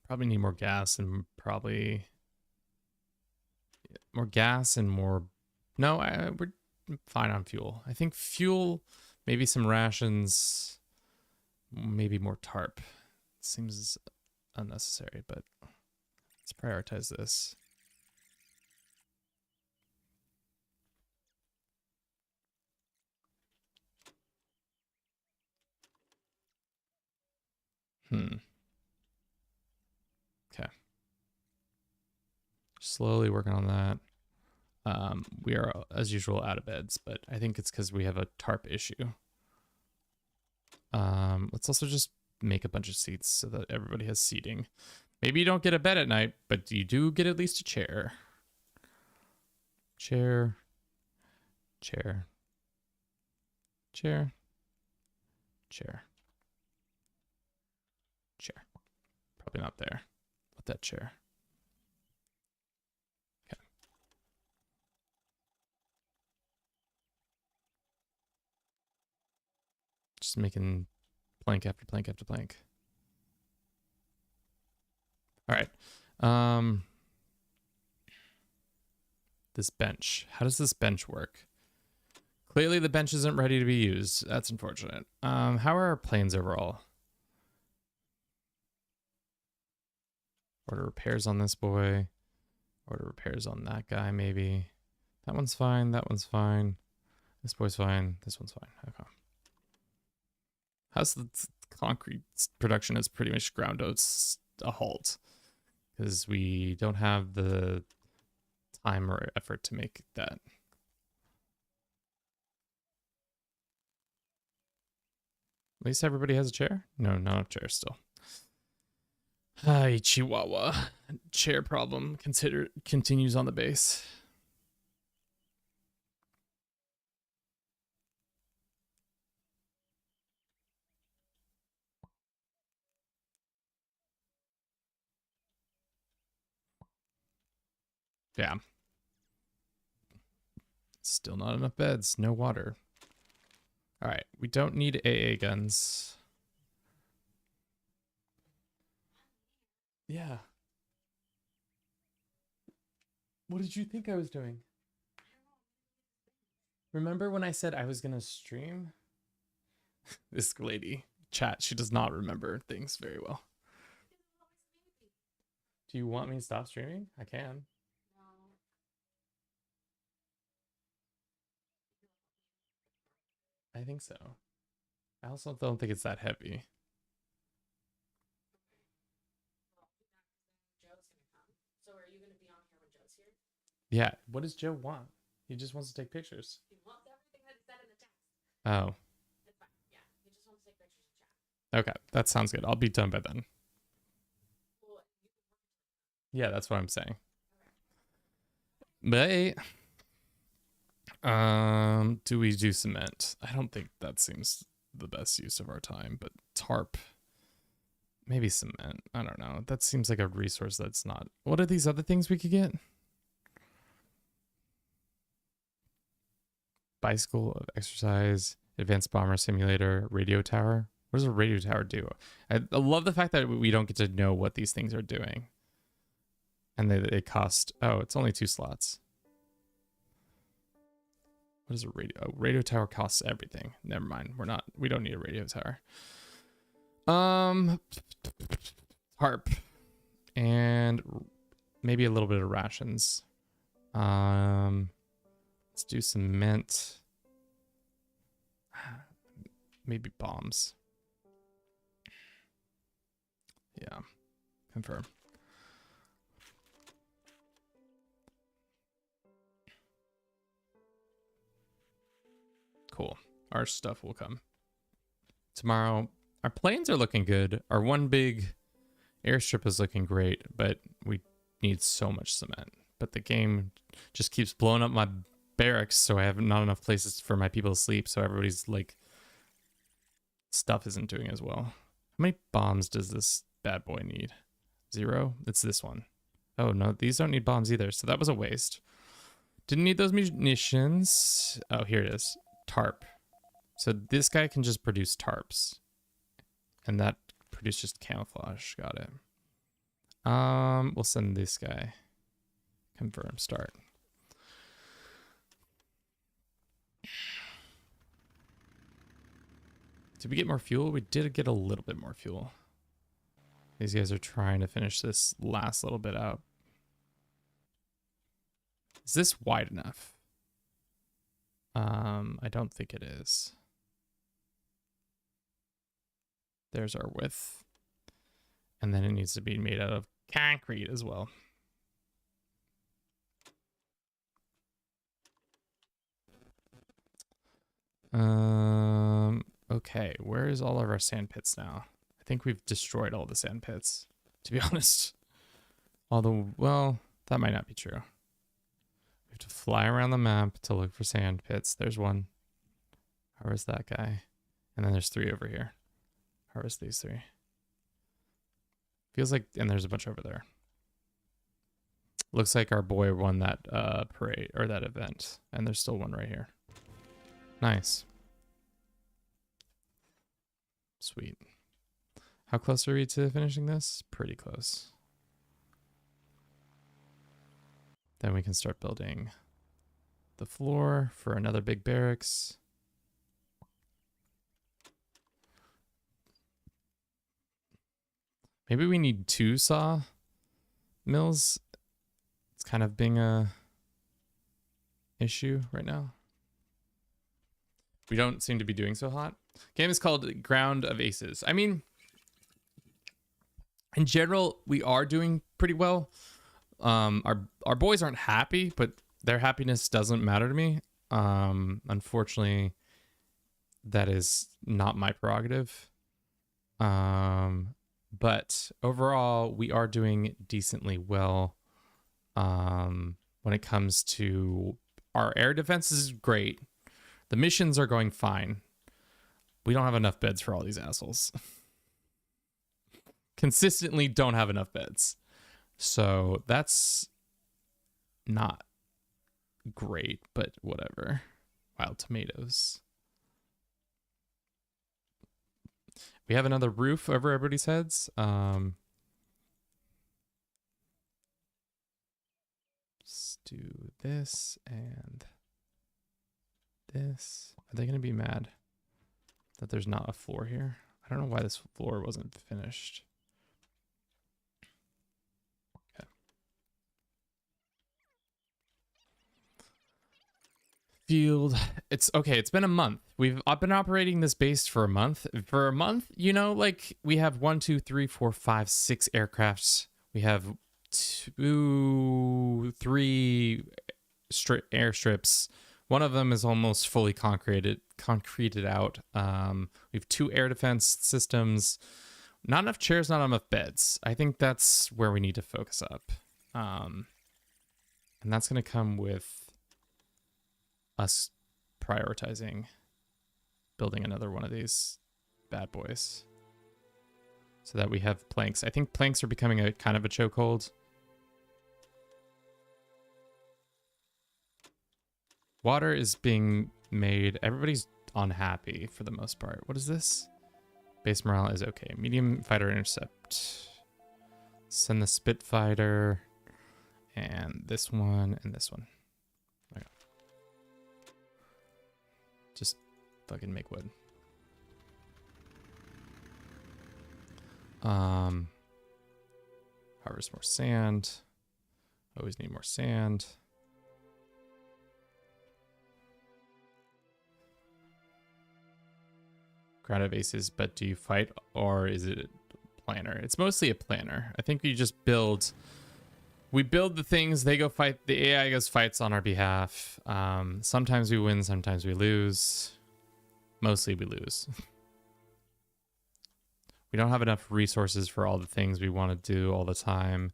Probably need more gas and probably more gas and more... No, we're fine on fuel. I think fuel, maybe some rations, maybe more tarp. Seems unnecessary, but let's prioritize this. Okay. Slowly working on that. We are, as usual, out of beds, but I think it's because we have a tarp issue. Let's also just make a bunch of seats so that everybody has seating. Maybe you don't get a bed at night, but you do get at least a chair. Chair. Chair. Chair. Chair. Chair. Probably not there. Put that chair. Okay. Just making plank after plank after plank. All right. This bench. How does this bench work? Clearly the bench isn't ready to be used. That's unfortunate. How are our planes overall? Order repairs on this boy. Order repairs on that guy, maybe. That one's fine. That one's fine. This boy's fine. This one's fine. Okay. How's the concrete production is pretty much ground to a halt because we don't have the time or effort to make that. At least everybody has a chair? No, not a chair still. Hi, Chihuahua. Chair problem continues on the base. Yeah. Still not enough beds. No water. All right. We don't need AA guns. Yeah. What did you think I was doing? Remember when I said I was going to stream? This lady, chat, she does not remember things very well. Do you want me to stop streaming? I can. I think so. I also don't think it's that heavy. So are you going to be on here when Joe's here? Yeah. What does Joe want? He just wants to take pictures. He wants everything that is said in the text. Oh. It's fine. Yeah. He just wants to take pictures and chat. Okay. That sounds good. I'll be done by then. Well, Yeah, that's what I'm saying. But do we do cement? I don't think that seems the best use of our time, but tarp. Maybe cement. I don't know. That seems like a resource that's not. What are these other things we could get? Bicycle of exercise, advanced bomber simulator, radio tower. What does a radio tower do? I love the fact that we don't get to know what these things are doing. And they cost, oh, it's only 2 slots. What is a radio? Oh, radio tower costs everything. Never mind. We don't need a radio tower. Harp. And maybe a little bit of rations. Let's do cement. Maybe bombs. Yeah. Confirm. Cool. Our stuff will come tomorrow. Our planes are looking good. Our one big airstrip is looking great, but we need so much cement. But the game just keeps blowing up my barracks, so I have not enough places for my people to sleep. So everybody's like, stuff isn't doing as well. How many bombs does this bad boy need? 0? It's this one. Oh no, these don't need bombs either. So that was a waste. Didn't need those munitions. Oh, here it is. Tarp. So this guy can just produce tarps. And that produced just camouflage. Got it. We'll send this guy. Confirm. Start. Did we get more fuel? We did get a little bit more fuel. These guys are trying to finish this last little bit out. Is this wide enough? I don't think it is. There's our width. And then it needs to be made out of concrete as well. Okay, where is all of our sand pits now? I think we've destroyed all the sand pits, to be honest. Although, well, that might not be true. We have to fly around the map to look for sand pits. There's one. Harvest that guy. And then there's 3 over here. Harvest these 3. Feels like, and there's a bunch over there. Looks like our boy won that parade or that event. And there's still one right here. Nice. Sweet. How close are we to finishing this? Pretty close. Then we can start building the floor for another big barracks. Maybe we need 2 saw mills. It's kind of being a issue right now. We don't seem to be doing so hot. Game is called Ground of Aces. I mean, in general, we are doing pretty well. Our boys aren't happy, but their happiness doesn't matter to me. Unfortunately, that is not my prerogative. But overall, we are doing decently well. When it comes to our air defense is great. The missions are going fine. We don't have enough beds for all these assholes. Consistently don't have enough beds. So that's not great, but whatever. Wild tomatoes. We have another roof over everybody's heads. Let's do this and this. Are they going to be mad that there's not a floor here? I don't know why this floor wasn't finished. Okay. Field. It's okay. It's been a month. I've been operating this base for a month. For a month, you know, like we have 1, 2, 3, 4, 5, 6 aircrafts. We have 2, 3 airstrips. One of them is almost fully concreted out. We have 2 air defense systems. Not enough chairs, not enough beds. I think that's where we need to focus up. And that's going to come with us prioritizing building another one of these bad boys so that we have planks. I think planks are becoming a kind of a chokehold. Water is being made. Everybody's unhappy for the most part. What is this? Base morale is okay. Medium fighter intercept. Send the Spitfire and this one and this one. Okay. Just fucking make wood. Harvest more sand. Always need more sand. Ground of Aces, but do you fight or is it a planner? It's mostly a planner. I think we just build. We build the things, they go fight. The AI goes fights on our behalf. Sometimes we win, sometimes we lose. Mostly we lose. We don't have enough resources for all the things we want to do all the time.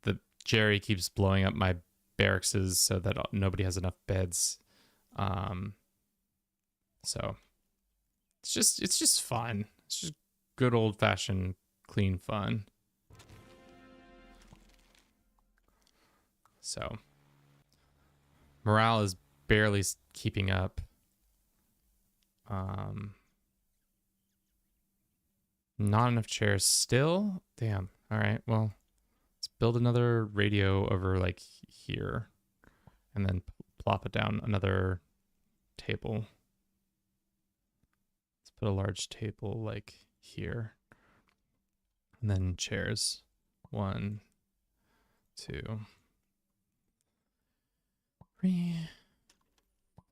The Jerry keeps blowing up my barracks so that nobody has enough beds. So it's just fun. It's just good old fashioned clean fun. So morale is barely keeping up. Not enough chairs still. Damn. All right. Well, let's build another radio over like here and then plop it down another table. Let's put a large table like here and then chairs. 1, 2, 3,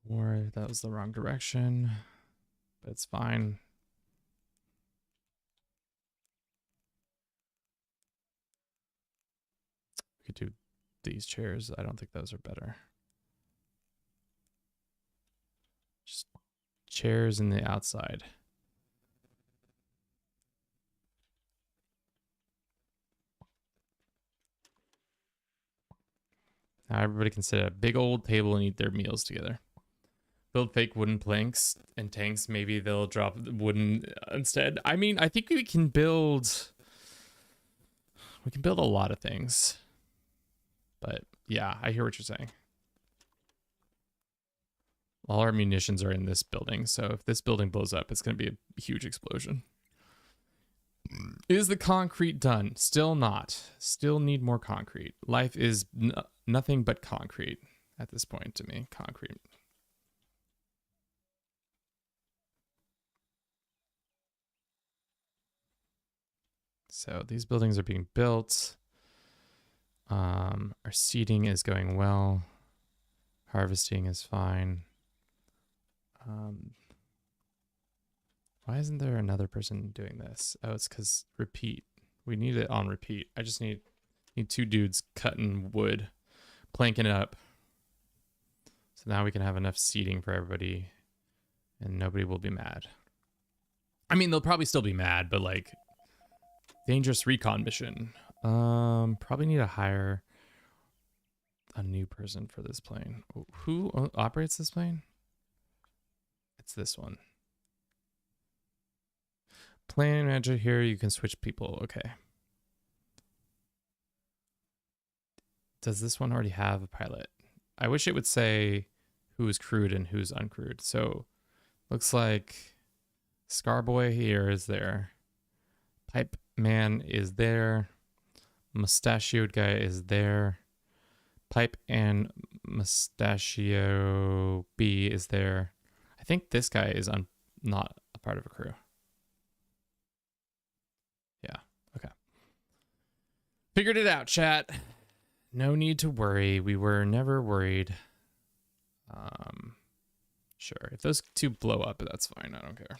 4. That was the wrong direction, but it's fine. We could do these chairs. I don't think those are better. Just chairs in the outside. Now everybody can sit at a big old table and eat their meals together. Build fake wooden planks and tanks. Maybe they'll drop wooden instead. I mean, I think we can build a lot of things. But yeah, I hear what you're saying. All our munitions are in this building, so if this building blows up, it's going to be a huge explosion. Is the concrete done? Still not. Still need more concrete. Life is nothing but concrete at this point to me. Concrete. So these buildings are being built. Our seeding is going well. Harvesting is fine. Why isn't there another person doing this? Oh, it's because repeat. We need it on repeat. I just need two dudes cutting wood, planking it up. So now we can have enough seating for everybody and nobody will be mad. I mean, they'll probably still be mad, but like dangerous recon mission. Probably need to hire a new person for this plane. Who operates this plane? It's this one. Plane manager here, you can switch people. Okay. Does this one already have a pilot? I wish it would say who is crewed and who's uncrewed. So looks like Scarboy here is there. Pipe man is there. Mustachioed guy is there. Pipe and Mustachio B is there. I think this guy is not a part of a crew. Yeah, okay. Figured it out, chat. No need to worry. We were never worried. Sure. If those two blow up, that's fine. I don't care.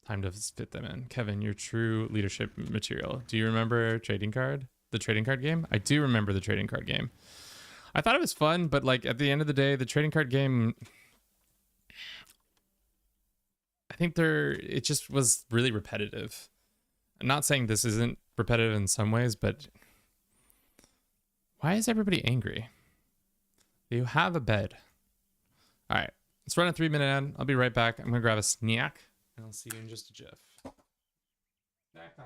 Time to fit them in. Kevin, your true leadership material. Do you remember trading card? The trading card game? I do remember the trading card game. I thought it was fun, but like at the end of the day, the trading card game, I think it just was really repetitive. I'm not saying this isn't repetitive in some ways, but why is everybody angry? You have a bed. All right, let's run a 3-minute ad. I'll be right back. I'm gonna grab a snack and I'll see you in just a jiff. Snack time.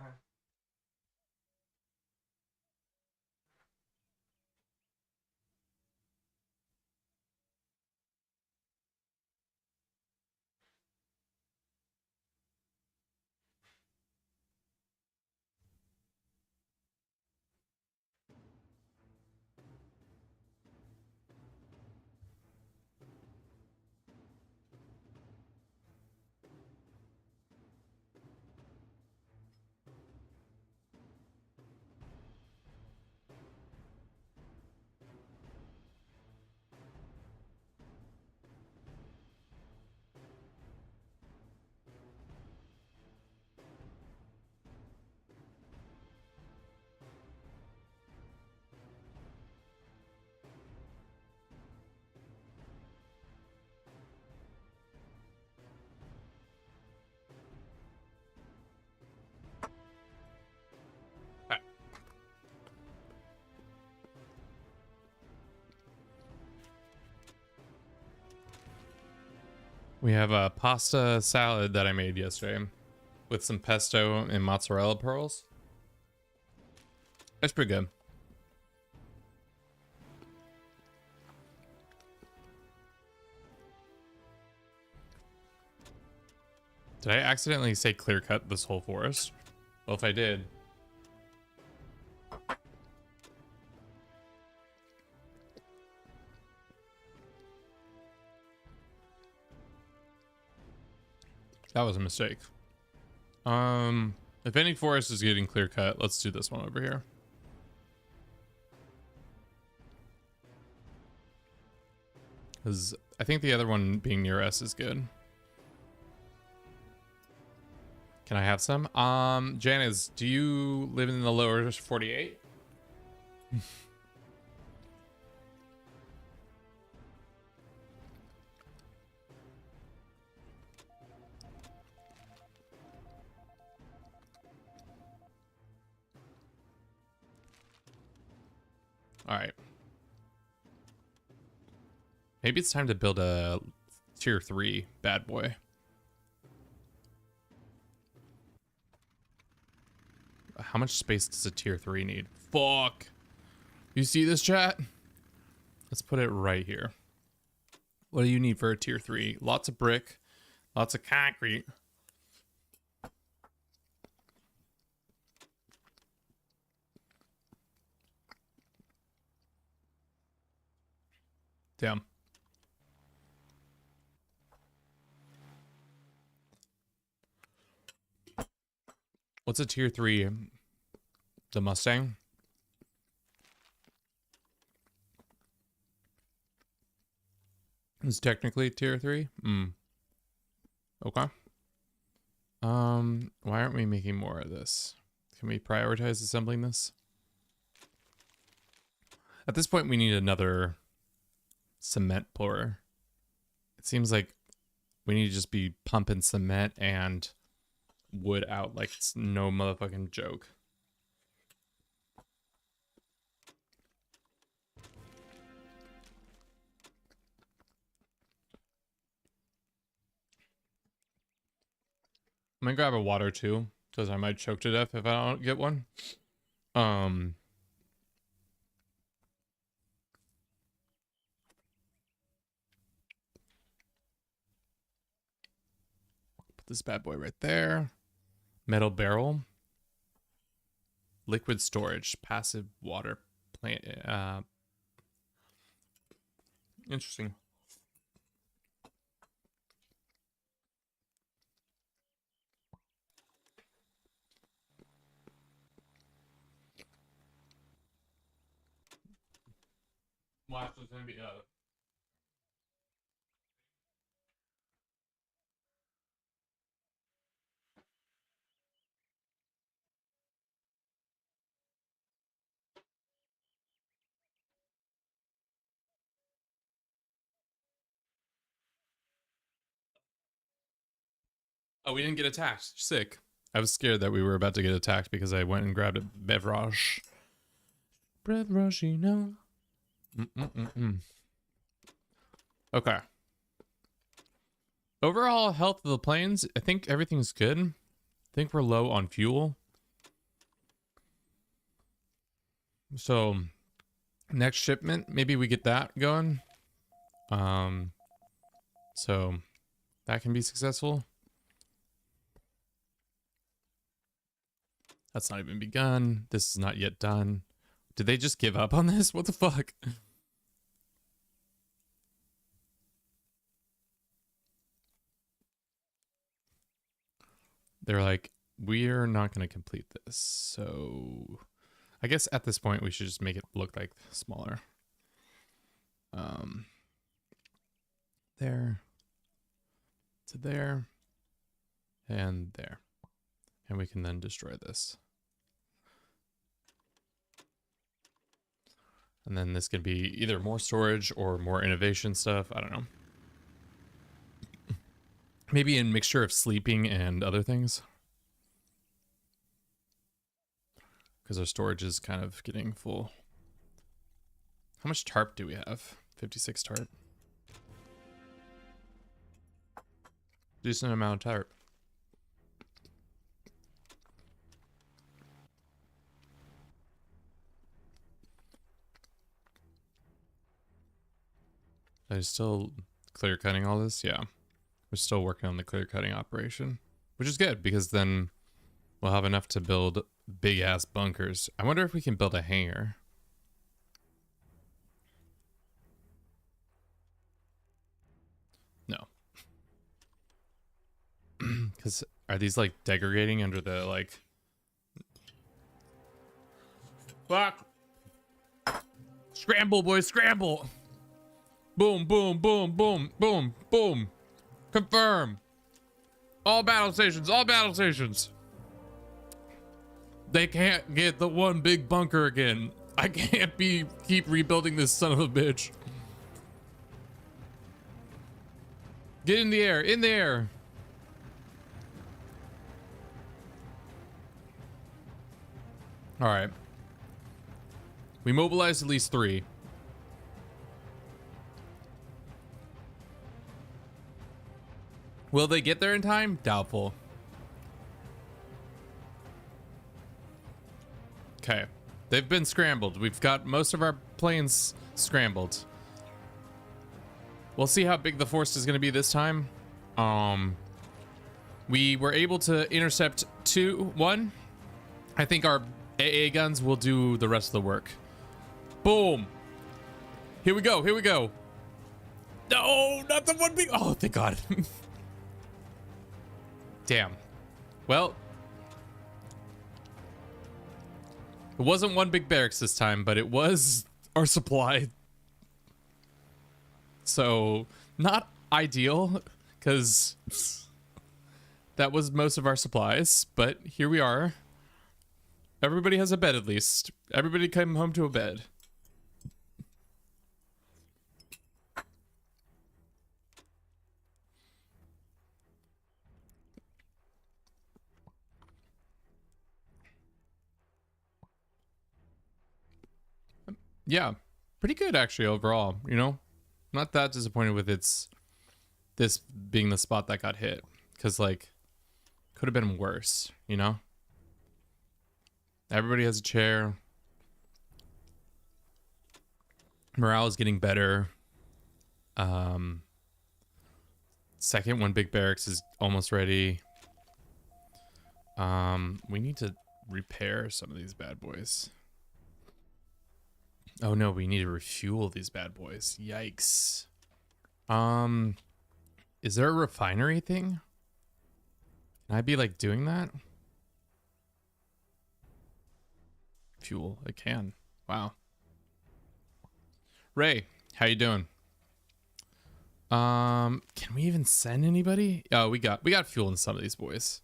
We have a pasta salad that I made yesterday with some pesto and mozzarella pearls. That's pretty good. Did I accidentally say clear cut this whole forest? Well, if I did. That was a mistake. If any forest is getting clear cut, let's do this one over here. Because I think the other one being near us is good. Can I have some? Janice, do you live in the lower 48? All right. Maybe it's time to build a tier 3 bad boy. How much space does a tier 3 need? Fuck. You see this, chat? Let's put it right here. What do you need for a tier 3? Lots of brick, lots of concrete. Damn. What's a tier 3? The Mustang? It's technically tier 3? Okay. Why aren't we making more of this? Can we prioritize assembling this? At this point, we need another cement pourer. It seems like we need to just be pumping cement and wood out like it's no motherfucking joke. I'm gonna grab a water too, because I might choke to death if I don't get one. Put this bad boy right there. Metal barrel. Liquid storage. Passive water plant. Interesting. Watch, there's gonna be Oh, we didn't get attacked. Sick. I was scared that we were about to get attacked because I went and grabbed a beverage. Beverage, you know. Okay. Overall health of the planes, I think everything's good. I think we're low on fuel. So, next shipment, maybe we get that going. So that can be successful. That's not even begun. This is not yet done. Did they just give up on this? What the fuck? They're like, we're not going to complete this. So I guess at this point we should just make it look like smaller. There to there and there. And we can then destroy this. And then this can be either more storage or more innovation stuff. I don't know. Maybe a mixture of sleeping and other things. Because our storage is kind of getting full. How much tarp do we have? 56 tarp. Decent amount of tarp. Are you still clear cutting all this? Yeah. We're still working on the clear cutting operation, which is good because then we'll have enough to build big ass bunkers. I wonder if we can build a hangar. No. Because are these like degrading under the like... Fuck! Scramble, boys, scramble! Boom, boom, boom, boom, boom, boom. Confirm. All battle stations, all battle stations. They can't get the one big bunker again. I can't keep rebuilding this son of a bitch. Get in the air, in the air. All right. We mobilized at least 3. Will they get there in time? Doubtful. Okay. They've been scrambled. We've got most of our planes scrambled. We'll see how big the force is going to be this time. We were able to intercept one. I think our AA guns will do the rest of the work. Boom. Here we go. Here we go. No, not the one big. Oh, thank God. Damn. Well, it wasn't one big barracks this time, but it was our supply. So, not ideal, because that was most of our supplies, but here we are. Everybody has a bed at least. Everybody came home to a bed. Yeah, pretty good actually overall, you know? Not that disappointed with this being the spot that got hit, because like could have been worse, you know? Everybody has a chair. Morale is getting better. Second one big barracks is almost ready. We need to repair some of these bad boys. Oh no, we need to refuel these bad boys. Yikes. Is there a refinery thing? Can I be like doing that? Fuel, it can. Wow. Ray, how you doing? Can we even send anybody? Oh, we got fuel in some of these boys.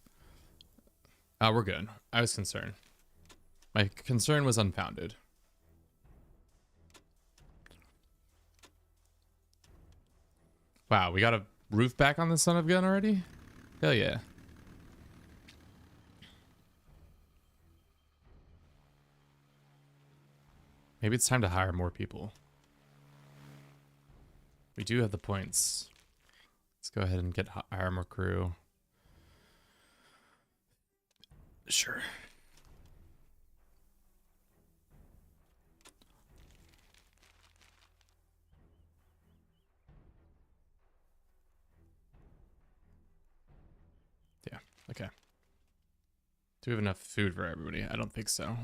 We're good. I was concerned. My concern was unfounded. Wow, we got a roof back on the son of gun already? Hell yeah. Maybe it's time to hire more people. We do have the points. Let's go ahead and get hire more crew. Sure. Yeah, okay. Do we have enough food for everybody? I don't think so.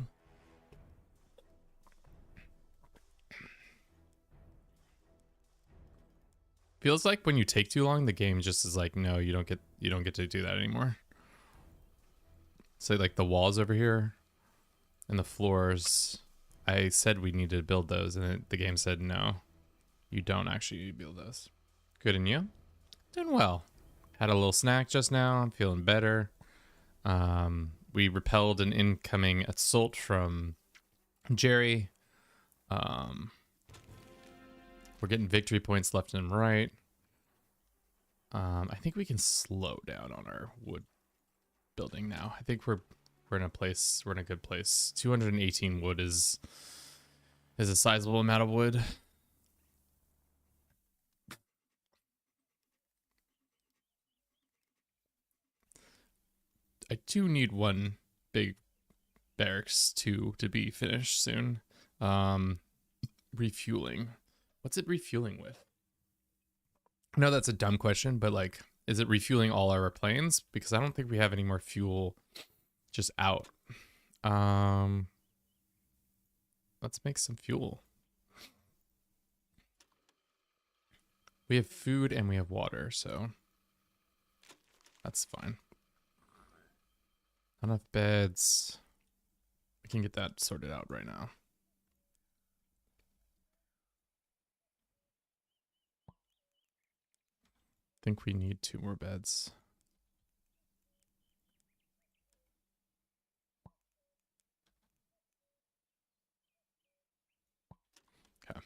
Feels like when you take too long, the game just is like, no, you don't get to do that anymore. So like the walls over here and the floors, I said we needed to build those, and the game said no, you don't actually need to build those. Good, and you? Doing well. Had a little snack just now. I'm feeling better. We repelled an incoming assault from Jerry. We're getting victory points left and right. I think we can slow down on our wood building now. I think we're in a place. We're in a good place. 218 wood is a sizable amount of wood. I do need one big barracks to be finished soon. Refueling. What's it refueling with? I know that's a dumb question, but like, is it refueling all our planes? Because I don't think we have any more fuel just out. Let's make some fuel. We have food and we have water, so that's fine. Enough beds. We can get that sorted out right now. I think we need 2 more beds. Okay.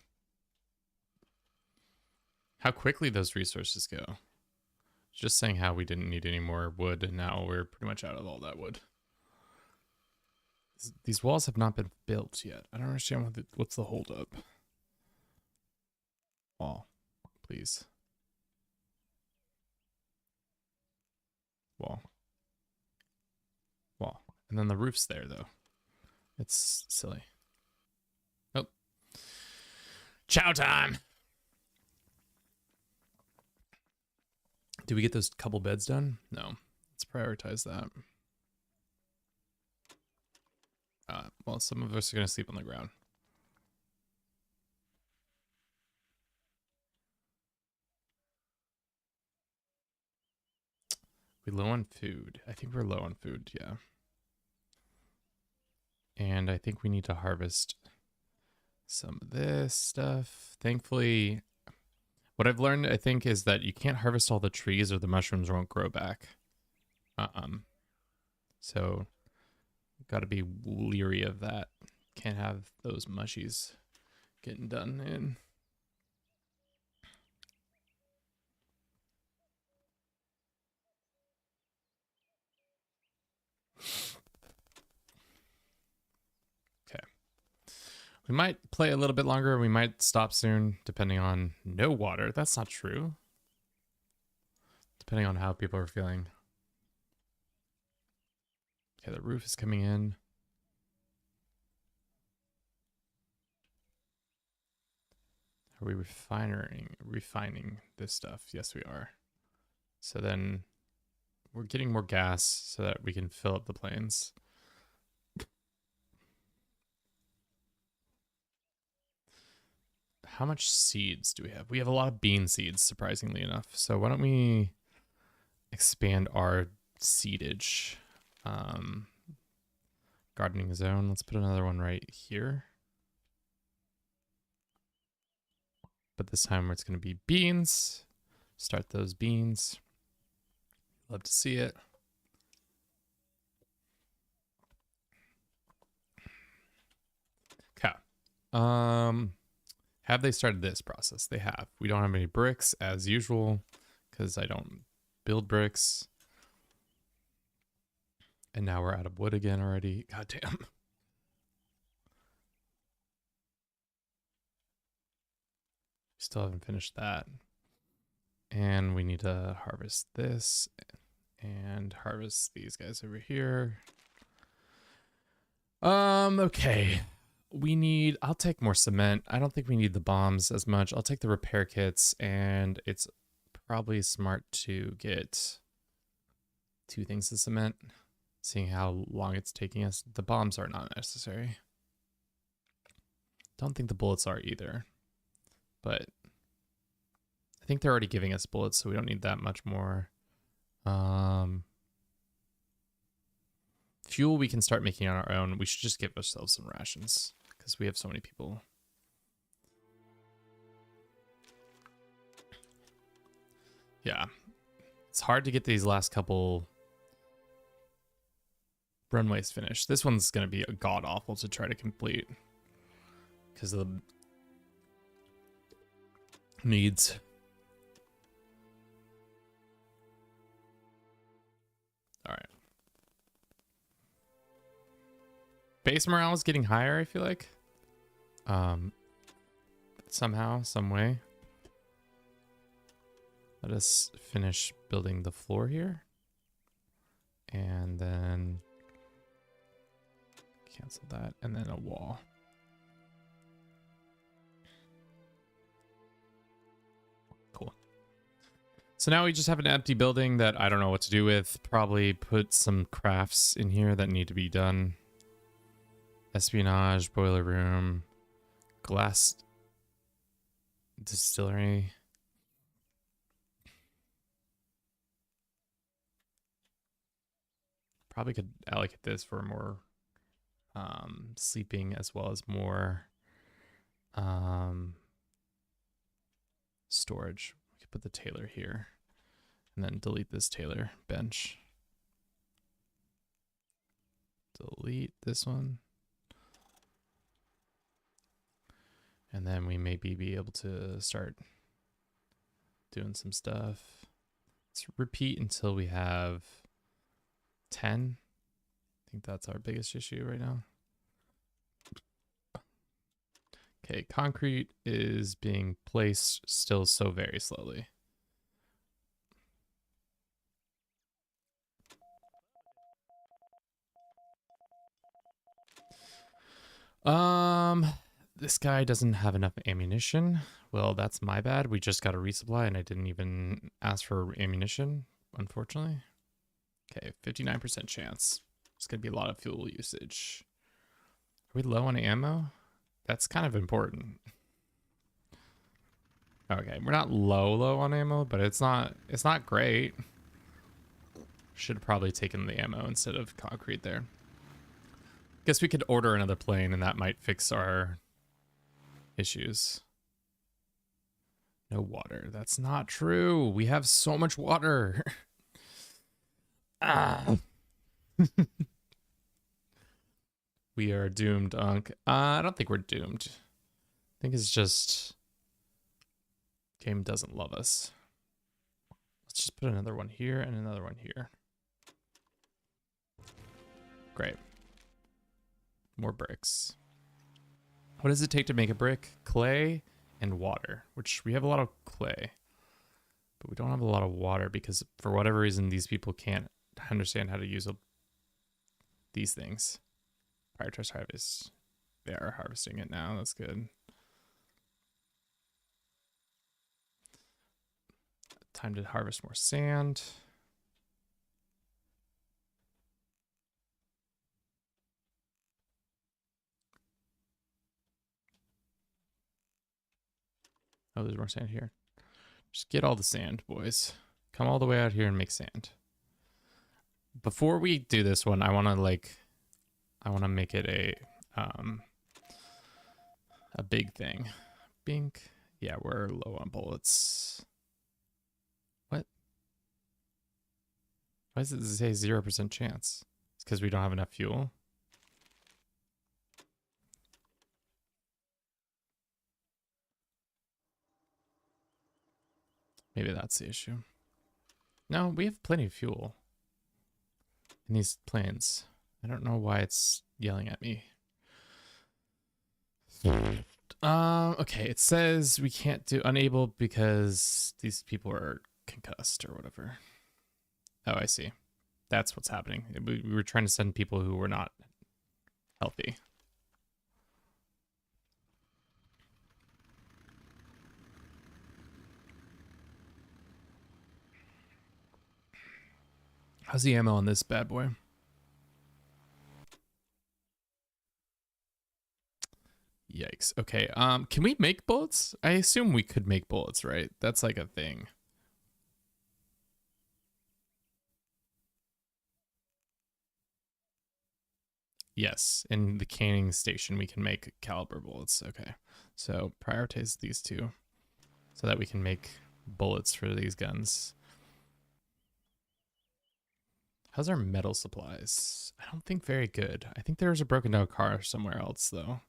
How quickly those resources go. Just saying how we didn't need any more wood, and now we're pretty much out of all that wood. These walls have not been built yet. I don't understand what's the holdup. Wall, please. Wall. Wall. And then the roof's there, though. It's silly. Oh. Chow time! Did we get those couple beds done? No. Let's prioritize that. Well, some of us are going to sleep on the ground. We low on food. I think we're low on food, yeah. And I think we need to harvest some of this stuff. Thankfully, what I've learned, I think, is that you can't harvest all the trees or the mushrooms won't grow back. So, got to be leery of that. Can't have those mushies getting done in. We might play a little bit longer. We might stop soon, depending on no water. That's not true. Depending on how people are feeling. Okay, the roof is coming in. Are we refining this stuff? Yes, we are. So then we're getting more gas so that we can fill up the planes. How much seeds do we have? We have a lot of bean seeds, surprisingly enough. So why don't we expand our seedage? Gardening zone. Let's put another one right here. But this time it's going to be beans. Start those beans. Love to see it. Okay. Have they started this process? They have. We don't have any bricks as usual because I don't build bricks. And now we're out of wood again already. God damn. Still haven't finished that. And we need to harvest this and harvest these guys over here. Okay. I'll take more cement. I don't think we need the bombs as much. I'll take the repair kits, and it's probably smart to get 2 things of cement, seeing how long it's taking us. The bombs are not necessary. Don't think the bullets are either, but I think they're already giving us bullets, so we don't need that much more. Fuel we can start making on our own. We should just give ourselves some rations because we have so many people. Yeah. It's hard to get these last couple runways finished. This one's going to be god-awful to try to complete because of the needs. All right. Base morale is getting higher, I feel like. Somehow, some way. Let us finish building the floor here. And then cancel that. And then a wall. Cool. So now we just have an empty building that I don't know what to do with. Probably put some crafts in here that need to be done. Espionage, boiler room, glass distillery. Probably could allocate this for more sleeping as well as more storage. We could put the tailor here and then delete this tailor bench. Delete this one. And then we maybe be able to start doing some stuff. Let's repeat until we have 10. I think that's our biggest issue right now. Okay, concrete is being placed still so very slowly. This guy doesn't have enough ammunition. Well, that's my bad. We just got a resupply and I didn't even ask for ammunition, unfortunately. Okay, 59% chance. It's going to be a lot of fuel usage. Are we low on ammo? That's kind of important. Okay, we're not low on ammo, but it's not great. Should have probably taken the ammo instead of concrete there. Guess we could order another plane and that might fix our issues. No water. That's not true. We have so much water. Ah. We are doomed, Unk. I don't think we're doomed. I think it's just game doesn't love us. Let's just put another one here and another one here. Great. More bricks. What does it take to make a brick? Clay and water, which we have a lot of clay, but we don't have a lot of water because for whatever reason, these people can't understand how to use these things. Prioritize harvest. They are harvesting it now. That's good. Time to harvest more sand. Oh, there's more sand here. Just get all the sand, boys. Come all the way out here and make sand. Before we do this one, I want to make it a big thing. Bink. Yeah, we're low on bullets. What? Why does it say 0% chance? It's because we don't have enough fuel. Maybe that's the issue. No, we have plenty of fuel in these planes. I don't know why it's yelling at me. Okay, it says we can't do unable because these people are concussed or whatever. Oh, I see. That's what's happening. We were trying to send people who were not healthy. How's the ammo on this bad boy? Yikes. Okay. Can we make bullets? I assume we could make bullets, right? That's like a thing. Yes, in the canning station we can make caliber bullets. Okay. So prioritize these two so that we can make bullets for these guns. How's our metal supplies? I don't think very good. I think there's a broken down car somewhere else though.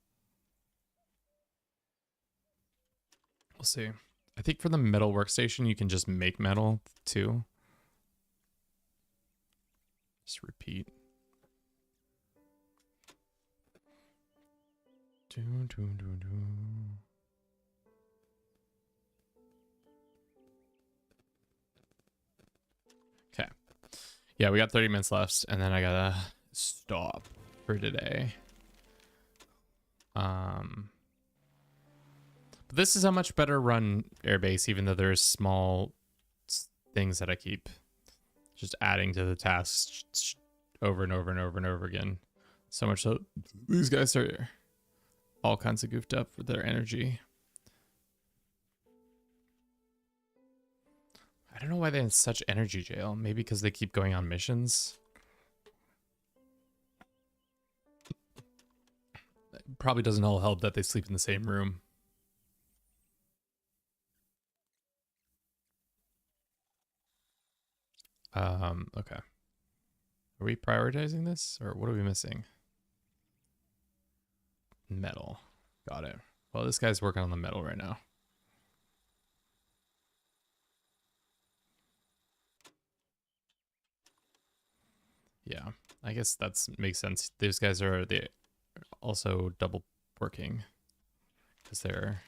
We'll see. I think for the metal workstation, you can just make metal too. Just repeat. Okay. Yeah, we got 30 minutes left, and then I gotta stop for today. But this is a much better run airbase, even though there's small things that I keep just adding to the tasks over and over and over and over again. So much so these guys are all kinds of goofed up with their energy. I don't know why they're in such energy jail. Maybe because they keep going on missions. It probably doesn't all help that they sleep in the same room. Okay. Are we prioritizing this or what are we missing? Metal. Got it. Well, this guy's working on the metal right now. Yeah, I guess that's makes sense. These guys are also double working because they're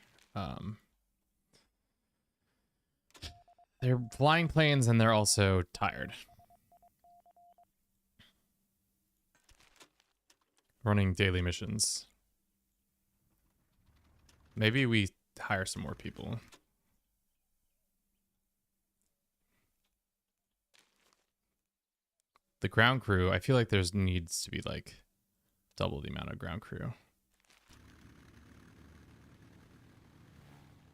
flying planes and they're also tired. Running daily missions. Maybe we hire some more people. The ground crew, I feel like there's needs to be like double the amount of ground crew.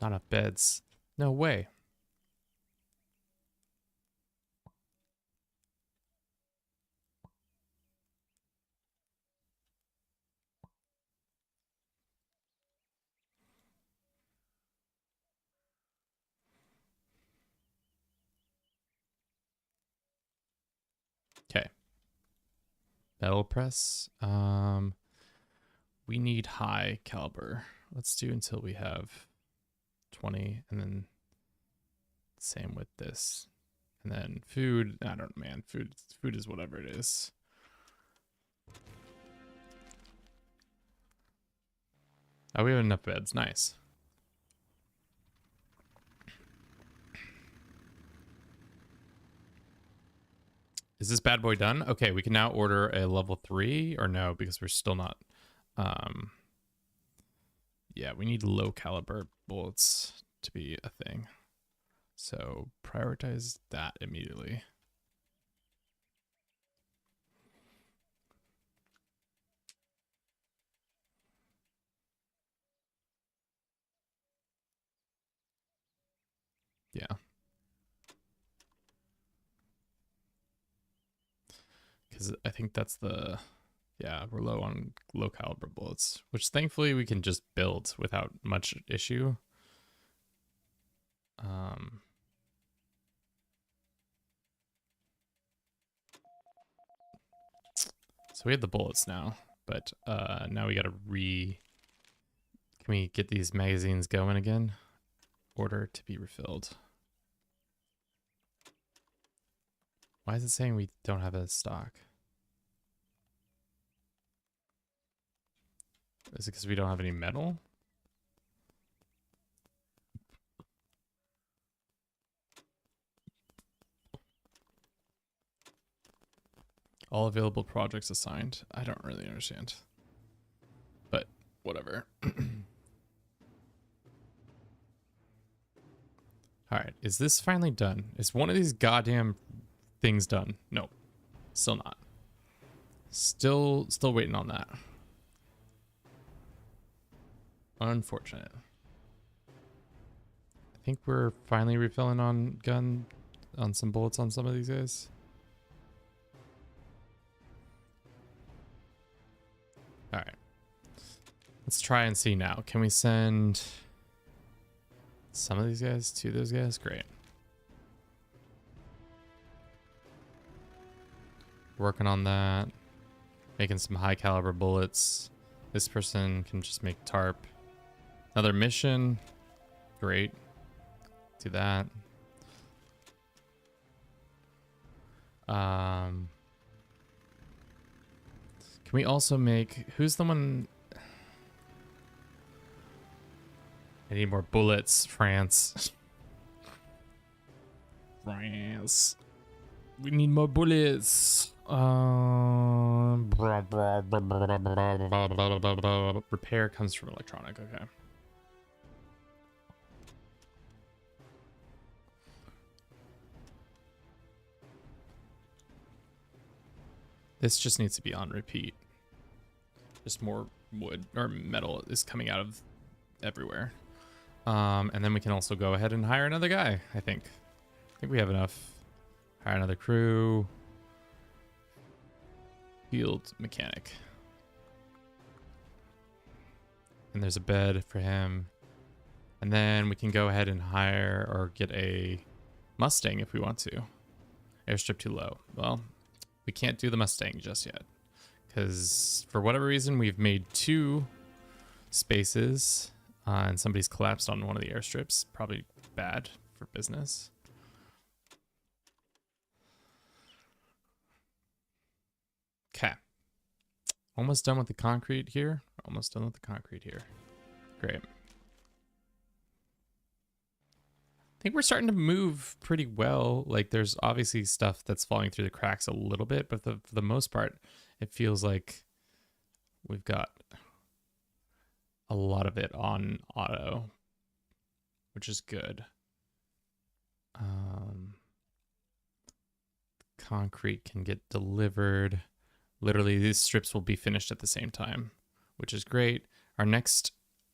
Not enough beds. No way. Okay. Metal press. We need high caliber. Let's do until we have 20, and then same with this. And then food. I don't know, man. Food is whatever it is. Oh, we have enough beds. Nice. Is this bad boy done? Okay, we can now order a level 3, or no, because we're still not. Yeah, we need low caliber bullets to be a thing. So prioritize that immediately. Yeah. Because I think that's the, yeah, we're low on low caliber bullets, which thankfully we can just build without much issue. So we have the bullets now, but now we gotta can we get these magazines going again? Order to be refilled. Why is it saying we don't have a stock? Is it because we don't have any metal? All available projects assigned. I don't really understand. But whatever. Alright, is this finally done? Is one of these goddamn things done? Nope. Still not. Still waiting on that. Unfortunate. I think we're finally refilling on some bullets on some of these guys. All right. Let's try and see now. Can we send some of these guys to those guys? Great. Working on that. Making some high caliber bullets. This person can just make tarp. Another mission. Great. Do that. Can we also make, who's the one? I need more bullets, France. France. We need more bullets. Repair comes from electronic, okay. This just needs to be on repeat. Just more wood or metal is coming out of everywhere. And then we can also go ahead and hire another guy, I think. I think we have enough. Hire another crew. Field mechanic. And there's a bed for him. And then we can go ahead and hire or get a Mustang if we want to. Airstrip too low. Well, we can't do the Mustang just yet. Because for whatever reason, we've made 2 spaces and somebody's collapsed on one of the airstrips. Probably bad for business. Okay. Almost done with the concrete here. Almost done with the concrete here. Great. I think we're starting to move pretty well. Like there's obviously stuff that's falling through the cracks a little bit, but for the most part, it feels like we've got a lot of it on auto, which is good. Concrete can get delivered. Literally, these strips will be finished at the same time, which is great. Our next,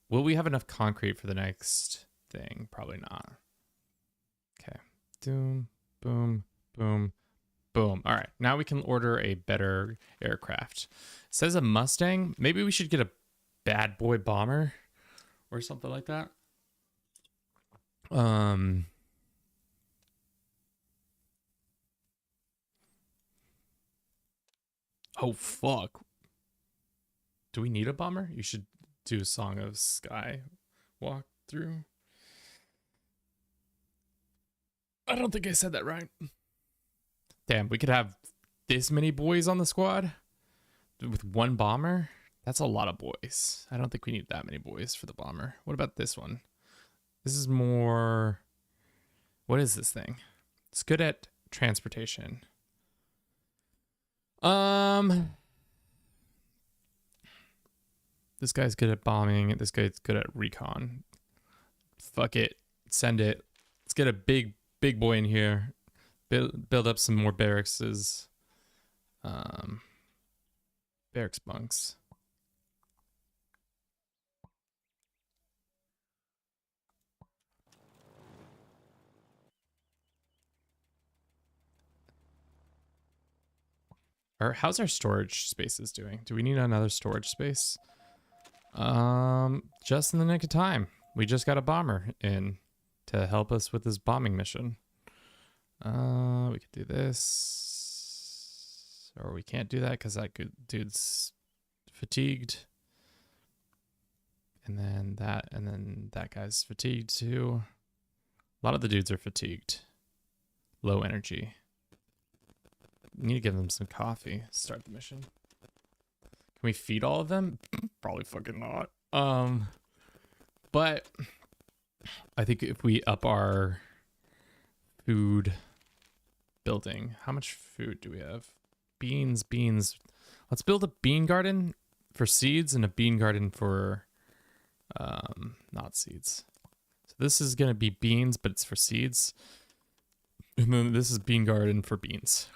will we have enough concrete for the next thing? Probably not. Okay. Boom, boom, boom, boom. All right, now we can order a better aircraft. It says a Mustang. Maybe we should get a bad boy bomber or something like that. Oh, fuck. Do we need a bomber? You should do a Song of Sky walk through. I don't think I said that right. Damn, we could have this many boys on the squad with one bomber. That's a lot of boys. I don't think we need that many boys for the bomber. What about this one? This is more... What is this thing? It's good at transportation. This guy's good at bombing. This guy's good at recon. Fuck it. Send it. Let's get a big boy in here. Build up some more barracks. Barracks bunks. How's our storage spaces doing? Do we need another storage space? Just in the nick of time. We just got a bomber in to help us with this bombing mission. We could do this. Or we can't do that because that dude's fatigued. And then that guy's fatigued too. A lot of the dudes are fatigued. Low energy. Need to give them some coffee. Start the mission. Can we feed all of them? Probably fucking not. But I think if we up our food building, how much food do we have? Beans. Let's build a bean garden for seeds and a bean garden for not seeds. So this is gonna be beans, but it's for seeds. And then this is bean garden for beans.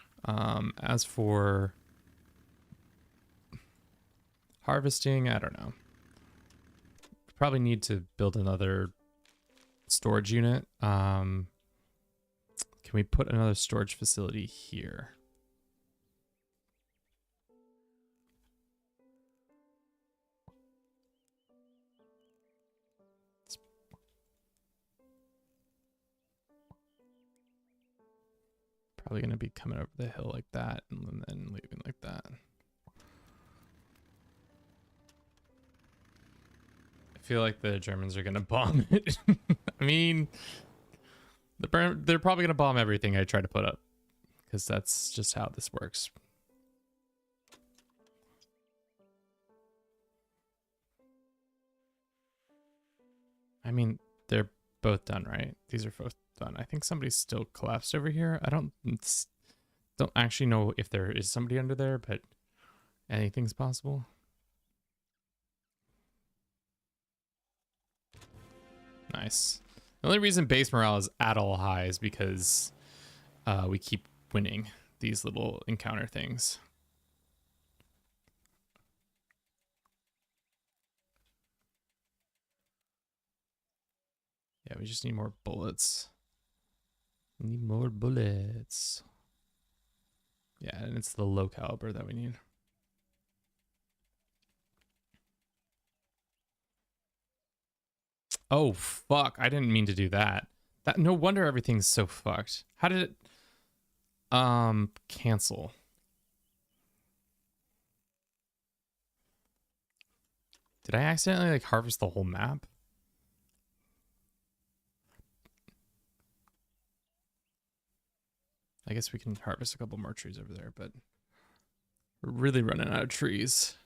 As for harvesting, I don't know. Probably need to build another storage unit. Can we put another storage facility here? Probably going to be coming over the hill like that and then leaving like that. I feel like the Germans are going to bomb it. I mean, they're probably going to bomb everything I try to put up because that's just how this works. I mean, they're both done, right? These are both done. I think somebody's still collapsed over here. I don't actually know if there is somebody under there, but anything's possible. Nice. The only reason base morale is at all high is because we keep winning these little encounter things. Yeah, we just need more bullets. Need more bullets. Yeah, and it's the low caliber that we need. Oh, fuck. I didn't mean to do that. No wonder everything's so fucked. How did it cancel? Did I accidentally like harvest the whole map? I guess we can harvest a couple more trees over there, but we're really running out of trees.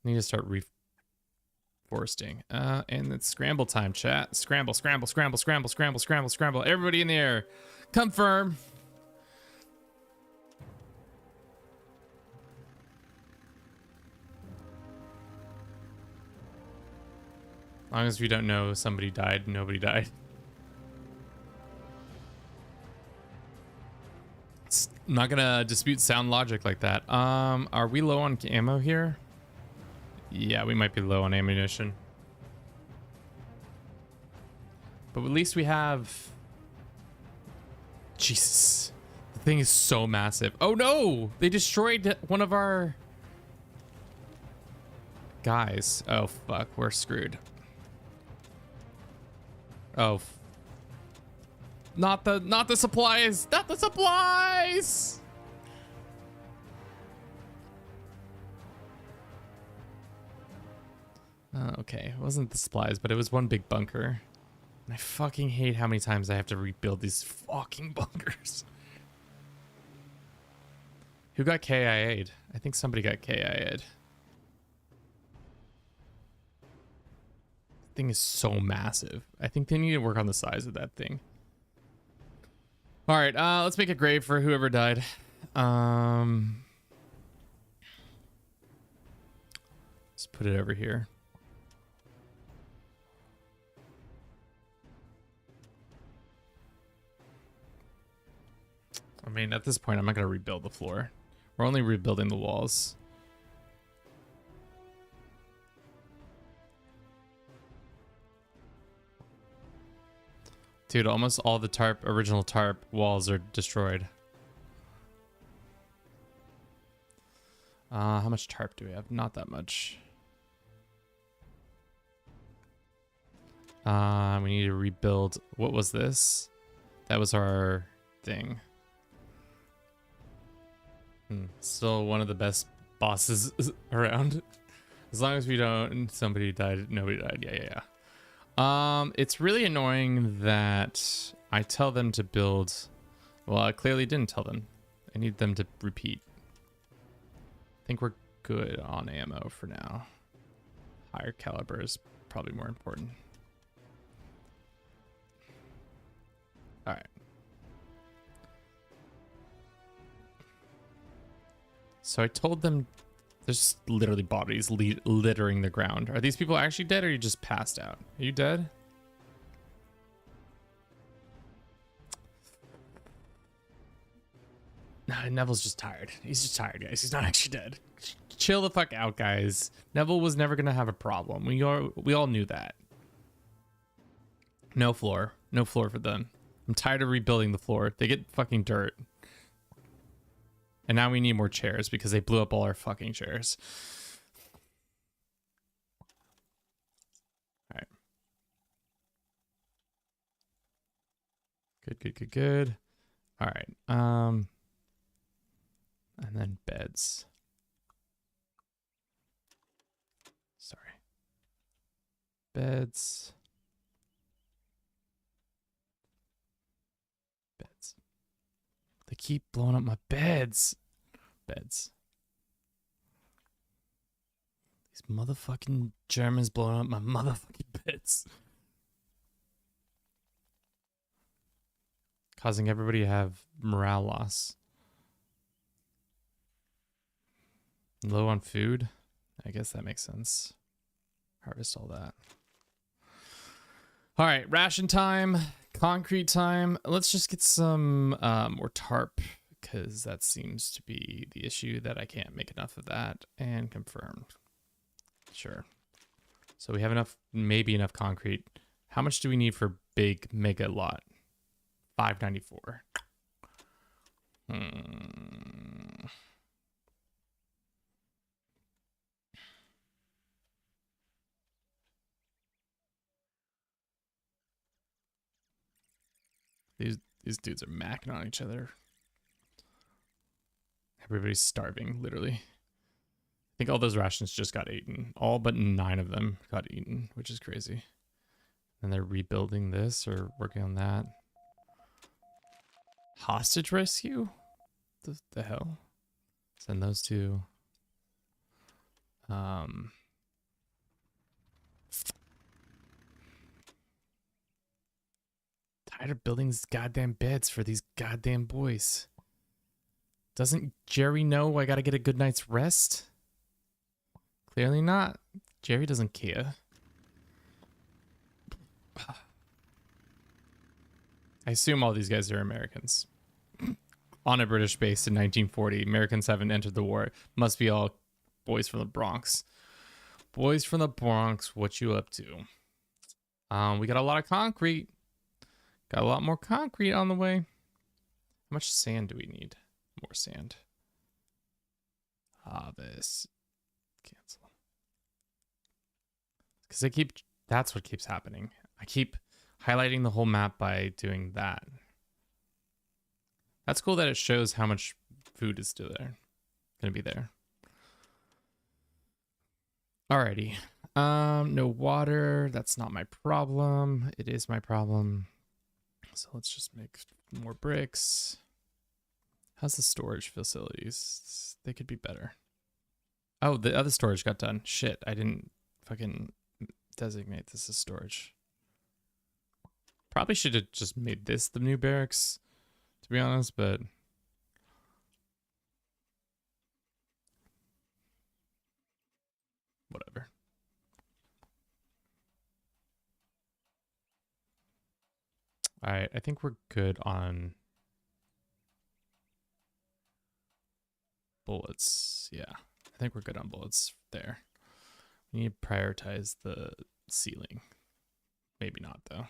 Need to start reforesting. And it's scramble time, chat. Scramble, scramble, scramble, scramble, scramble, scramble, scramble. Everybody in the air. Confirm. As long as we don't know somebody died, nobody died. I'm not gonna dispute sound logic like that. Are we low on ammo here? Yeah, we might be low on ammunition. But at least we have... Jesus. The thing is so massive. Oh no! They destroyed one of our... guys. Oh fuck, we're screwed. Oh. Not the supplies! Not the supplies! Okay, it wasn't the supplies, but it was one big bunker. And I fucking hate how many times I have to rebuild these fucking bunkers. Who got KIA'd? I think somebody got KIA'd. Thing is so massive. I think they need to work on the size of that thing. All right, let's make a grave for whoever died. Let's put it over here. I mean, at this point, I'm not going to rebuild the floor. We're only rebuilding the walls. Dude, almost all the original tarp walls are destroyed. How much tarp do we have? Not that much. We need to rebuild. What was this? That was our thing. Still one of the best bosses around. As long as we don't... Somebody died. Nobody died. Yeah. It's really annoying that I tell them to build... Well, I clearly didn't tell them. I need them to repeat. I think we're good on ammo for now. Higher caliber is probably more important. All right. So I told them there's literally bodies littering the ground. Are these people actually dead or are you just passed out? Are you dead? Nah, Neville's just tired. He's just tired, guys. He's not actually dead. Chill the fuck out, guys. Neville was never gonna have a problem. We all knew that. No floor. No floor for them. I'm tired of rebuilding the floor. They get fucking dirt. And now we need more chairs because they blew up all our fucking chairs. All right. Good. All right. And then beds. Sorry. Beds. They keep blowing up my beds. These motherfucking Germans blowing up my motherfucking beds. Causing everybody to have morale loss. Low on food? I guess that makes sense. Harvest all that. All right, ration time. Concrete time. Let's just get some more tarp because that seems to be the issue that I can't make enough of that. And confirmed. Sure. So we have enough, maybe enough concrete. How much do we need for big mega lot? 594. These dudes are macking on each other. Everybody's starving, literally. I think all those rations just got eaten. All but 9 of them got eaten, which is crazy. And they're rebuilding this or working on that. Hostage rescue? The hell? Send those to... Tired of building these goddamn beds for these goddamn boys. Doesn't Jerry know I gotta get a good night's rest? Clearly not. Jerry doesn't care. I assume all these guys are Americans. On a British base in 1940, Americans haven't entered the war. Must be all boys from the Bronx. Boys from the Bronx, what you up to? We got a lot of concrete. Got a lot more concrete on the way. How much sand do we need? More sand. This. Cancel. Because that's what keeps happening. I keep highlighting the whole map by doing that. That's cool that it shows how much food is still there. Gonna be there. Alrighty. No water. That's not my problem. It is my problem. So let's just make more bricks. How's the storage facilities? They could be better. Oh, the other storage got done. Shit, I didn't fucking designate this as storage. Probably should have just made this the new barracks, to be honest, but whatever. All right, I think we're good on bullets. Yeah, I think we're good on bullets there. We need to prioritize the ceiling. Maybe not, though.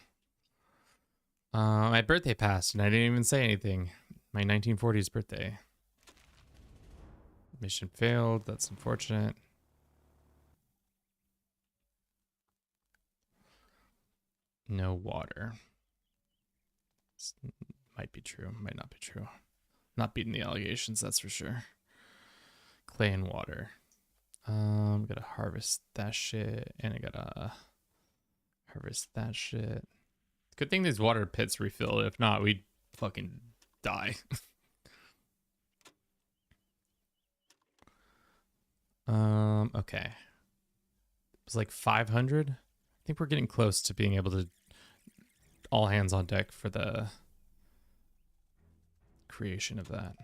My birthday passed, and I didn't even say anything. My 1940s birthday. Mission failed. That's unfortunate. No water. Might be true. Might not be true. Not beating the allegations, that's for sure. Clay and water. Gotta harvest that shit, and I gotta harvest that shit. Good thing these water pits refill. If not, we'd fucking die. Okay. It was like 500. I think we're getting close to being able to all hands on deck for the creation of that.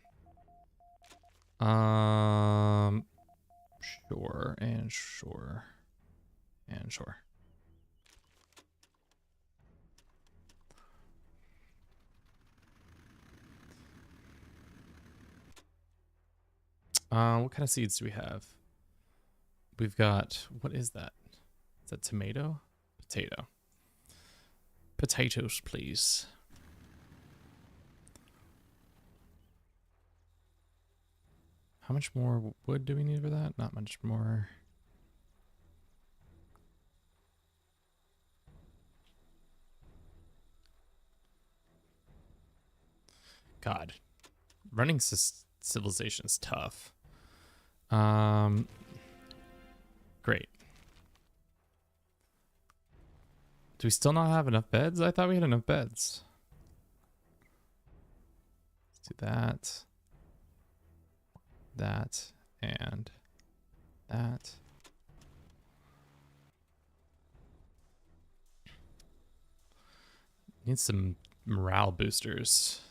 Sure and sure and sure. What kind of seeds do we have? We've got, what is that? Is that tomato? Potato. Potatoes, please. How much more wood do we need for that? Not much more. God, running civilization is tough. Great. Do we still not have enough beds? I thought we had enough beds. Let's do that. That and that. Need some morale boosters.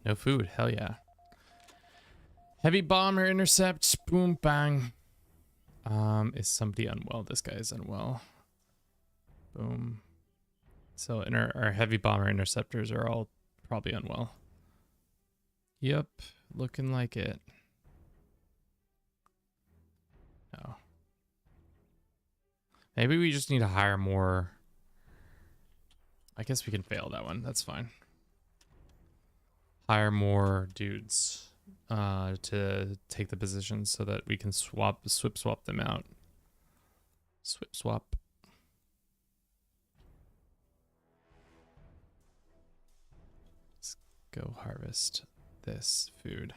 No food, hell yeah. Heavy bomber intercept, boom bang. Is somebody unwell? This guy is unwell. Boom. So our heavy bomber interceptors are all probably unwell. Yep, looking like it. No. Maybe we just need to hire more. I guess we can fail that one. That's fine. Hire more dudes to take the positions so that we can swap them out. Swap. Let's go harvest this food.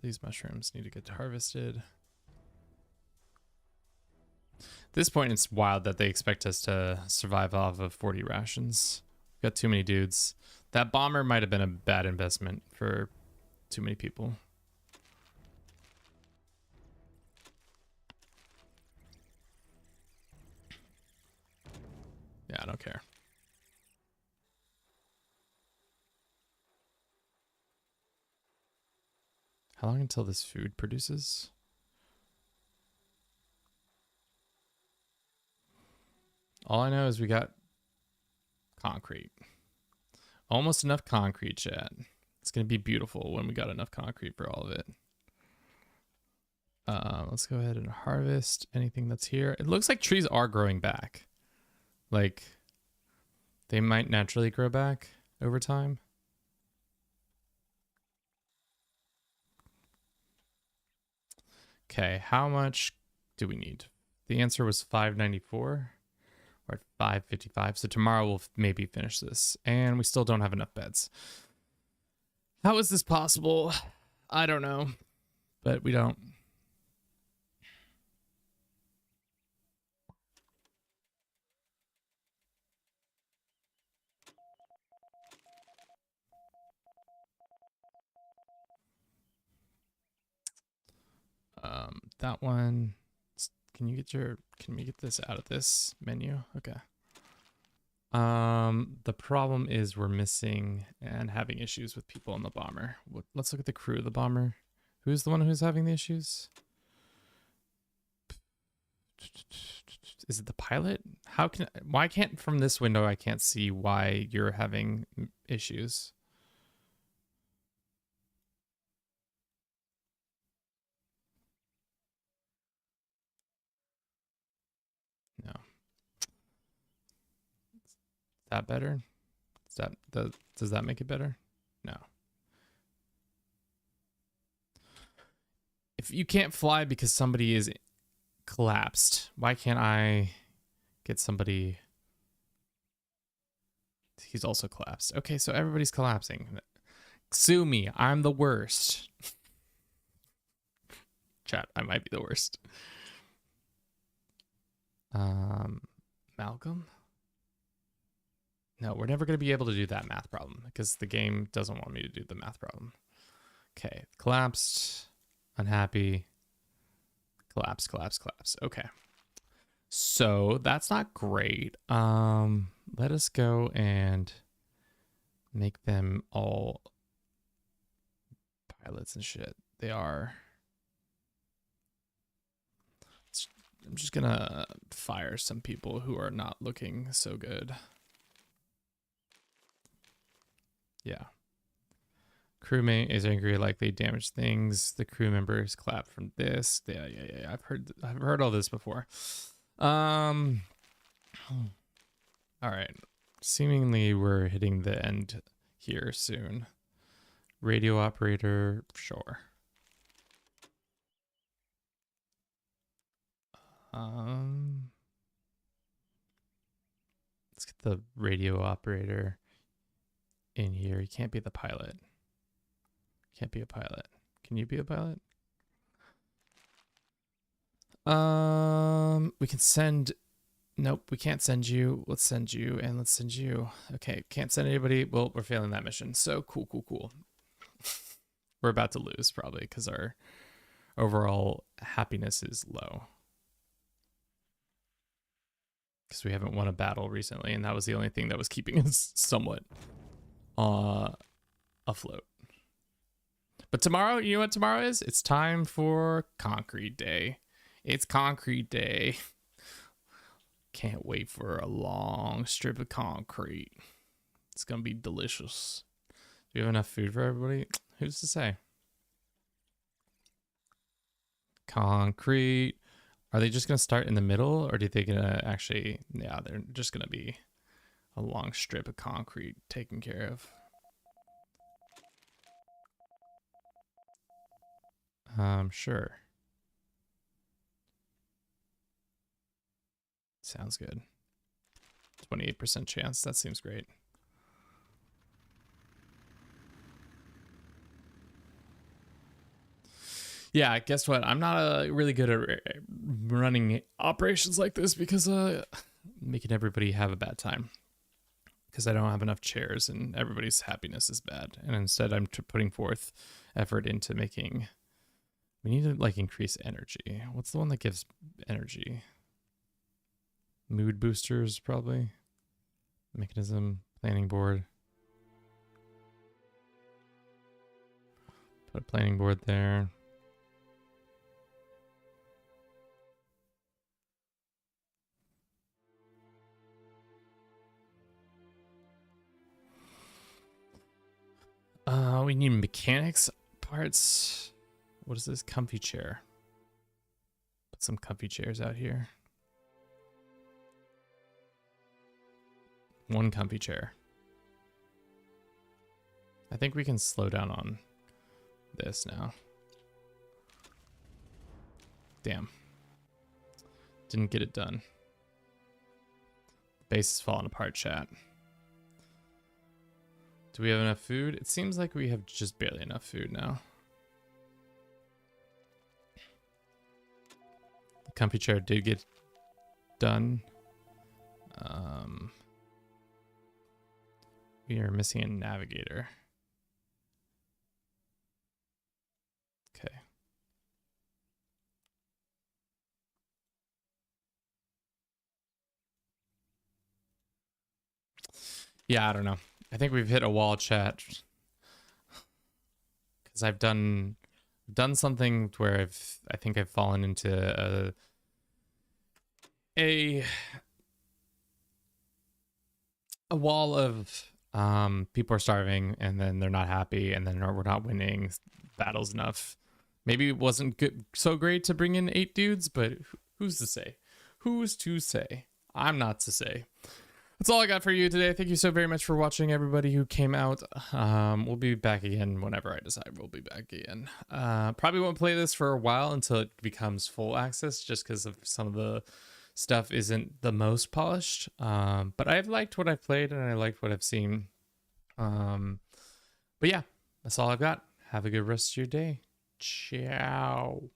These mushrooms need to get harvested. At this point, it's wild that they expect us to survive off of 40 rations. We've got too many dudes. That bomber might have been a bad investment for too many people. Yeah, I don't care. How long until this food produces? All I know is we got concrete. Almost enough concrete, chat. It's going to be beautiful when we got enough concrete for all of it. Let's go ahead and harvest anything that's here. It looks like trees are growing back. Like, they might naturally grow back over time. Okay, how much do we need? The answer was 594. We're at 555. So tomorrow we'll maybe finish this. And we still don't have enough beds. How is this possible? I don't know. But we don't. That one. Can we get this out of this menu? Okay. The problem is we're missing and having issues with people on the bomber. Let's look at the crew of the bomber. Who's the one who's having the issues? Is it the pilot? Why can't, from this window, I can't see why you're having issues? No. Is that better? Does that make it better? No. If you can't fly because somebody is collapsed, why can't I get somebody? He's also collapsed. Okay, so everybody's collapsing. Sue me. I'm the worst. Chat, I might be the worst. Malcolm? No, we're never going to be able to do that math problem because the game doesn't want me to do the math problem. Okay, collapsed, unhappy, collapse, collapse, collapse. Okay. So that's not great. Let us go and make them all pilots and shit. They are. I'm just gonna fire some people who are not looking so good. Yeah. Crewmate is angry, likely damaged things. The crew members clap from this. Yeah. I've heard all this before. All right. Seemingly we're hitting the end here soon. Radio operator, sure. Let's get the radio operator in here. You can't be the pilot. Can't be a pilot. Can you be a pilot? We can send. Nope, we can't send you. Let's send you and let's send you. Okay, can't send anybody. Well, we're failing that mission. So cool. We're about to lose probably because our overall happiness is low. Because we haven't won a battle recently, and that was the only thing that was keeping us somewhat afloat. But tomorrow, you know what tomorrow is? It's time for Concrete Day. It's Concrete Day. Can't wait for a long strip of concrete. It's gonna be delicious. Do we have enough food for everybody? Who's to say? Concrete. Are they just gonna start in the middle, or do they gonna actually? Yeah, they're just gonna be a long strip of concrete taken care of. Sure. Sounds good. 28% chance. That seems great. Yeah, guess what? I'm not really good at running operations like this because making everybody have a bad time. Because I don't have enough chairs and everybody's happiness is bad. And instead I'm putting forth effort into making... We need to like increase energy. What's the one that gives energy? Mood boosters, probably. Mechanism, planning board. Put a planning board there. We need mechanics parts. What is this? Comfy chair. Put some comfy chairs out here. One comfy chair. I think we can slow down on this now. Damn. Didn't get it done. Base is falling apart, chat. Do we have enough food? It seems like we have just barely enough food now. The comfy chair did get done. We are missing a navigator. Okay. Yeah, I don't know. I think we've hit a wall, chat. Because I've done something where I think I've fallen into a wall of people are starving, and then they're not happy, and then we're not winning battles enough. Maybe it wasn't so great to bring in 8 dudes, but who's to say? Who's to say? I'm not to say. That's all I got for you today. Thank you so very much for watching, everybody who came out. We'll be back again whenever I decide we'll be back again. Probably won't play this for a while until it becomes full access, just because of some of the stuff isn't the most polished. But I've liked what I've played, and I liked what I've seen. But yeah, that's all I've got. Have a good rest of your day. Ciao.